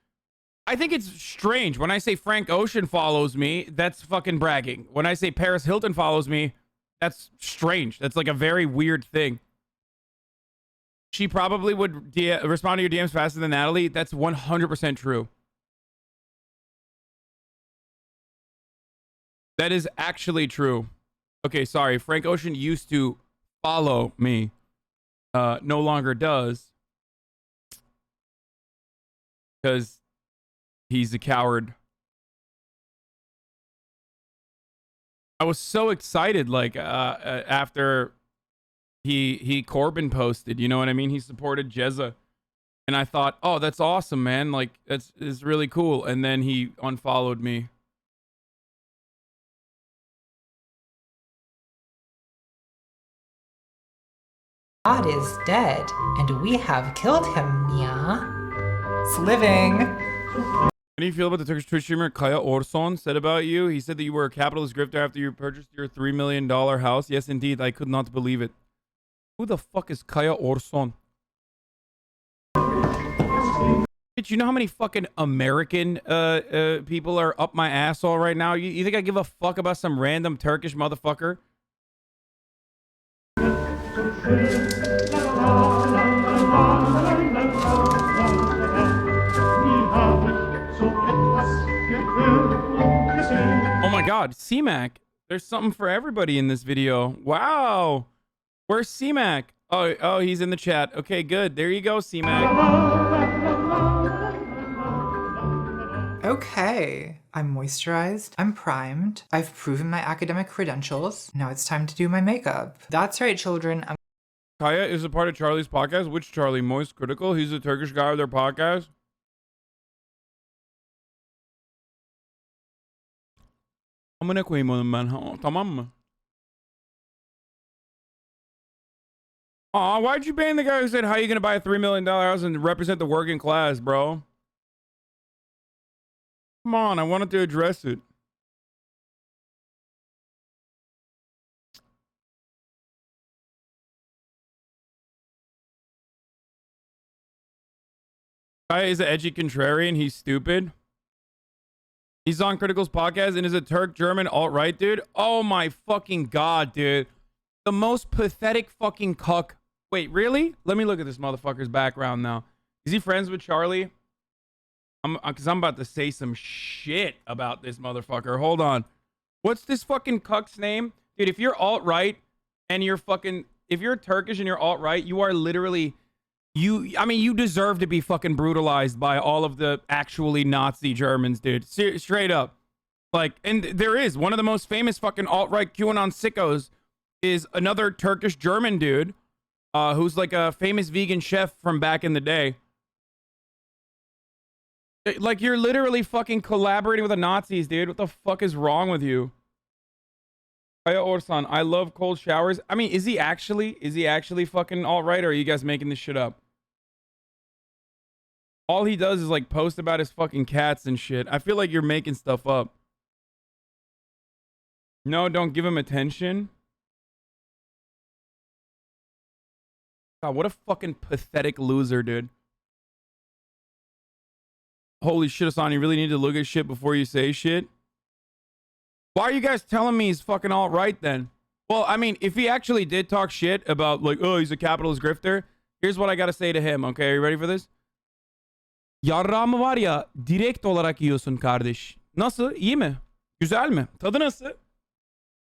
I think it's strange. When I say Frank Ocean follows me, that's fucking bragging. When I say Paris Hilton follows me, that's strange. That's like a very weird thing. She probably would respond to your DMs faster than Natalie. That's 100% true. That is actually true. Okay, sorry. Frank Ocean used to follow me. No longer does. Because he's a coward. I was so excited, like, after he Corbyn posted, you know what I mean? He supported Jezza. And I thought, oh, that's awesome, man. Like, it's really cool. And then he unfollowed me. God is dead, and we have killed him, Mia. Sliving. How do you feel about the Turkish Twitch streamer Kaya Orson said about you? He said that you were a capitalist grifter after you purchased your $3 million house. Yes, indeed. I could not believe it. Who the fuck is Kaya Orson? Bitch, you know how many fucking American people are up my asshole right now? You think I give a fuck about some random Turkish motherfucker? Oh my god, C-Mac. There's something for everybody in this video. Wow. Where's C-Mac? Oh, he's in the chat. Okay, good. There you go, C-Mac. Okay, I'm moisturized, I'm primed, I've proven my academic credentials. Now it's time to do my makeup. That's right, children. Kaya is a part of Charlie's podcast. Which Charlie? Moist Critical? He's a Turkish guy with their podcast. Amına koyayım onun ben. Tamam mı? Aw, why'd you ban the guy who said, how are you gonna buy a $3 million house and represent the working class, bro? Come on, I wanted to address it. Guy is an edgy contrarian. He's stupid. He's on Critical's podcast and is a Turk German alt-right dude. Oh my fucking god, dude. The most pathetic fucking cuck. Wait, really? Let me look at this motherfucker's background now. Is he friends with Charlie? Because I'm about to say some shit about this motherfucker. Hold on. What's this fucking cuck's name? Dude, if you're alt-right and you're fucking... If you're Turkish and you're alt-right, you are literally... I mean, you deserve to be fucking brutalized by all of the actually Nazi Germans, dude. Straight up. Like, and there is one of the most famous fucking alt-right QAnon sickos is another Turkish German dude who's like a famous vegan chef from back in the day. Like, you're literally fucking collaborating with the Nazis, dude. What the fuck is wrong with you? Kaya Orsan, I love cold showers. I mean, is he actually fucking alt-right, or are you guys making this shit up? All he does is like post about his fucking cats and shit. I feel like you're making stuff up. No, don't give him attention. God, what a fucking pathetic loser, dude. Holy shit, Hassan, you really need to look at shit before you say shit? Why are you guys telling me he's fucking alt-right then? Well, I mean, if he actually did talk shit about like, oh, he's a capitalist grifter, here's what I gotta say to him, okay? Are you ready for this? Yarrağımı var ya, direkt olarak yiyorsun kardeş. Nasıl? İyi mi? Güzel mi? Tadı nasıl?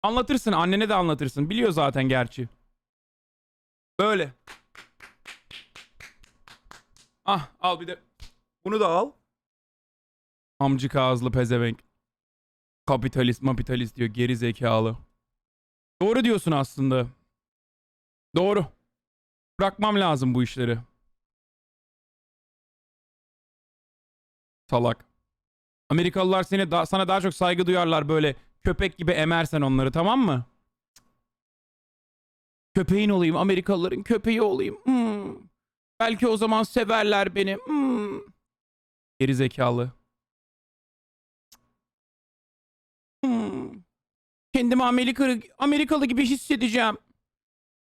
Anlatırsın, annene de anlatırsın. Biliyor zaten gerçi. Böyle. Ah, al bir de. Bunu da al. Amcık ağızlı pezevenk. Kapitalist diyor. Geri zekalı. Doğru diyorsun aslında. Doğru. Bırakmam lazım bu işleri. Salak. Amerikalılar sana daha çok saygı duyarlar böyle. Köpek gibi emersen onları, tamam mı? Köpeğin olayım. Amerikalıların köpeği olayım. Belki o zaman severler beni. Geri zekalı. Kendimi Amerikalı gibi hissedeceğim.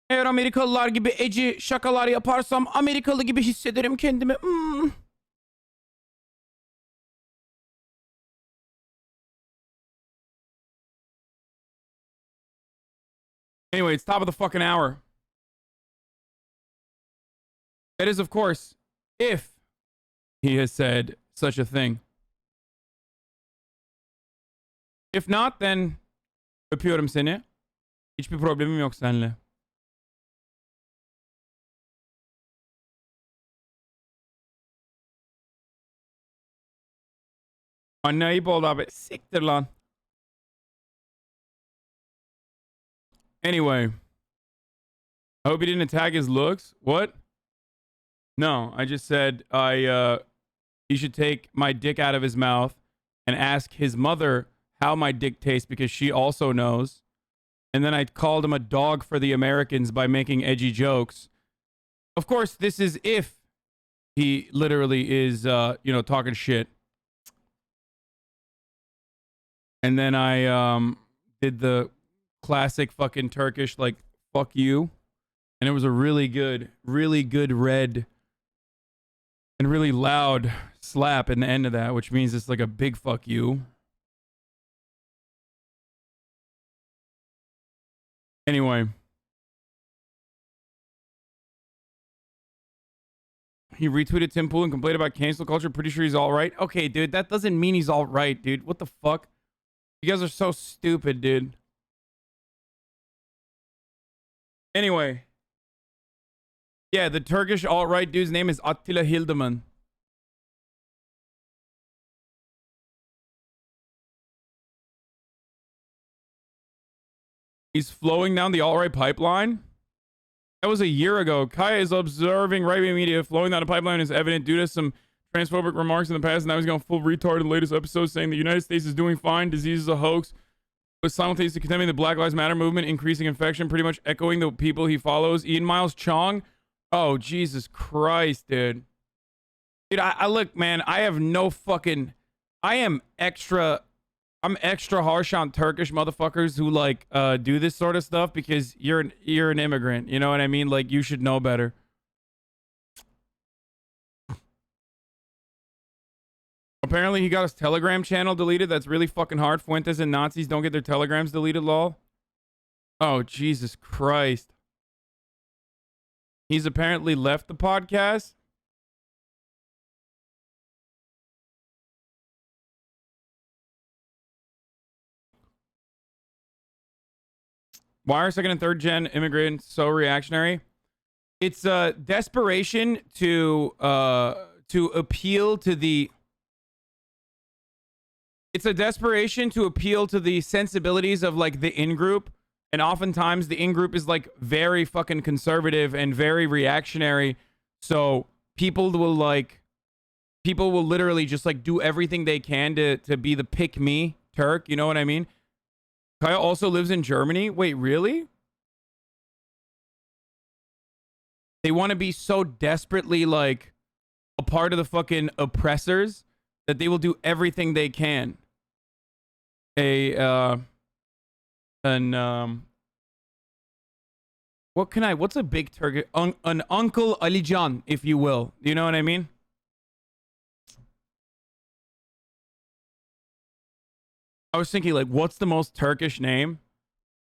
Eğer Amerikalılar gibi eci şakalar yaparsam Amerikalı gibi hissederim kendimi. Anyway, it's top of the fucking hour. That is, of course, if he has said such a thing. If not, then öpüyorum seni. Hiçbir problemim yok seninle. Anne ayıp oldu abi. Siktir lan. Anyway. I hope he didn't attack his looks. What? No, I just said he should take my dick out of his mouth and ask his mother how my dick tastes because she also knows. And then I called him a dog for the Americans by making edgy jokes. Of course, this is if he literally is, talking shit. And then I did the classic fucking Turkish, like, fuck you. And it was a really good red and really loud slap in the end of that, which means it's like a big fuck you. Anyway. He retweeted Tim Pool and complained about cancel culture. Pretty sure he's all right. Okay, dude, that doesn't mean he's all right, dude. What the fuck? You guys are so stupid, dude. Anyway. Yeah, the Turkish alt-right dude's name is Attila Hildeman. He's flowing down the alt-right pipeline. That was a year ago. Kaya is observing right-wing media flowing down the pipeline is evident due to some transphobic remarks in the past. And now he's going full retard in the latest episode, saying the United States is doing fine, disease is a hoax, but simultaneously condemning the Black Lives Matter movement, increasing infection, pretty much echoing the people he follows. Ian Miles Chong. Oh, Jesus Christ, dude. Dude, I look, man, I have no fucking... I'm extra harsh on Turkish motherfuckers who like do this sort of stuff because you're an immigrant, you know what I mean? Like, you should know better. Apparently he got his Telegram channel deleted. That's really fucking hard. Fuentes and Nazis don't get their telegrams deleted, lol. Oh, Jesus Christ. He's apparently left the podcast. Why are second and third gen immigrants so reactionary? It's desperation to appeal to the... It's a desperation to appeal to the sensibilities of like the in-group. And oftentimes the in-group is like very fucking conservative and very reactionary. So people will literally just like do everything they can to be the pick me Turk. You know what I mean? Kaya also lives in Germany. Wait, really? They want to be so desperately like a part of the fucking oppressors that they will do everything they can. What's a big Turkish, an Uncle Alican, if you will. You know what I mean? I was thinking, like, what's the most Turkish name?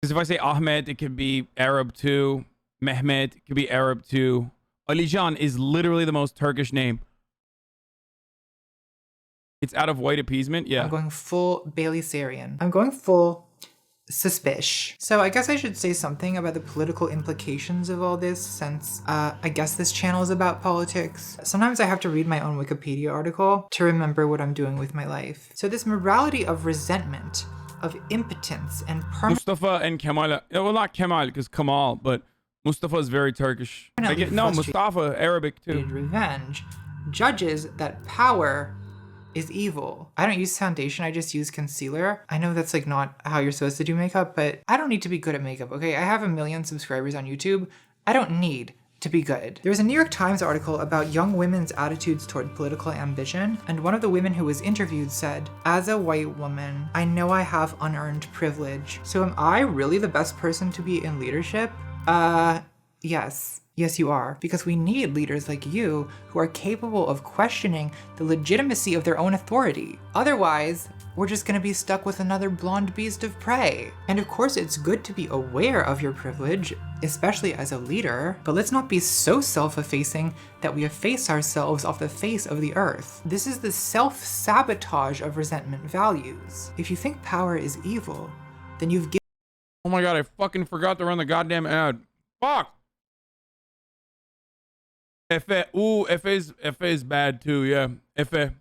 Because if I say Ahmed, it could be Arab too. Mehmet, it could be Arab too. Alican is literally the most Turkish name. It's out of white appeasement, yeah. I'm going full Bailey Sarian. I'm going full suspicious. So I guess I should say something about the political implications of all this, since I guess this channel is about politics. Sometimes I have to read my own Wikipedia article to remember what I'm doing with my life. So this morality of resentment, of impotence, and Mustafa and Kemal. Well, not Kemal, because Kamal, but Mustafa is very Turkish. Mustafa, Arabic too. Revenge judges that power is evil. I don't use foundation, I just use concealer. I know that's like not how you're supposed to do makeup, but I don't need to be good at makeup, okay? I have 1 million subscribers on YouTube. I don't need to be good. There was a New York Times article about young women's attitudes toward political ambition, and one of the women who was interviewed said, "As a white woman, I know I have unearned privilege. So am I really the best person to be in leadership?" Yes. Yes, you are, because we need leaders like you who are capable of questioning the legitimacy of their own authority. Otherwise, we're just gonna be stuck with another blonde beast of prey. And of course, it's good to be aware of your privilege, especially as a leader, but let's not be so self-effacing that we efface ourselves off the face of the earth. This is the self-sabotage of resentment values. If you think power is evil, then you've given— Oh my god, I fucking forgot to run the goddamn ad. Fuck! Efe. Ooh, Efe is bad too, yeah. Efe.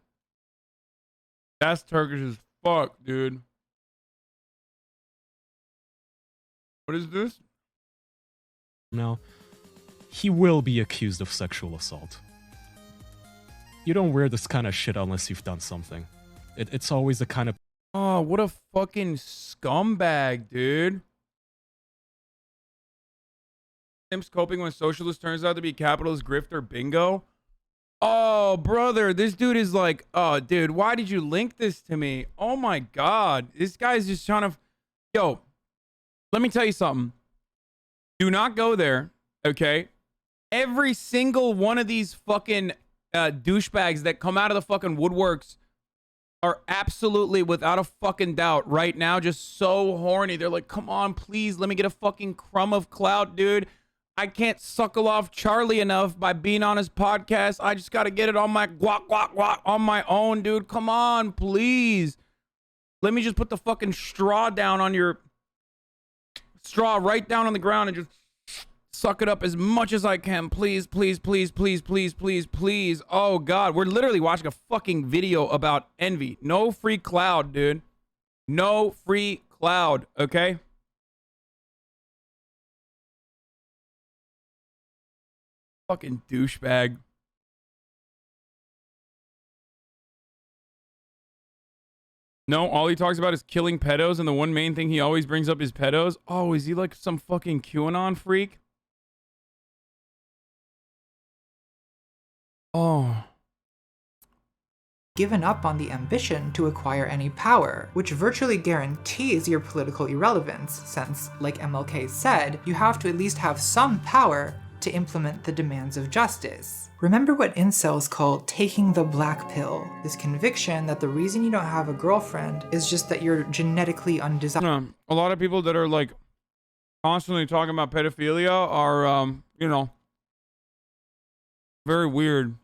That's Turkish as fuck, dude. What is this? Now, he will be accused of sexual assault. You don't wear this kind of shit unless you've done something. It's always the kind of... Oh, what a fucking scumbag, dude. Tim's coping when socialist turns out to be capitalist grifter bingo. Oh, brother, this dude is like, oh, dude, why did you link this to me? Oh my god, this guy's just trying to... Yo, let me tell you something. Do not go there, okay? Every single one of these fucking douchebags that come out of the fucking woodworks are absolutely, without a fucking doubt, right now just so horny. They're like, come on, please, let me get a fucking crumb of clout, dude. I can't suckle off Charlie enough by being on his podcast. I just got to get it on my guac on my own, dude. Come on, please. Let me just put the fucking straw down on your straw right down on the ground and just suck it up as much as I can. Please, please, please, please, please, please, please. Oh, God. We're literally watching a fucking video about envy. No free cloud, dude. No free cloud, okay? Fucking douchebag. No, all he talks about is killing pedos, and the one main thing he always brings up is pedos. Oh, is he like some fucking QAnon freak? Oh. Given up on the ambition to acquire any power, which virtually guarantees your political irrelevance, since, like MLK said, you have to at least have some power to implement the demands of justice. Remember what incels call taking the black pill, this conviction that the reason you don't have a girlfriend is just that you're genetically undesirable. A lot of people that are like constantly talking about pedophilia are, you know, very weird.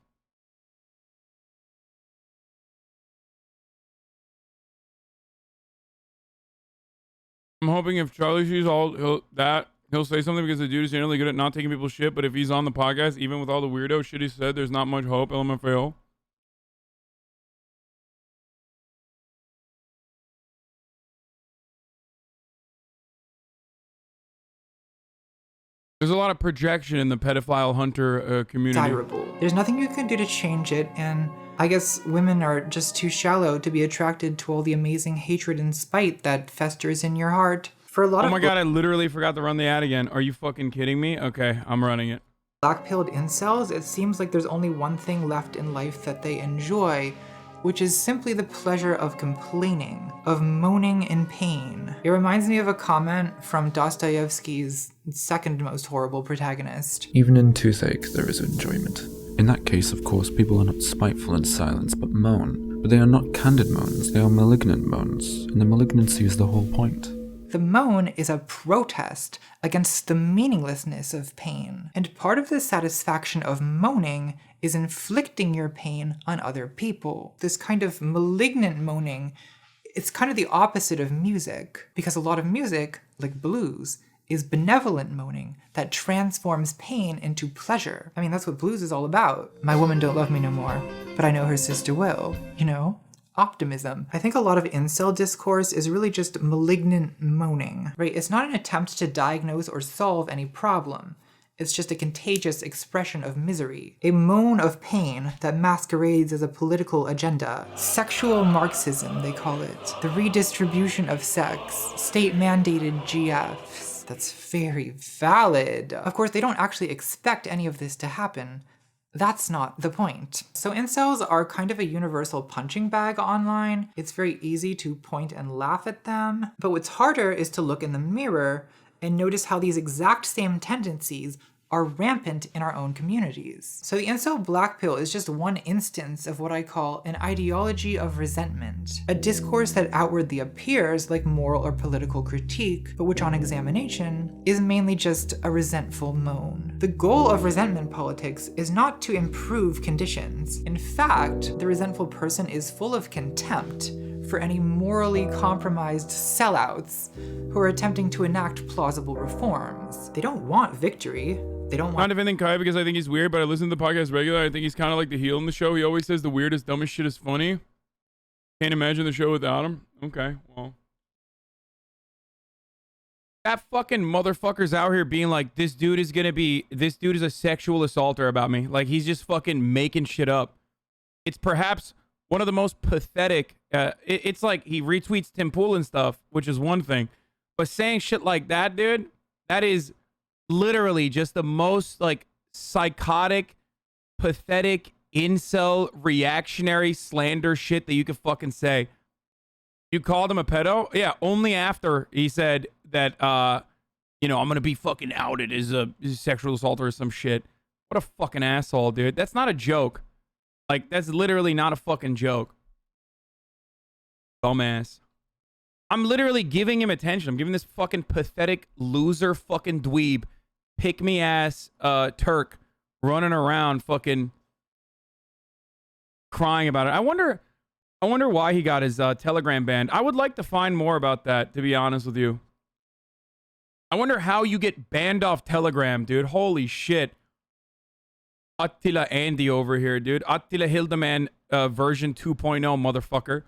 I'm hoping if Charlie sees all that, he'll say something because the dude is generally good at not taking people's shit, but if he's on the podcast, even with all the weirdo shit he said, there's not much hope, LMFAO. There's a lot of projection in the pedophile hunter community. Desirable. There's nothing you can do to change it, and I guess women are just too shallow to be attracted to all the amazing hatred and spite that festers in your heart. For a lot Oh of my god, I literally forgot to run the ad again. Are you fucking kidding me? Okay, I'm running it. Black-pilled incels, it seems like there's only one thing left in life that they enjoy, which is simply the pleasure of complaining, of moaning in pain. It reminds me of a comment from Dostoevsky's second most horrible protagonist. Even in toothache, there is enjoyment. In that case, of course, people are not spiteful in silence, but moan. But they are not candid moans, they are malignant moans, and the malignancy is the whole point. The moan is a protest against the meaninglessness of pain, and part of the satisfaction of moaning is inflicting your pain on other people. This kind of malignant moaning, it's kind of the opposite of music, because a lot of music, like blues, is benevolent moaning that transforms pain into pleasure. I mean, that's what blues is all about. My woman don't love me no more, but I know her sister will, you know? Optimism. I think a lot of incel discourse is really just malignant moaning, right? It's not an attempt to diagnose or solve any problem. It's just a contagious expression of misery, a moan of pain that masquerades as a political agenda. Sexual Marxism, they call it. The redistribution of sex, state-mandated GFs. That's very valid. Of course, they don't actually expect any of this to happen. That's not the point. So incels are kind of a universal punching bag online. It's very easy to point and laugh at them. But what's harder is to look in the mirror and notice how these exact same tendencies are rampant in our own communities. So the incel black pill is just one instance of what I call an ideology of resentment, a discourse that outwardly appears like moral or political critique, but which on examination is mainly just a resentful moan. The goal of resentment politics is not to improve conditions. In fact, the resentful person is full of contempt for any morally compromised sellouts who are attempting to enact plausible reforms. They don't want victory. They don't want— Not defending Kai because I think he's weird, but I listen to the podcast regularly. I think he's kind of like the heel in the show. He always says the weirdest, dumbest shit is funny. Can't imagine the show without him. Okay, well. That fucking motherfucker's out here being like, this dude is a sexual assaulter about me. Like, he's just fucking making shit up. It's perhaps one of the most pathetic, it's like he retweets Tim Pool and stuff, which is one thing. But saying shit like that, dude, that is literally just the most like psychotic, pathetic, incel, reactionary slander shit that you could fucking say. You called him a pedo? Yeah, only after he said that, you know, I'm gonna be fucking outed as a sexual assaulter or some shit. What a fucking asshole, dude. That's not a joke. Like, that's literally not a fucking joke. Dumbass. I'm literally giving him attention. I'm giving this fucking pathetic loser fucking dweeb pick-me-ass Turk running around fucking crying about it. I wonder why he got his Telegram banned. I would like to find more about that, to be honest with you. I wonder how you get banned off Telegram, dude. Holy shit. Attila Andy over here, dude. Attila Hildeman version 2.0, motherfucker.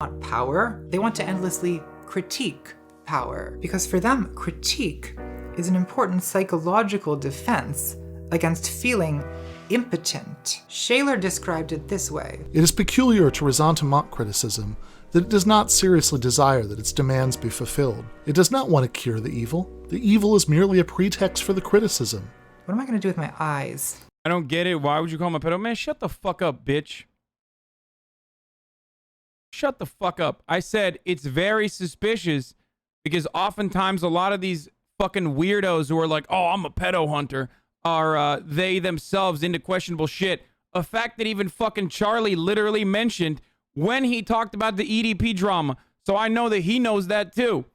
Want power, they want to endlessly critique power. Because for them, critique is an important psychological defense against feeling impotent. Shaler described it this way. It is peculiar to ressentiment criticism that it does not seriously desire that its demands be fulfilled. It does not want to cure the evil. The evil is merely a pretext for the criticism. What am I going to do with my eyes? I don't get it. Why would you call him a pedo? Man, shut the fuck up, bitch. Shut the fuck up. I said it's very suspicious because oftentimes a lot of these fucking weirdos who are like, oh, I'm a pedo hunter, are they themselves into questionable shit. A fact that even fucking Charlie literally mentioned when he talked about the EDP drama. So I know that he knows that too.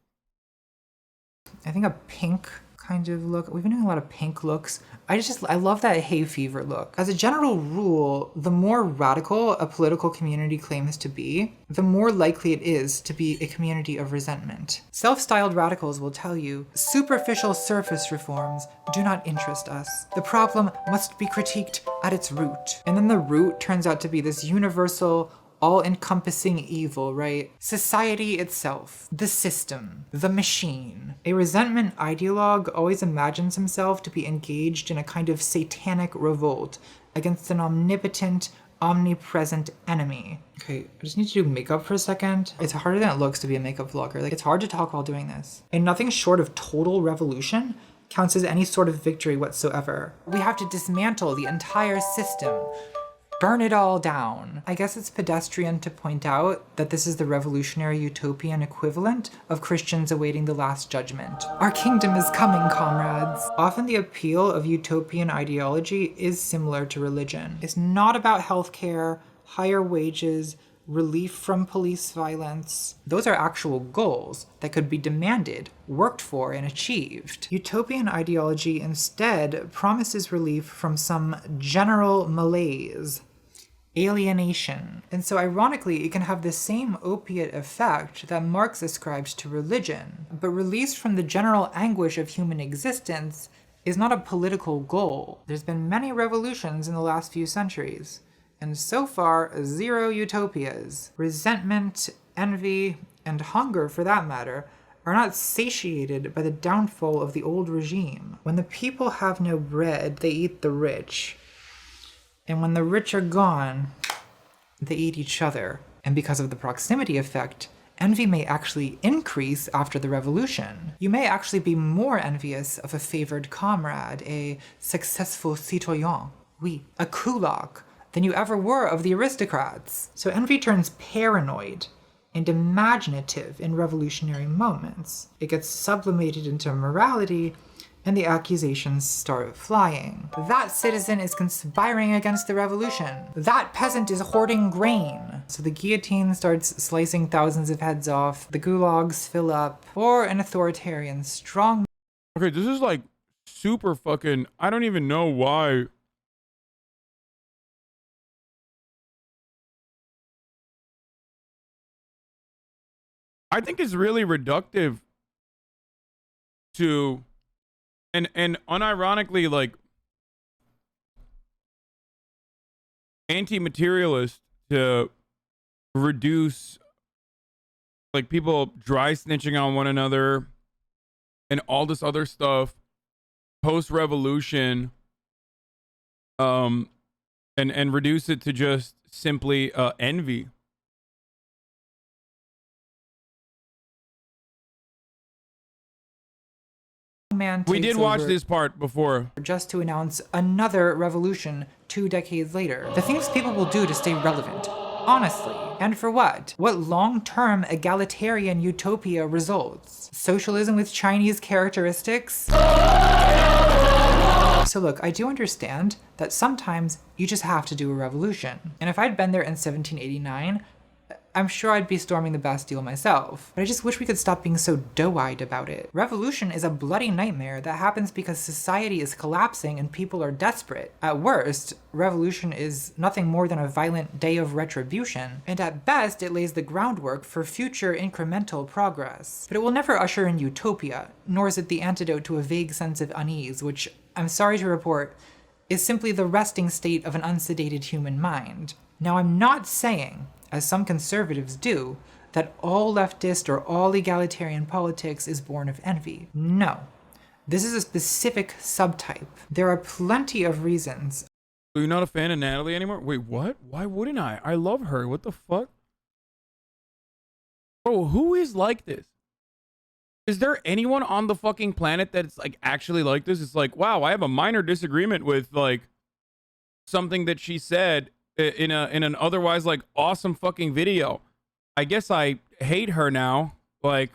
I think a pink kind of look. We've been doing a lot of pink looks. I love that hay fever look. As a general rule, the more radical a political community claims to be, the more likely it is to be a community of resentment. Self-styled radicals will tell you, superficial surface reforms do not interest us. The problem must be critiqued at its root. And then the root turns out to be this universal, all-encompassing evil, right? Society itself, the system, the machine. A resentment ideologue always imagines himself to be engaged in a kind of satanic revolt against an omnipotent, omnipresent enemy. Okay, I just need to do makeup for a second. It's harder than it looks to be a makeup vlogger. Like, it's hard to talk while doing this. And nothing short of total revolution counts as any sort of victory whatsoever. We have to dismantle the entire system. Burn it all down. I guess it's pedestrian to point out that this is the revolutionary utopian equivalent of Christians awaiting the last judgment. Our kingdom is coming, comrades. Often the appeal of utopian ideology is similar to religion. It's not about healthcare, higher wages, relief from police violence. Those are actual goals that could be demanded, worked for, and achieved. Utopian ideology instead promises relief from some general malaise, alienation. And so ironically, it can have the same opiate effect that Marx ascribes to religion. But release from the general anguish of human existence is not a political goal. There's been many revolutions in the last few centuries, and so far, 0 utopias. Resentment, envy, and hunger, for that matter, are not satiated by the downfall of the old regime. When the people have no bread, they eat the rich. And when the rich are gone, they eat each other. And because of the proximity effect, envy may actually increase after the revolution. You may actually be more envious of a favored comrade, a successful citoyen, oui, a kulak, than you ever were of the aristocrats. So envy turns paranoid and imaginative in revolutionary moments. It gets sublimated into morality, and the accusations start flying. That citizen is conspiring against the revolution. That peasant is hoarding grain. So the guillotine starts slicing thousands of heads off, the gulags fill up, or an authoritarian strong... Okay, this is like super fucking... I don't even know why... I think it's really reductive to... And unironically, like, anti-materialist to reduce, like, people dry snitching on one another and all this other stuff post-revolution, and reduce it to just simply envy. We did watch this part before. Just to announce another revolution 2 decades later. The things people will do to stay relevant. Honestly. And for what? What long-term egalitarian utopia results? Socialism with Chinese characteristics? So look, I do understand that sometimes you just have to do a revolution. And if I'd been there in 1789, I'm sure I'd be storming the Bastille myself, but I just wish we could stop being so doe-eyed about it. Revolution is a bloody nightmare that happens because society is collapsing and people are desperate. At worst, revolution is nothing more than a violent day of retribution, and at best it lays the groundwork for future incremental progress. But it will never usher in utopia, nor is it the antidote to a vague sense of unease, which, I'm sorry to report, is simply the resting state of an unsedated human mind. Now, I'm not saying, as some conservatives do, that all leftist or all egalitarian politics is born of envy. No. This is a specific subtype. There are plenty of reasons. So you're not a fan of Natalie anymore? Wait, what? Why wouldn't I? I love her. What the fuck? Bro, who is like this? Is there anyone on the fucking planet that's like actually like this? It's like, wow, I have a minor disagreement with like something that she said in an otherwise like awesome fucking video. I guess I hate her now. Like,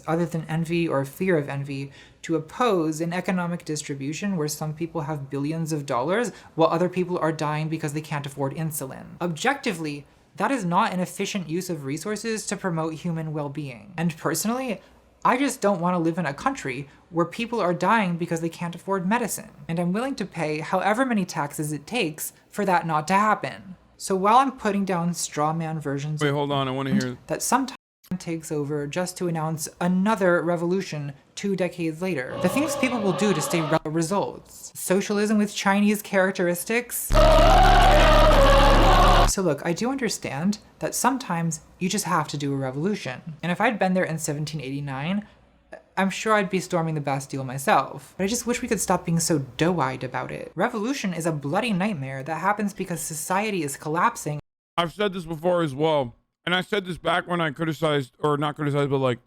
other than envy or fear of envy, to oppose an economic distribution where some people have billions of dollars while other people are dying because they can't afford insulin. Objectively, that is not an efficient use of resources to promote human well-being. And personally, I just don't want to live in a country where people are dying because they can't afford medicine. And I'm willing to pay however many taxes it takes for that not to happen. So while I'm putting down straw man versions wait, hold on, I want to hear that sometimes takes over just to announce another revolution 2 decades later, the things people will do to stay results. Socialism with Chinese characteristics. So look, I do understand that sometimes you just have to do a revolution. And if I'd been there in 1789, I'm sure I'd be storming the Bastille myself. But I just wish we could stop being so doe-eyed about it. Revolution is a bloody nightmare that happens because society is collapsing. I've said this before as well. And I said this back when I criticized, or not criticized, but like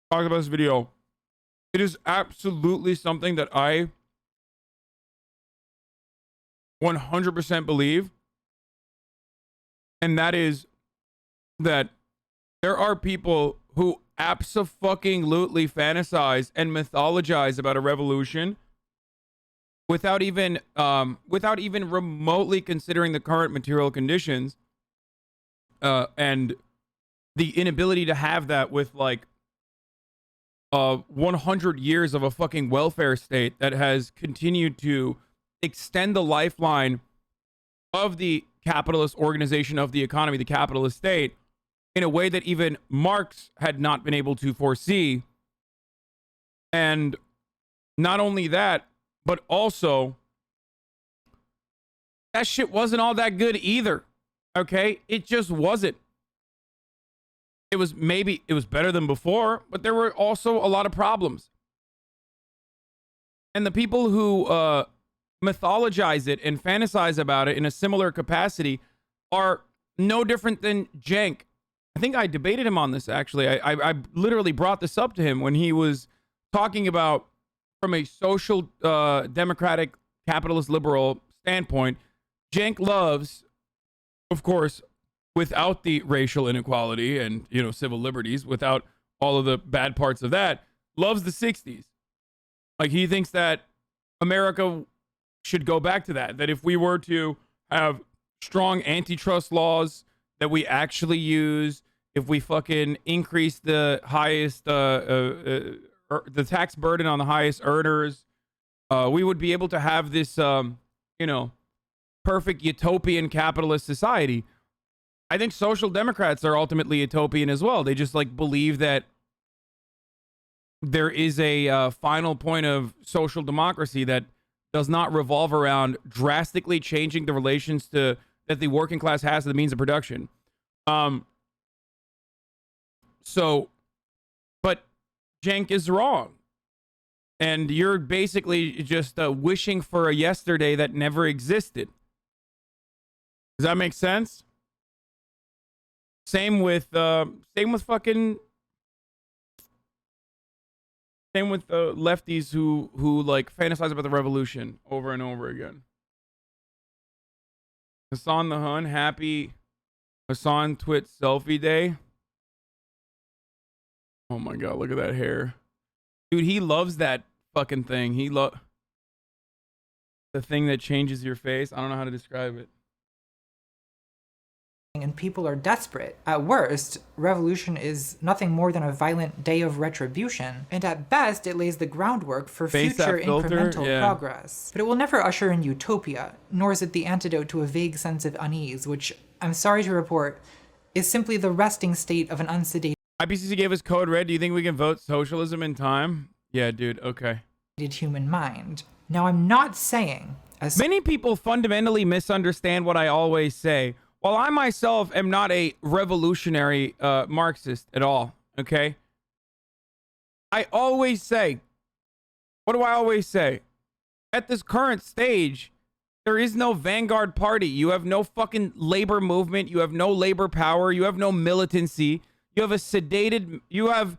talked about this video. It is absolutely something that I 100% believe. And that is that there are people who abso-fucking-lutely fantasize and mythologize about a revolution without even remotely considering the current material conditions and the inability to have that with like 100 years of a fucking welfare state that has continued to extend the lifeline of the capitalist organization of the economy, the capitalist state, in a way that even Marx had not been able to foresee. And not only that, but also that shit wasn't all that good either. Okay? It just wasn't. It was better than before, but there were also a lot of problems. And the people who mythologize it and fantasize about it in a similar capacity are no different than Cenk. I think I debated him on this, actually. I literally brought this up to him when he was talking about, from a social, democratic, capitalist, liberal standpoint, Cenk loves, of course, without the racial inequality and, you know, civil liberties, without all of the bad parts of that, loves the 60s. Like, he thinks that America should go back to that. That if we were to have strong antitrust laws that we actually use, if we fucking increase the highest, the tax burden on the highest earners, we would be able to have this, you know, perfect utopian capitalist society. I think social democrats are ultimately utopian as well. They just like believe that there is a final point of social democracy that does not revolve around drastically changing the relations that the working class has to the means of production. But Cenk is wrong. And you're basically just wishing for a yesterday that never existed. Does that make sense? Same with lefties who like fantasize about the revolution over and over again. Hasan the Hun, happy Hasan Twit selfie day. Oh my god, look at that hair. Dude, he loves that fucking thing. The thing that changes your face. I don't know how to describe it. and people are desperate. At worst, revolution is nothing more than a violent day of retribution, and at best, it lays the groundwork for future incremental progress. But it will never usher in utopia, nor is it the antidote to a vague sense of unease, which, I'm sorry to report, is simply the resting state of an unsedated IPCC gave us code red. Do you think we can vote socialism in time? Yeah, dude, okay. human mind. Now, I'm not saying... Many people fundamentally misunderstand what I always say. While I myself am not a revolutionary Marxist at all, okay? I always say, what do I always say? At this current stage, there is no vanguard party. You have no fucking labor movement. You have no labor power. You have no militancy. You have you have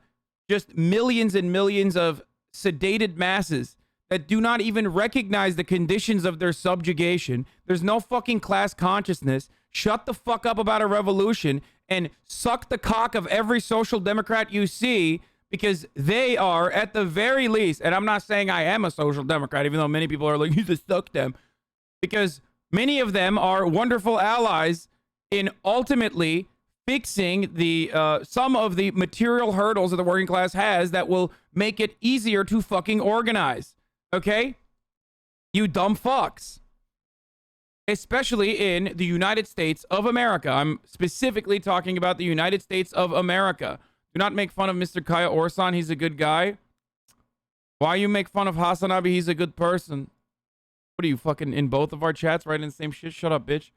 just millions and millions of sedated masses that do not even recognize the conditions of their subjugation. There's no fucking class consciousness. Shut the fuck up about a revolution and suck the cock of every social democrat you see, because they are, at the very least, and I'm not saying I am a social democrat, even though many people are like, you just suck them, because many of them are wonderful allies in ultimately fixing the some of the material hurdles that the working class has that will make it easier to fucking organize. Okay? You dumb fucks. Especially in the United States of America. I'm specifically talking about the United States of America. Do not make fun of Mr. Kaya Orsan. He's a good guy. Why you make fun of HasanAbi? He's a good person. What are you, fucking in both of our chats writing the same shit? Shut up, bitch.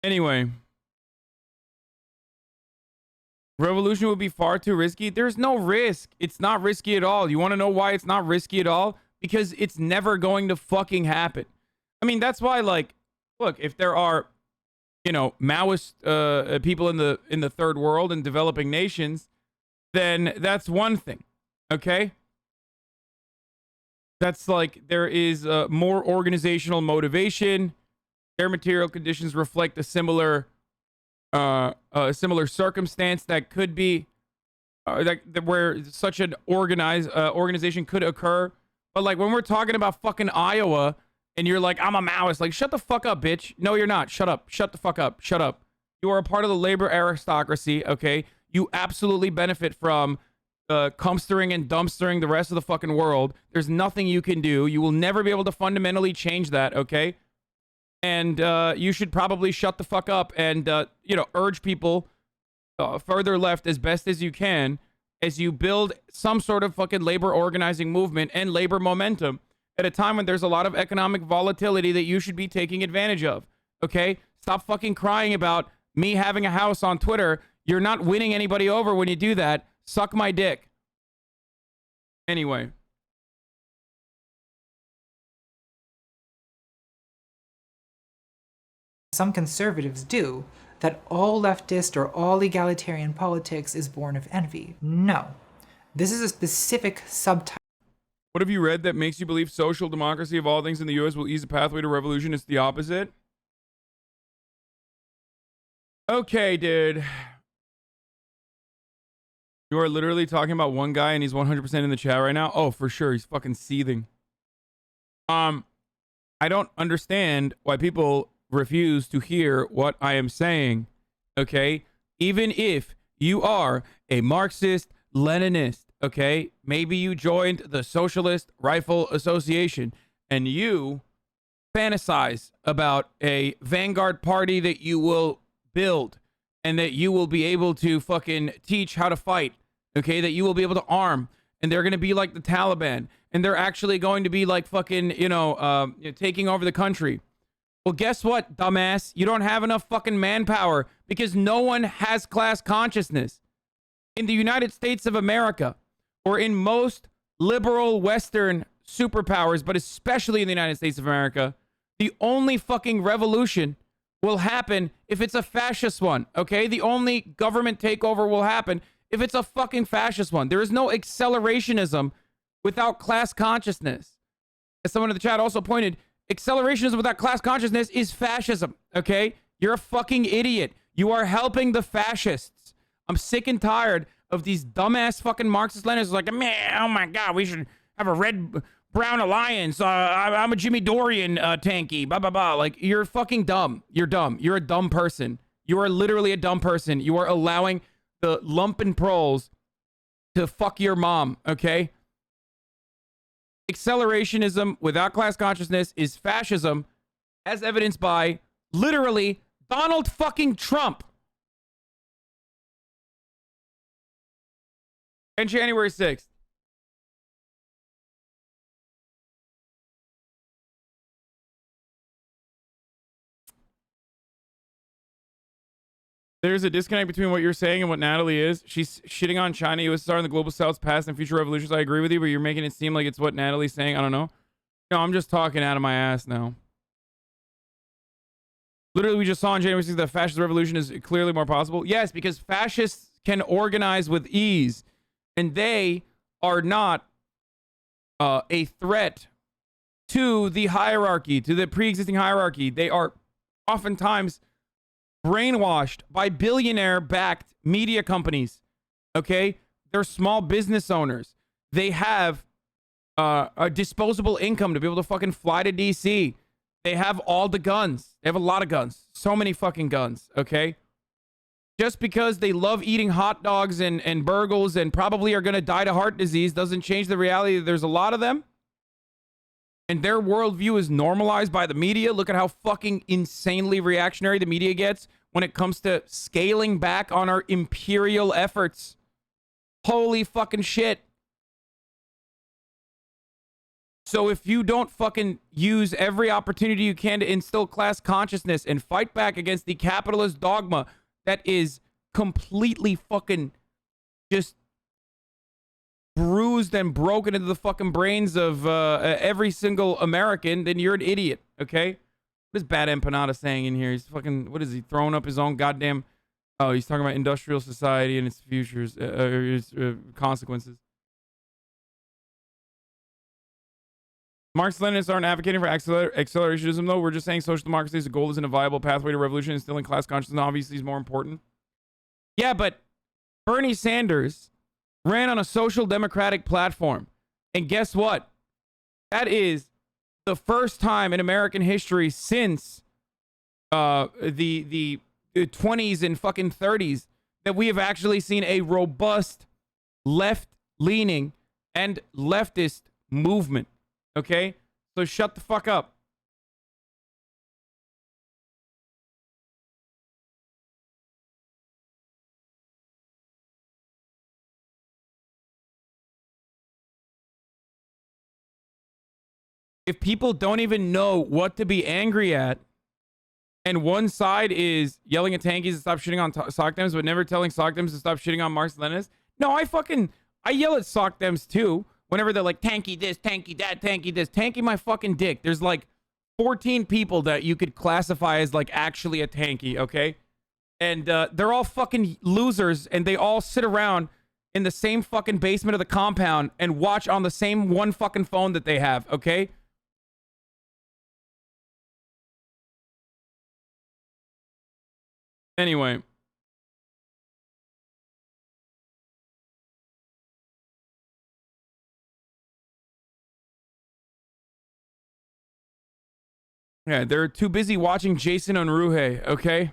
Anyway. Revolution would be far too risky. There's no risk. It's not risky at all. You want to know why it's not risky at all? Because it's never going to fucking happen. I mean, that's why, like, look, if there are, you know, Maoist people in the third world and developing nations, then that's one thing. Okay? That's like, there is more organizational motivation. Their material conditions reflect a similar circumstance that could be where such an organization could occur. But like when we're talking about fucking Iowa and you're like, I'm a Maoist, like, shut the fuck up, bitch. No, you're not. Shut up. Shut the fuck up. Shut up. You are a part of the labor aristocracy. Okay. You absolutely benefit from comstering and dumpstering the rest of the fucking world. There's nothing you can do. You will never be able to fundamentally change that. Okay. And you should probably shut the fuck up and, you know, urge people further left as best as you can as you build some sort of fucking labor organizing movement and labor momentum at a time when there's a lot of economic volatility that you should be taking advantage of. Okay? Stop fucking crying about me having a house on Twitter. You're not winning anybody over when you do that. Suck my dick. Anyway. Some conservatives do, that all leftist or all egalitarian politics is born of envy. No. This is a specific subtype. What have you read that makes you believe social democracy of all things in the U.S. will ease the pathway to revolution? It's the opposite. Okay, dude. You are literally talking about one guy and he's 100% in the chat right now? Oh, for sure. He's fucking seething. I don't understand why people refuse to hear what I am saying, okay? Even if you are a Marxist, Leninist, okay? Maybe you joined the Socialist Rifle Association and you fantasize about a vanguard party that you will build and that you will be able to fucking teach how to fight, okay? That you will be able to arm and they're going to be like the Taliban and they're actually going to be like fucking, you know, taking over the country. Well, guess what, dumbass? You don't have enough fucking manpower because no one has class consciousness. In the United States of America, or in most liberal Western superpowers, but especially in the United States of America, the only fucking revolution will happen if it's a fascist one, okay? The only government takeover will happen if it's a fucking fascist one. There is no accelerationism without class consciousness. As someone in the chat also pointed, accelerationism without class consciousness is fascism, okay? You're a fucking idiot. You are helping the fascists. I'm sick and tired of these dumbass fucking Marxist-Leninists like, man, oh my God, we should have a red-brown alliance. I'm a Jimmy Dorian tanky, blah, blah, blah. Like, you're fucking dumb. You're dumb. You're a dumb person. You are literally a dumb person. You are allowing the lumpen proles to fuck your mom, okay? Accelerationism without class consciousness is fascism, as evidenced by, literally, Donald fucking Trump. And January 6th. There's a disconnect between what you're saying and what Natalie is. She's shitting on China, USSR, and the global South's past and future revolutions. I agree with you, but you're making it seem like it's what Natalie's saying. I don't know. No, I'm just talking out of my ass now. Literally, we just saw on January 6th that fascist revolution is clearly more possible. Yes, because fascists can organize with ease, and they are not a threat to the hierarchy, to the pre-existing hierarchy. They are oftentimes brainwashed by billionaire-backed media companies, okay? They're small business owners. They have a disposable income to be able to fucking fly to DC. They have all the guns. They have a lot of guns. So many fucking guns, okay? Just because they love eating hot dogs and burgers and probably are going to die to heart disease doesn't change the reality that there's a lot of them. And their worldview is normalized by the media. Look at how fucking insanely reactionary the media gets when it comes to scaling back on our imperial efforts. Holy fucking shit. So if you don't fucking use every opportunity you can to instill class consciousness and fight back against the capitalist dogma that is completely fucking just bruised and broken into the fucking brains of every single American, then you're an idiot, okay? What is Bad Empanada saying in here? He's fucking, what is he, throwing up his own goddamn... Oh, he's talking about industrial society and its futures, its consequences. Marx-Leninists aren't advocating for accelerationism, though. We're just saying social democracy as a goal isn't a viable pathway to revolution. Instilling class consciousness obviously is more important. Yeah, but Bernie Sanders ran on a social democratic platform. And guess what? That is the first time in American history since the 20s and fucking 30s that we have actually seen a robust left-leaning and leftist movement. Okay? So shut the fuck up. If people don't even know what to be angry at, and one side is yelling at tankies to stop shitting on sock dems, but never telling sock dems to stop shitting on Marx-Leninists, no, I yell at sock dems too. Whenever they're like, tanky this, tanky that, tanky this, tanky my fucking dick. There's like 14 people that you could classify as like actually a tanky, okay? And they're all fucking losers, and they all sit around in the same fucking basement of the compound and watch on the same one fucking phone that they have, okay? Anyway. Yeah, they're too busy watching Jason on Ruhe, okay?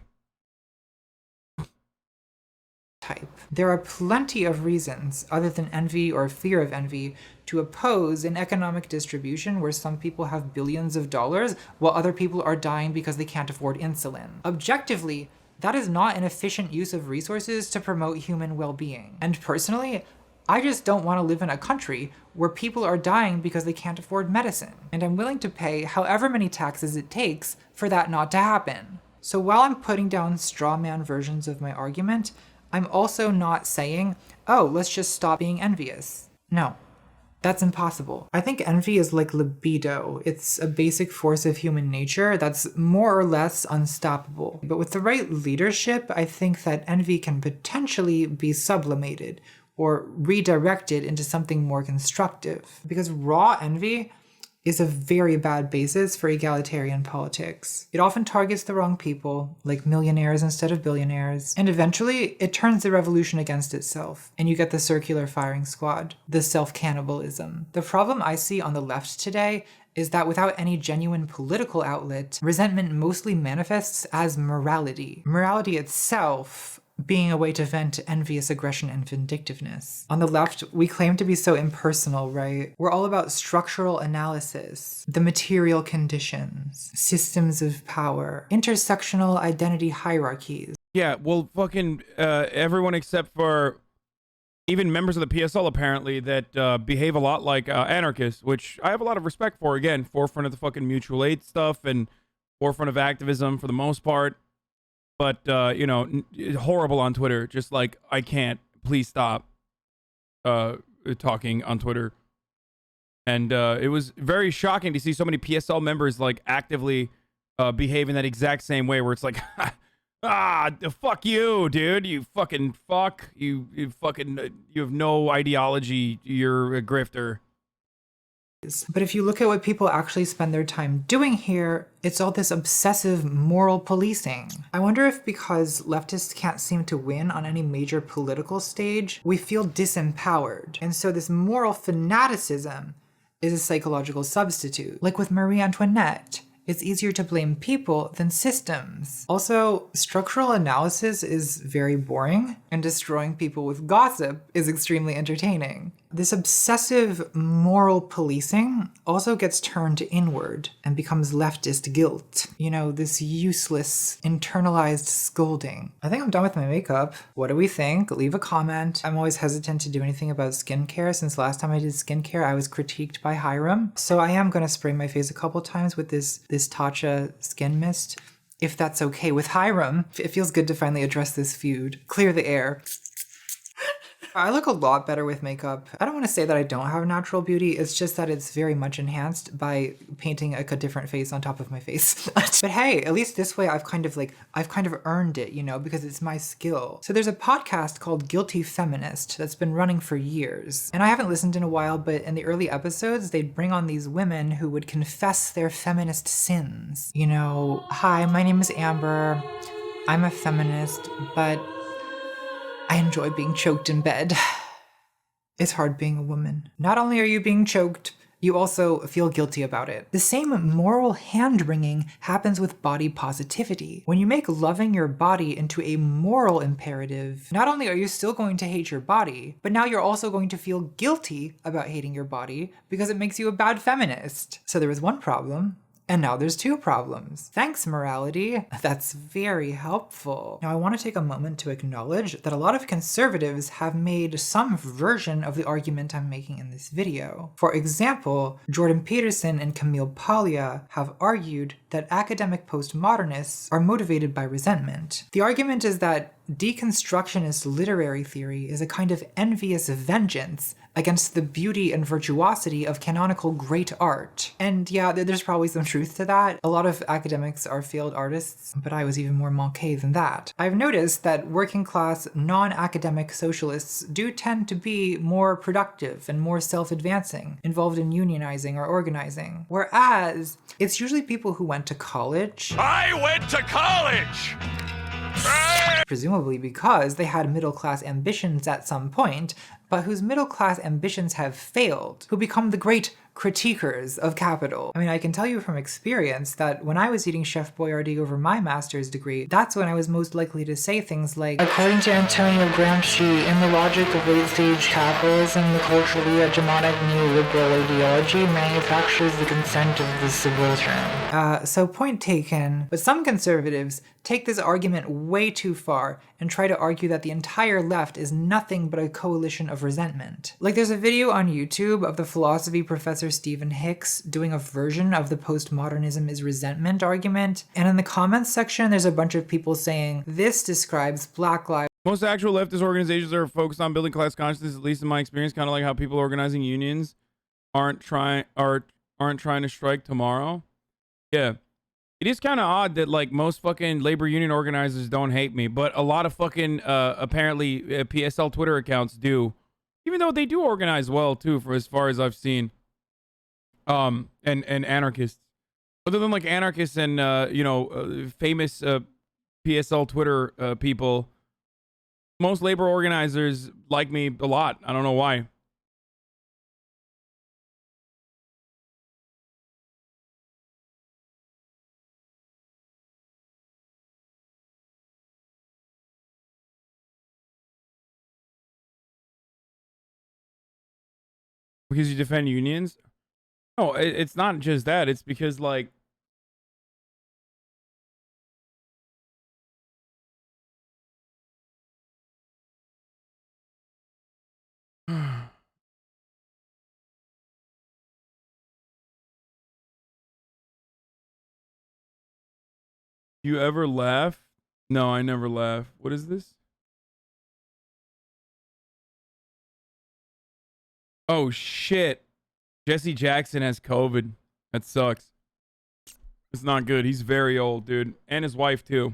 Type. There are plenty of reasons, other than envy or fear of envy, to oppose an economic distribution where some people have billions of dollars while other people are dying because they can't afford insulin. Objectively, that is not an efficient use of resources to promote human well-being. And personally, I just don't want to live in a country where people are dying because they can't afford medicine. And I'm willing to pay however many taxes it takes for that not to happen. So while I'm putting down straw man versions of my argument, I'm also not saying, oh, let's just stop being envious. No, that's impossible. I think envy is like libido. It's a basic force of human nature that's more or less unstoppable. But with the right leadership, I think that envy can potentially be sublimated or redirected into something more constructive. Because raw envy, is a very bad basis for egalitarian politics. It often targets the wrong people, like millionaires instead of billionaires, and eventually it turns the revolution against itself, and you get the circular firing squad, the self-cannibalism. The problem I see on the left today is that without any genuine political outlet, resentment mostly manifests as morality. Morality itself being a way to vent envious aggression and vindictiveness. On the left, we claim to be so impersonal, right? We're all about structural analysis, the material conditions, systems of power, intersectional identity hierarchies. Yeah, well, fucking everyone except for even members of the PSL, apparently, that behave a lot like anarchists, which I have a lot of respect for. Again, forefront of the fucking mutual aid stuff and forefront of activism for the most part. But, you know, horrible on Twitter. Just like, I can't. Please stop talking on Twitter. And it was very shocking to see so many PSL members, like, actively behave in that exact same way, where it's like, fuck you, dude. You fucking fuck. You fucking, you have no ideology. You're a grifter. But if you look at what people actually spend their time doing here, it's all this obsessive moral policing. I wonder if because leftists can't seem to win on any major political stage, we feel disempowered. And so this moral fanaticism is a psychological substitute. Like with Marie Antoinette, it's easier to blame people than systems. Also, structural analysis is very boring, and destroying people with gossip is extremely entertaining. This obsessive moral policing also gets turned inward and becomes leftist guilt. You know, this useless, internalized scolding. I think I'm done with my makeup. What do we think? Leave a comment. I'm always hesitant to do anything about skincare. Since last time I did skincare, I was critiqued by Hiram. So I am going to spray my face a couple times with this Tatcha skin mist, if that's okay with Hiram. It feels good to finally address this feud. Clear the air. I look a lot better with makeup. I don't want to say that I don't have natural beauty. It's just that it's very much enhanced by painting a different face on top of my face. But hey, at least this way I've kind of earned it, you know, because it's my skill. So there's a podcast called Guilty Feminist that's been running for years. And I haven't listened in a while, but in the early episodes, they'd bring on these women who would confess their feminist sins. You know, hi, my name is Amber. I'm a feminist, but I enjoy being choked in bed. It's hard being a woman. Not only are you being choked, you also feel guilty about it. The same moral hand-wringing happens with body positivity. When you make loving your body into a moral imperative, not only are you still going to hate your body, but now you're also going to feel guilty about hating your body because it makes you a bad feminist. So there was one problem, and now there's two problems. Thanks, morality. That's very helpful. Now I want to take a moment to acknowledge that a lot of conservatives have made some version of the argument I'm making in this video. For example, Jordan Peterson and Camille Paglia have argued that academic postmodernists are motivated by resentment. The argument is that deconstructionist literary theory is a kind of envious vengeance against the beauty and virtuosity of canonical great art. And yeah, there's probably some truth to that. A lot of academics are failed artists, but I was even more manqué than that. I've noticed that working class, non-academic socialists do tend to be more productive and more self-advancing, involved in unionizing or organizing. Whereas, it's usually people who went to college. I went to college! Presumably because they had middle-class ambitions at some point, but whose middle-class ambitions have failed, who become the great critiquers of capital. I mean, I can tell you from experience that when I was eating Chef Boyardee over my master's degree, that's when I was most likely to say things like, according to Antonio Gramsci, in the logic of late-stage capitalism, the culturally hegemonic neoliberal ideology manufactures the consent of the subaltern. So point taken, but some conservatives take this argument way too far and try to argue that the entire left is nothing but a coalition of resentment. Like there's a video on YouTube of the philosophy professor Stephen Hicks doing a version of the postmodernism is resentment argument, and in the comments section there's a bunch of people saying, this describes Black lives. Most actual leftist organizations are focused on building class consciousness, at least in my experience, kind of like how people organizing unions aren't trying to strike tomorrow. Yeah. It is kind of odd that like most fucking labor union organizers don't hate me, but a lot of fucking apparently PSL Twitter accounts do, even though they do organize well too, for as far as I've seen. and anarchists. Other than like anarchists and famous PSL Twitter people, most labor organizers like me a lot. I don't know why. Because you defend unions? No, it's not just that. It's because, like, you ever laugh? No, I never laugh. What is this? Oh, shit. Jesse Jackson has COVID. That sucks. It's not good. He's very old, dude. And his wife, too.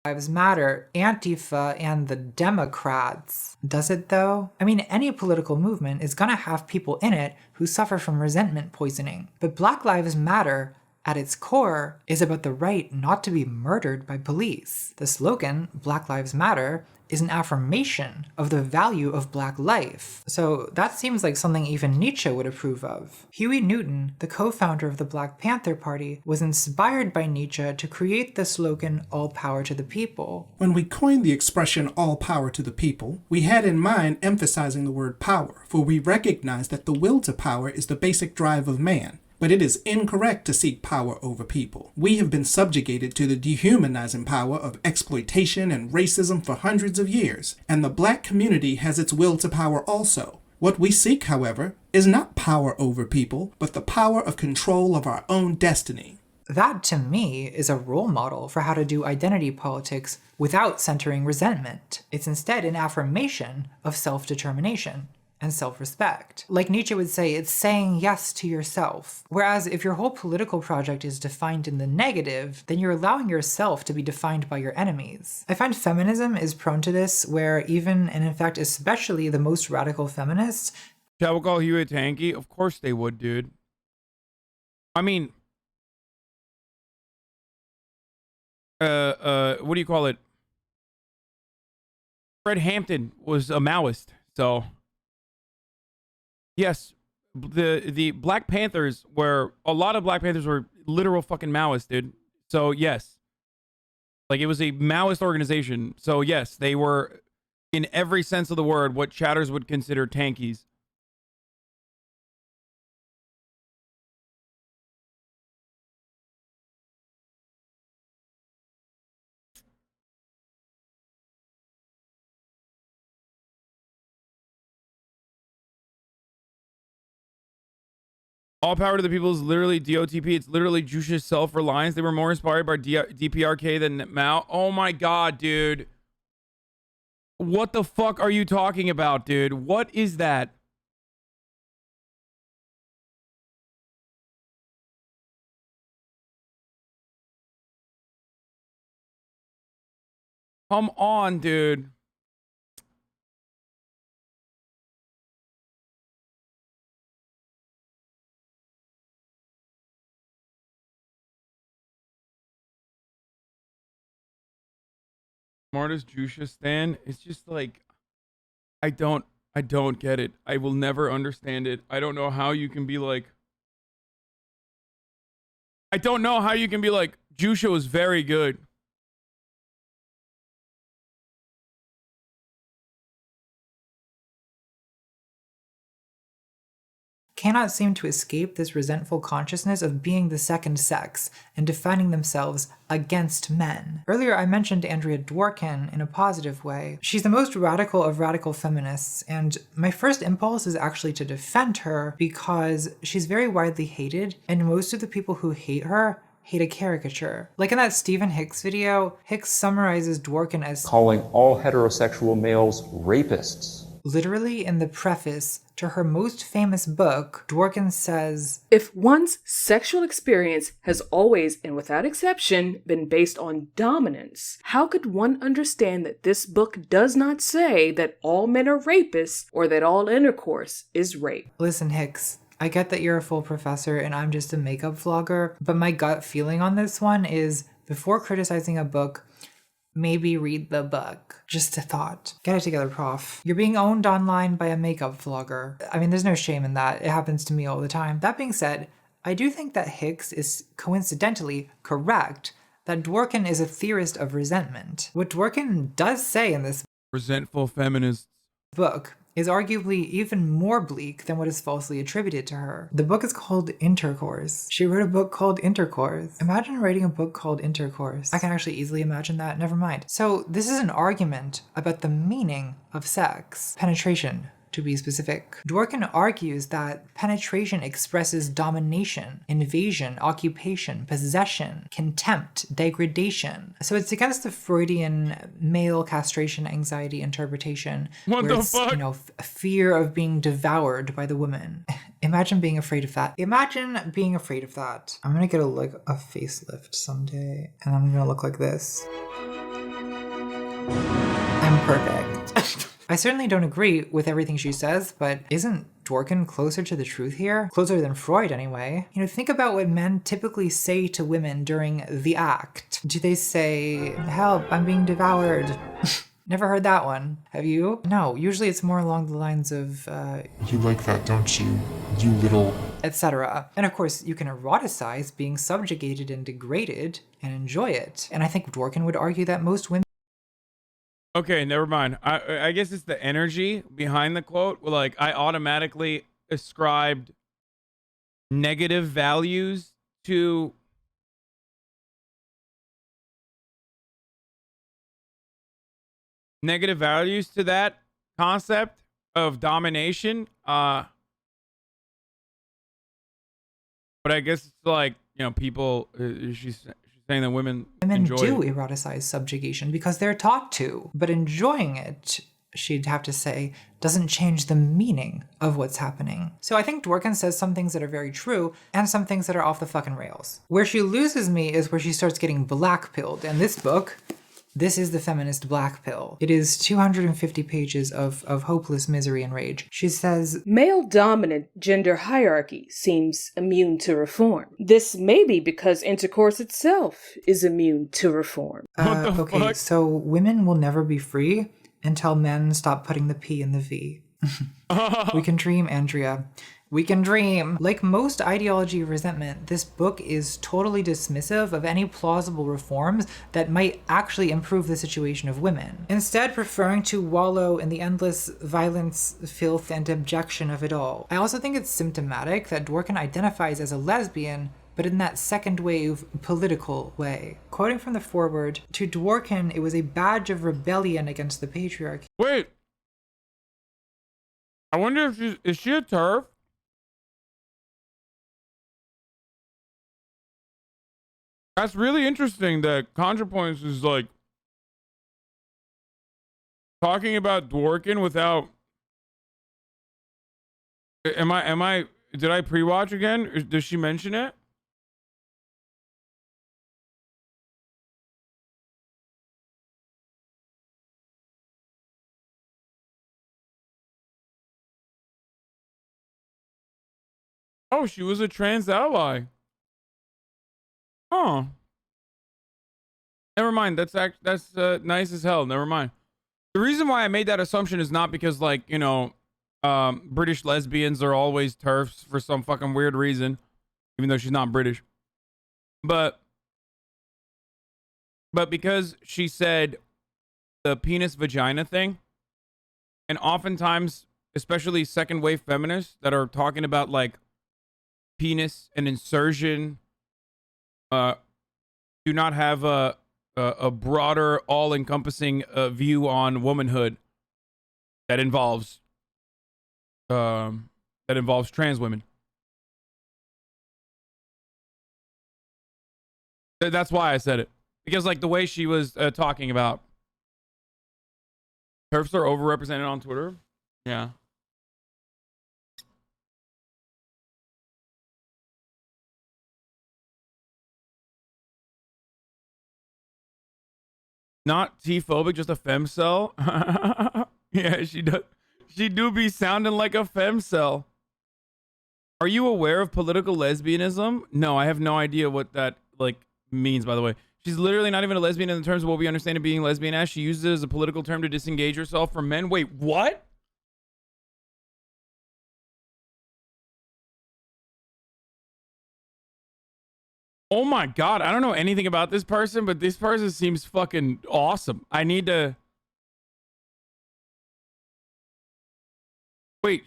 Lives Matter, Antifa, and the Democrats. Does it though? I mean, any political movement is gonna have people in it who suffer from resentment poisoning. But Black Lives Matter, at its core, is about the right not to be murdered by police. The slogan, Black Lives Matter, is an affirmation of the value of black life. So that seems like something even Nietzsche would approve of. Huey Newton, the co-founder of the Black Panther Party, was inspired by Nietzsche to create the slogan, all power to the people. When we coined the expression all power to the people, we had in mind emphasizing the word power, for we recognize that the will to power is the basic drive of man. But it is incorrect to seek power over people. We have been subjugated to the dehumanizing power of exploitation and racism for hundreds of years, and the black community has its will to power also. What we seek, however, is not power over people, but the power of control of our own destiny. That, to me, is a role model for how to do identity politics without centering resentment. It's instead an affirmation of self-determination and self-respect. Like Nietzsche would say, it's saying yes to yourself. Whereas if your whole political project is defined in the negative, then you're allowing yourself to be defined by your enemies. I find feminism is prone to this, where even, and in fact especially, the most radical feminists... Shall we call Huey a tanky? Of course they would, dude. I mean... what do you call it? Fred Hampton was a Maoist, so... Yes, the Black Panthers were, a lot of Black Panthers were literal fucking Maoists, dude. So yes, like it was a Maoist organization. So yes, they were, in every sense of the word, what chatters would consider tankies. All power to the people is literally DOTP. It's literally Jush's self-reliance. They were more inspired by DPRK than Mao. Oh my god, dude. What the fuck are you talking about, dude? What is that? Come on, dude. Smartest Jusha stan. It's just like, I don't get it. I will never understand it. I don't know how you can be like, Jusha was very good. Cannot seem to escape this resentful consciousness of being the second sex and defining themselves against men. Earlier I mentioned Andrea Dworkin in a positive way. She's the most radical of radical feminists, and my first impulse is actually to defend her because she's very widely hated, and most of the people who hate her hate a caricature. Like in that Stephen Hicks video, Hicks summarizes Dworkin as calling all heterosexual males rapists. Literally in the preface to her most famous book, Dworkin says, "If one's sexual experience has always and without exception been based on dominance, how could one understand that this book does not say that all men are rapists or that all intercourse is rape?" Listen, Hicks, I get that you're a full professor and I'm just a makeup vlogger, but my gut feeling on this one is, before criticizing a book, maybe read the book. Just a thought. Get it together, prof. You're being owned online by a makeup vlogger. I mean, there's no shame in that. It happens to me all the time. That being said, I do think that Hicks is coincidentally correct that Dworkin is a theorist of resentment. What Dworkin does say in this resentful feminists book is arguably even more bleak than what is falsely attributed to her. The book is called Intercourse. She wrote a book called Intercourse. Imagine writing a book called Intercourse. I can actually easily imagine that. Never mind. So this is an argument about the meaning of sex. Penetration, to be specific. Dworkin argues that penetration expresses domination, invasion, occupation, possession, contempt, degradation. So it's against the Freudian male castration anxiety interpretation. What where the it's, fuck? You know, fear of being devoured by the woman. Imagine being afraid of that. Imagine being afraid of that. I'm gonna get a facelift someday, and I'm gonna look like this. I'm perfect. I certainly don't agree with everything she says, but isn't Dworkin closer to the truth here? Closer than Freud, anyway. You know, think about what men typically say to women during the act. Do they say, "Help, I'm being devoured"? Never heard that one. Have you? No, usually it's more along the lines of, "You like that, don't you? You little..." etc. And of course, you can eroticize being subjugated and degraded and enjoy it. And I think Dworkin would argue that most women... Okay, never mind. I guess it's the energy behind the quote. Like, I automatically ascribed negative values to that concept of domination. But I guess it's like, you know, people, she's saying that women enjoy do eroticize subjugation because they're taught to, but enjoying it, she'd have to say, doesn't change the meaning of what's happening. So I think Dworkin says some things that are very true and some things that are off the fucking rails. Where she loses me is where she starts getting black-pilled. And this book, this is the feminist black pill. It is 250 pages of hopeless misery and rage. She says, "Male-dominant gender hierarchy seems immune to reform. This may be because intercourse itself is immune to reform." Okay, so women will never be free until men stop putting the P in the V. We can dream, Andrea. We can dream. Like most ideology of resentment, this book is totally dismissive of any plausible reforms that might actually improve the situation of women, instead preferring to wallow in the endless violence, filth, and abjection of it all. I also think it's symptomatic that Dworkin identifies as a lesbian, but in that second wave political way. Quoting from the foreword, to Dworkin, it was a badge of rebellion against the patriarchy. Wait. I wonder if is she a TERF? That's really interesting that ContraPoints is like talking about Dworkin without... Did I pre-watch again? Does she mention it? Oh, she was a trans ally. Oh, never mind. That's nice as hell. Never mind. The reason why I made that assumption is not because, like, you know, British lesbians are always TERFs for some fucking weird reason, even though she's not British. But because she said the penis vagina thing, and oftentimes, especially second wave feminists that are talking about like penis and insertion, do not have a broader, all-encompassing view on womanhood that involves trans women. That's why I said it, because like the way she was talking about TERFs are overrepresented on Twitter. Yeah. Not T-phobic, just a femcel. Yeah, she does. She do be sounding like a femcel. Are you aware of political lesbianism? No, I have no idea what that like means, by the way. She's literally not even a lesbian in the terms of what we understand of being lesbian as. She uses it as a political term to disengage herself from men. Wait, what? Oh my god, I don't know anything about this person, but this person seems fucking awesome. I need to... Wait,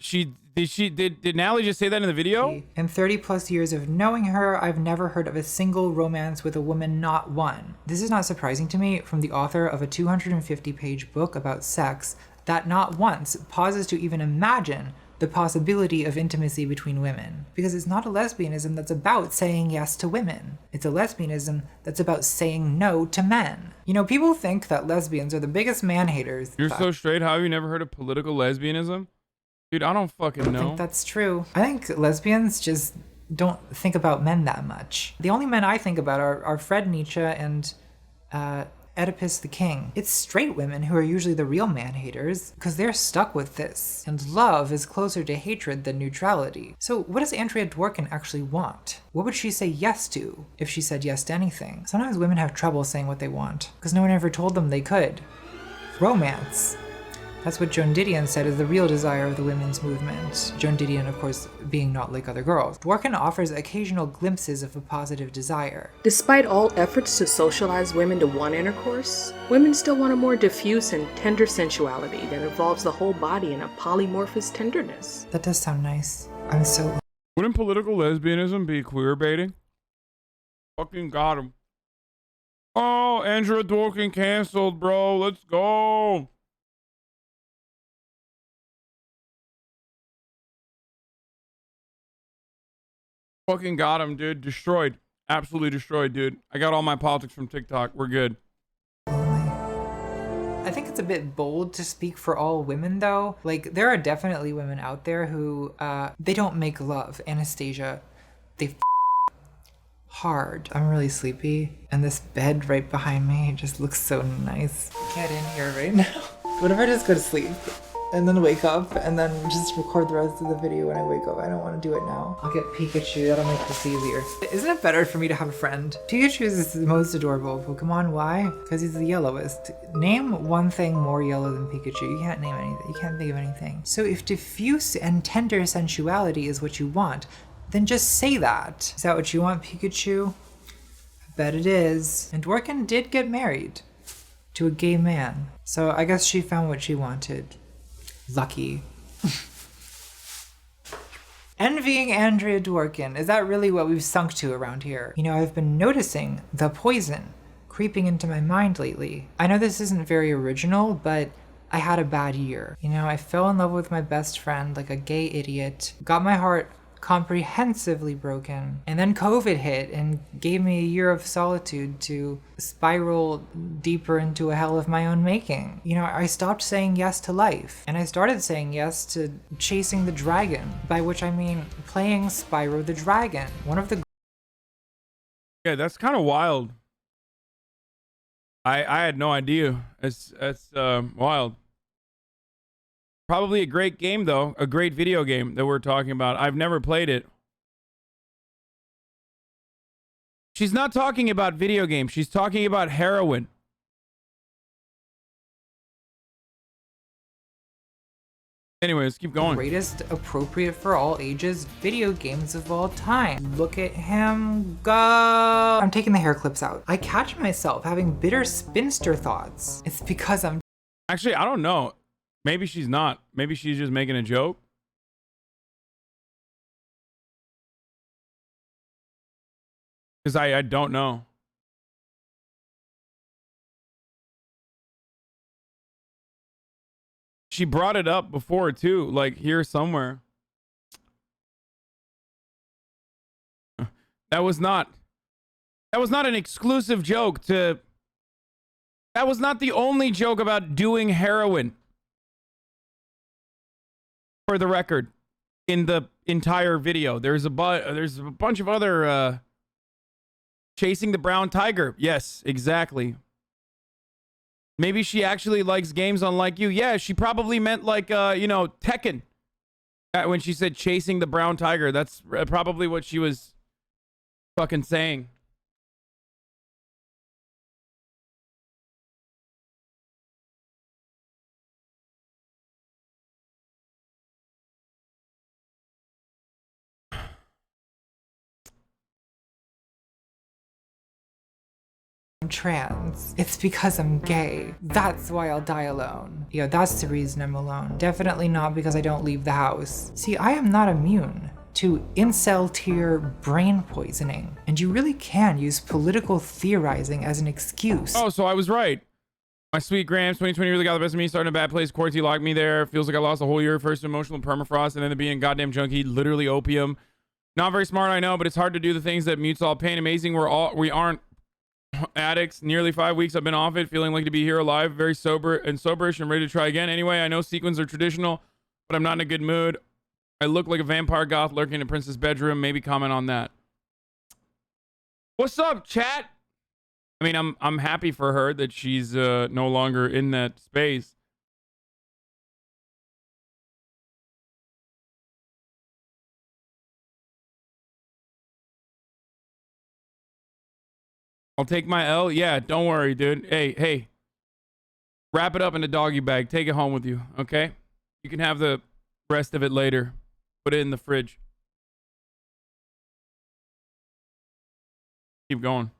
did Natalie just say that in the video? In 30 plus years of knowing her, I've never heard of a single romance with a woman, not one. This is not surprising to me from the author of a 250-page book about sex that not once pauses to even imagine the possibility of intimacy between women. Because it's not a lesbianism that's about saying yes to women. It's a lesbianism that's about saying no to men. You know, people think that lesbians are the biggest man-haters. You're so straight, how have you never heard of political lesbianism? Dude, I don't fucking know. I think that's true. I think lesbians just don't think about men that much. The only men I think about are Friedrich Nietzsche and Oedipus the King. It's straight women who are usually the real man-haters because they're stuck with this. And love is closer to hatred than neutrality. So what does Andrea Dworkin actually want? What would she say yes to if she said yes to anything? Sometimes women have trouble saying what they want because no one ever told them they could. Romance. That's what Joan Didion said is the real desire of the women's movement. Joan Didion, of course, being not like other girls. Dworkin offers occasional glimpses of a positive desire. Despite all efforts to socialize women to want intercourse, women still want a more diffuse and tender sensuality that involves the whole body in a polymorphous tenderness. That does sound nice. I'm so... Wouldn't political lesbianism be queer baiting? Fucking got him. Oh, Andrea Dworkin canceled, bro. Let's go. Fucking got him, dude. Destroyed. Absolutely destroyed, dude. I got all my politics from TikTok. We're good. I think it's a bit bold to speak for all women, though. Like, there are definitely women out there who, they don't make love. Anastasia, they hard. I'm really sleepy, and this bed right behind me just looks so nice. Get in here right now. What if I just go to sleep? And then wake up and then just record the rest of the video when I wake up. I don't want to do it now. I'll get Pikachu, that'll make this easier. Isn't it better for me to have a friend? Pikachu is the most adorable Pokemon. Why? Because he's the yellowest. Name one thing more yellow than Pikachu. You can't name anything. You can't think of anything. So if diffuse and tender sensuality is what you want, then just say that. Is that what you want, Pikachu? I bet it is. And Dworkin did get married to a gay man. So I guess she found what she wanted. Lucky. Envying Andrea Dworkin. Is that really what we've sunk to around here? You know, I've been noticing the poison creeping into my mind lately. I know this isn't very original, but I had a bad year. You know, I fell in love with my best friend like a gay idiot, got my heart comprehensively broken, and then COVID hit and gave me a year of solitude to spiral deeper into a hell of my own making. You know, I stopped saying yes to life, and I started saying yes to chasing the dragon, by which I mean playing Spyro the Dragon. One of the... Yeah, that's kind of wild. I had no idea. That's wild. Probably a great game, though. A great video game that we're talking about. I've never played it. She's not talking about video games. She's talking about heroin. Anyway, let's keep going. Greatest appropriate for all ages video games of all time. Look at him go. I'm taking the hair clips out. I catch myself having bitter spinster thoughts. It's because I'm... Actually, I don't know. Maybe she's not. Maybe she's just making a joke. Because I don't know. She brought it up before too, like here somewhere. That was not an exclusive joke to... That was not the only joke about doing heroin. For the record, in the entire video, there's a bunch of other chasing the brown tiger. Yes, exactly. Maybe she actually likes games unlike you. Yeah, she probably meant like you know, Tekken. When she said chasing the brown tiger, that's probably what she was fucking saying. I'm trans. It's because I'm gay. That's why I'll die alone. You know, that's the reason I'm alone. Definitely not because I don't leave the house. See, I am not immune to incel tier brain poisoning, and you really can use political theorizing as an excuse. Oh, so I was right. My sweet Grams, 2020 really got the best of me. Starting in a bad place. Quarantine locked me there. Feels like I lost a whole year. First emotional permafrost, and then to being a goddamn junkie, literally opium. Not very smart, I know, but it's hard to do the things that mutes all pain. Amazing, we aren't addicts. Nearly 5 weeks I've been off it, feeling like to be here alive, very sober and soberish and ready to try again. Anyway, I know sequins are traditional, but I'm not in a good mood. I look like a vampire goth lurking in a princess bedroom. Maybe comment on that. What's up, chat? I mean, I'm happy for her that she's no longer in that space. I'll take my L. Yeah, don't worry, dude. Hey. Wrap it up in a doggy bag. Take it home with you, okay? You can have the rest of it later. Put it in the fridge. Keep going.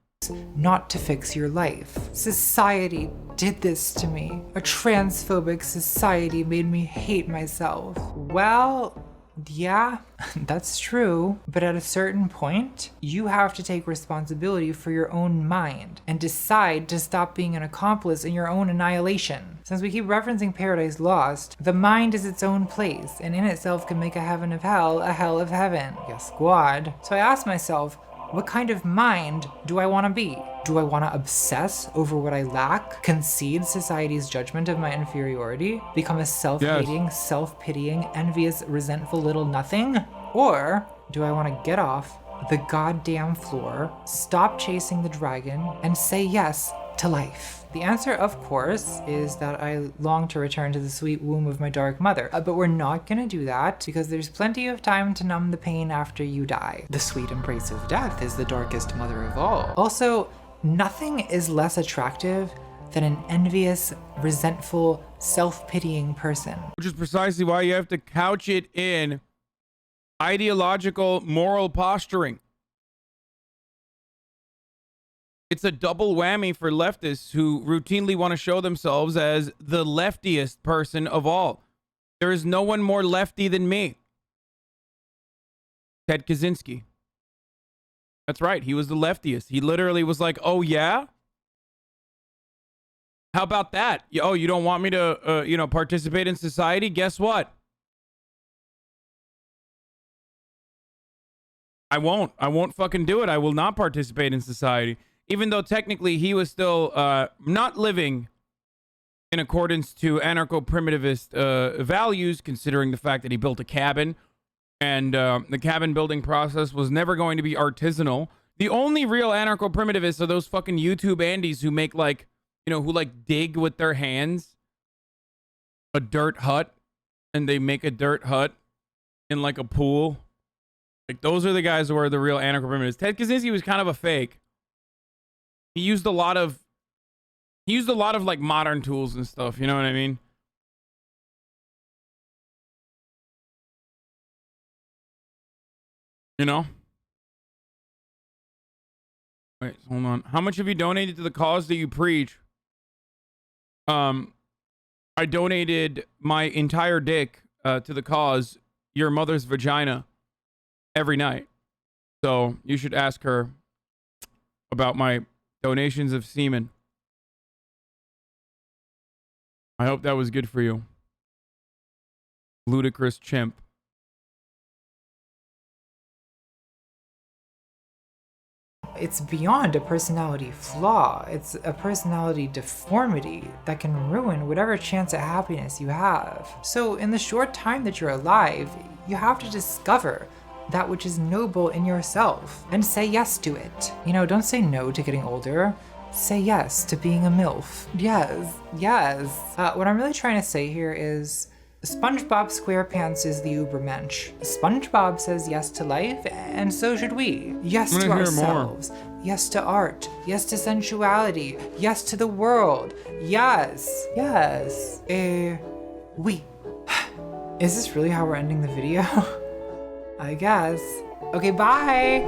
Not to fix your life. Society did this to me. A transphobic society made me hate myself. Well, yeah, that's true. But at a certain point, you have to take responsibility for your own mind and decide to stop being an accomplice in your own annihilation. Since we keep referencing Paradise Lost, the mind is its own place and in itself can make a heaven of hell a hell of heaven. Yeah, squad. So I asked myself, what kind of mind do I want to be? Do I want to obsess over what I lack, concede society's judgment of my inferiority, become a self-hating, self-pitying, envious, resentful little nothing? Or do I want to get off the goddamn floor, stop chasing the dragon, and say yes to life? The answer, of course, is that I long to return to the sweet womb of my dark mother. But we're not gonna do that because there's plenty of time to numb the pain after you die. The sweet embrace of death is the darkest mother of all. Also, nothing is less attractive than an envious, resentful, self-pitying person. Which is precisely why you have to couch it in ideological, moral posturing. It's a double whammy for leftists who routinely want to show themselves as the leftiest person of all. There is no one more lefty than me. Ted Kaczynski. That's right. He was the leftiest. He literally was like, oh, yeah? How about that? Oh, you don't want me to, participate in society? Guess what? I won't fucking do it. I will not participate in society. Even though technically he was still not living in accordance to anarcho-primitivist values, considering the fact that he built a cabin, and the cabin building process was never going to be artisanal. The only real anarcho-primitivists are those fucking YouTube Andes who make who dig with their hands a dirt hut, and they make a dirt hut in like a pool. Like those are the guys who are the real anarcho-primitivists. Ted Kaczynski was kind of a fake. He used a lot of like modern tools and stuff, you know what I mean? You know? Wait, hold on. How much have you donated to the cause that you preach? I donated my entire dick to the cause, your mother's vagina, every night. So you should ask her about my donations of semen. I hope that was good for you. Ludicrous chimp. it's beyond a personality flaw. It's a personality deformity that can ruin whatever chance at happiness you have. So in the short time that you're alive, you have to discover that which is noble in yourself and say yes to it. You know, don't say no to getting older. Say yes to being a MILF. Yes. What I'm really trying to say here is SpongeBob SquarePants is the Ubermensch. SpongeBob says yes to life, and so should we. Yes to ourselves. Yes to art. Yes to sensuality. Yes to the world. Yes. We. Is this really how we're ending the video? I guess. Okay, bye!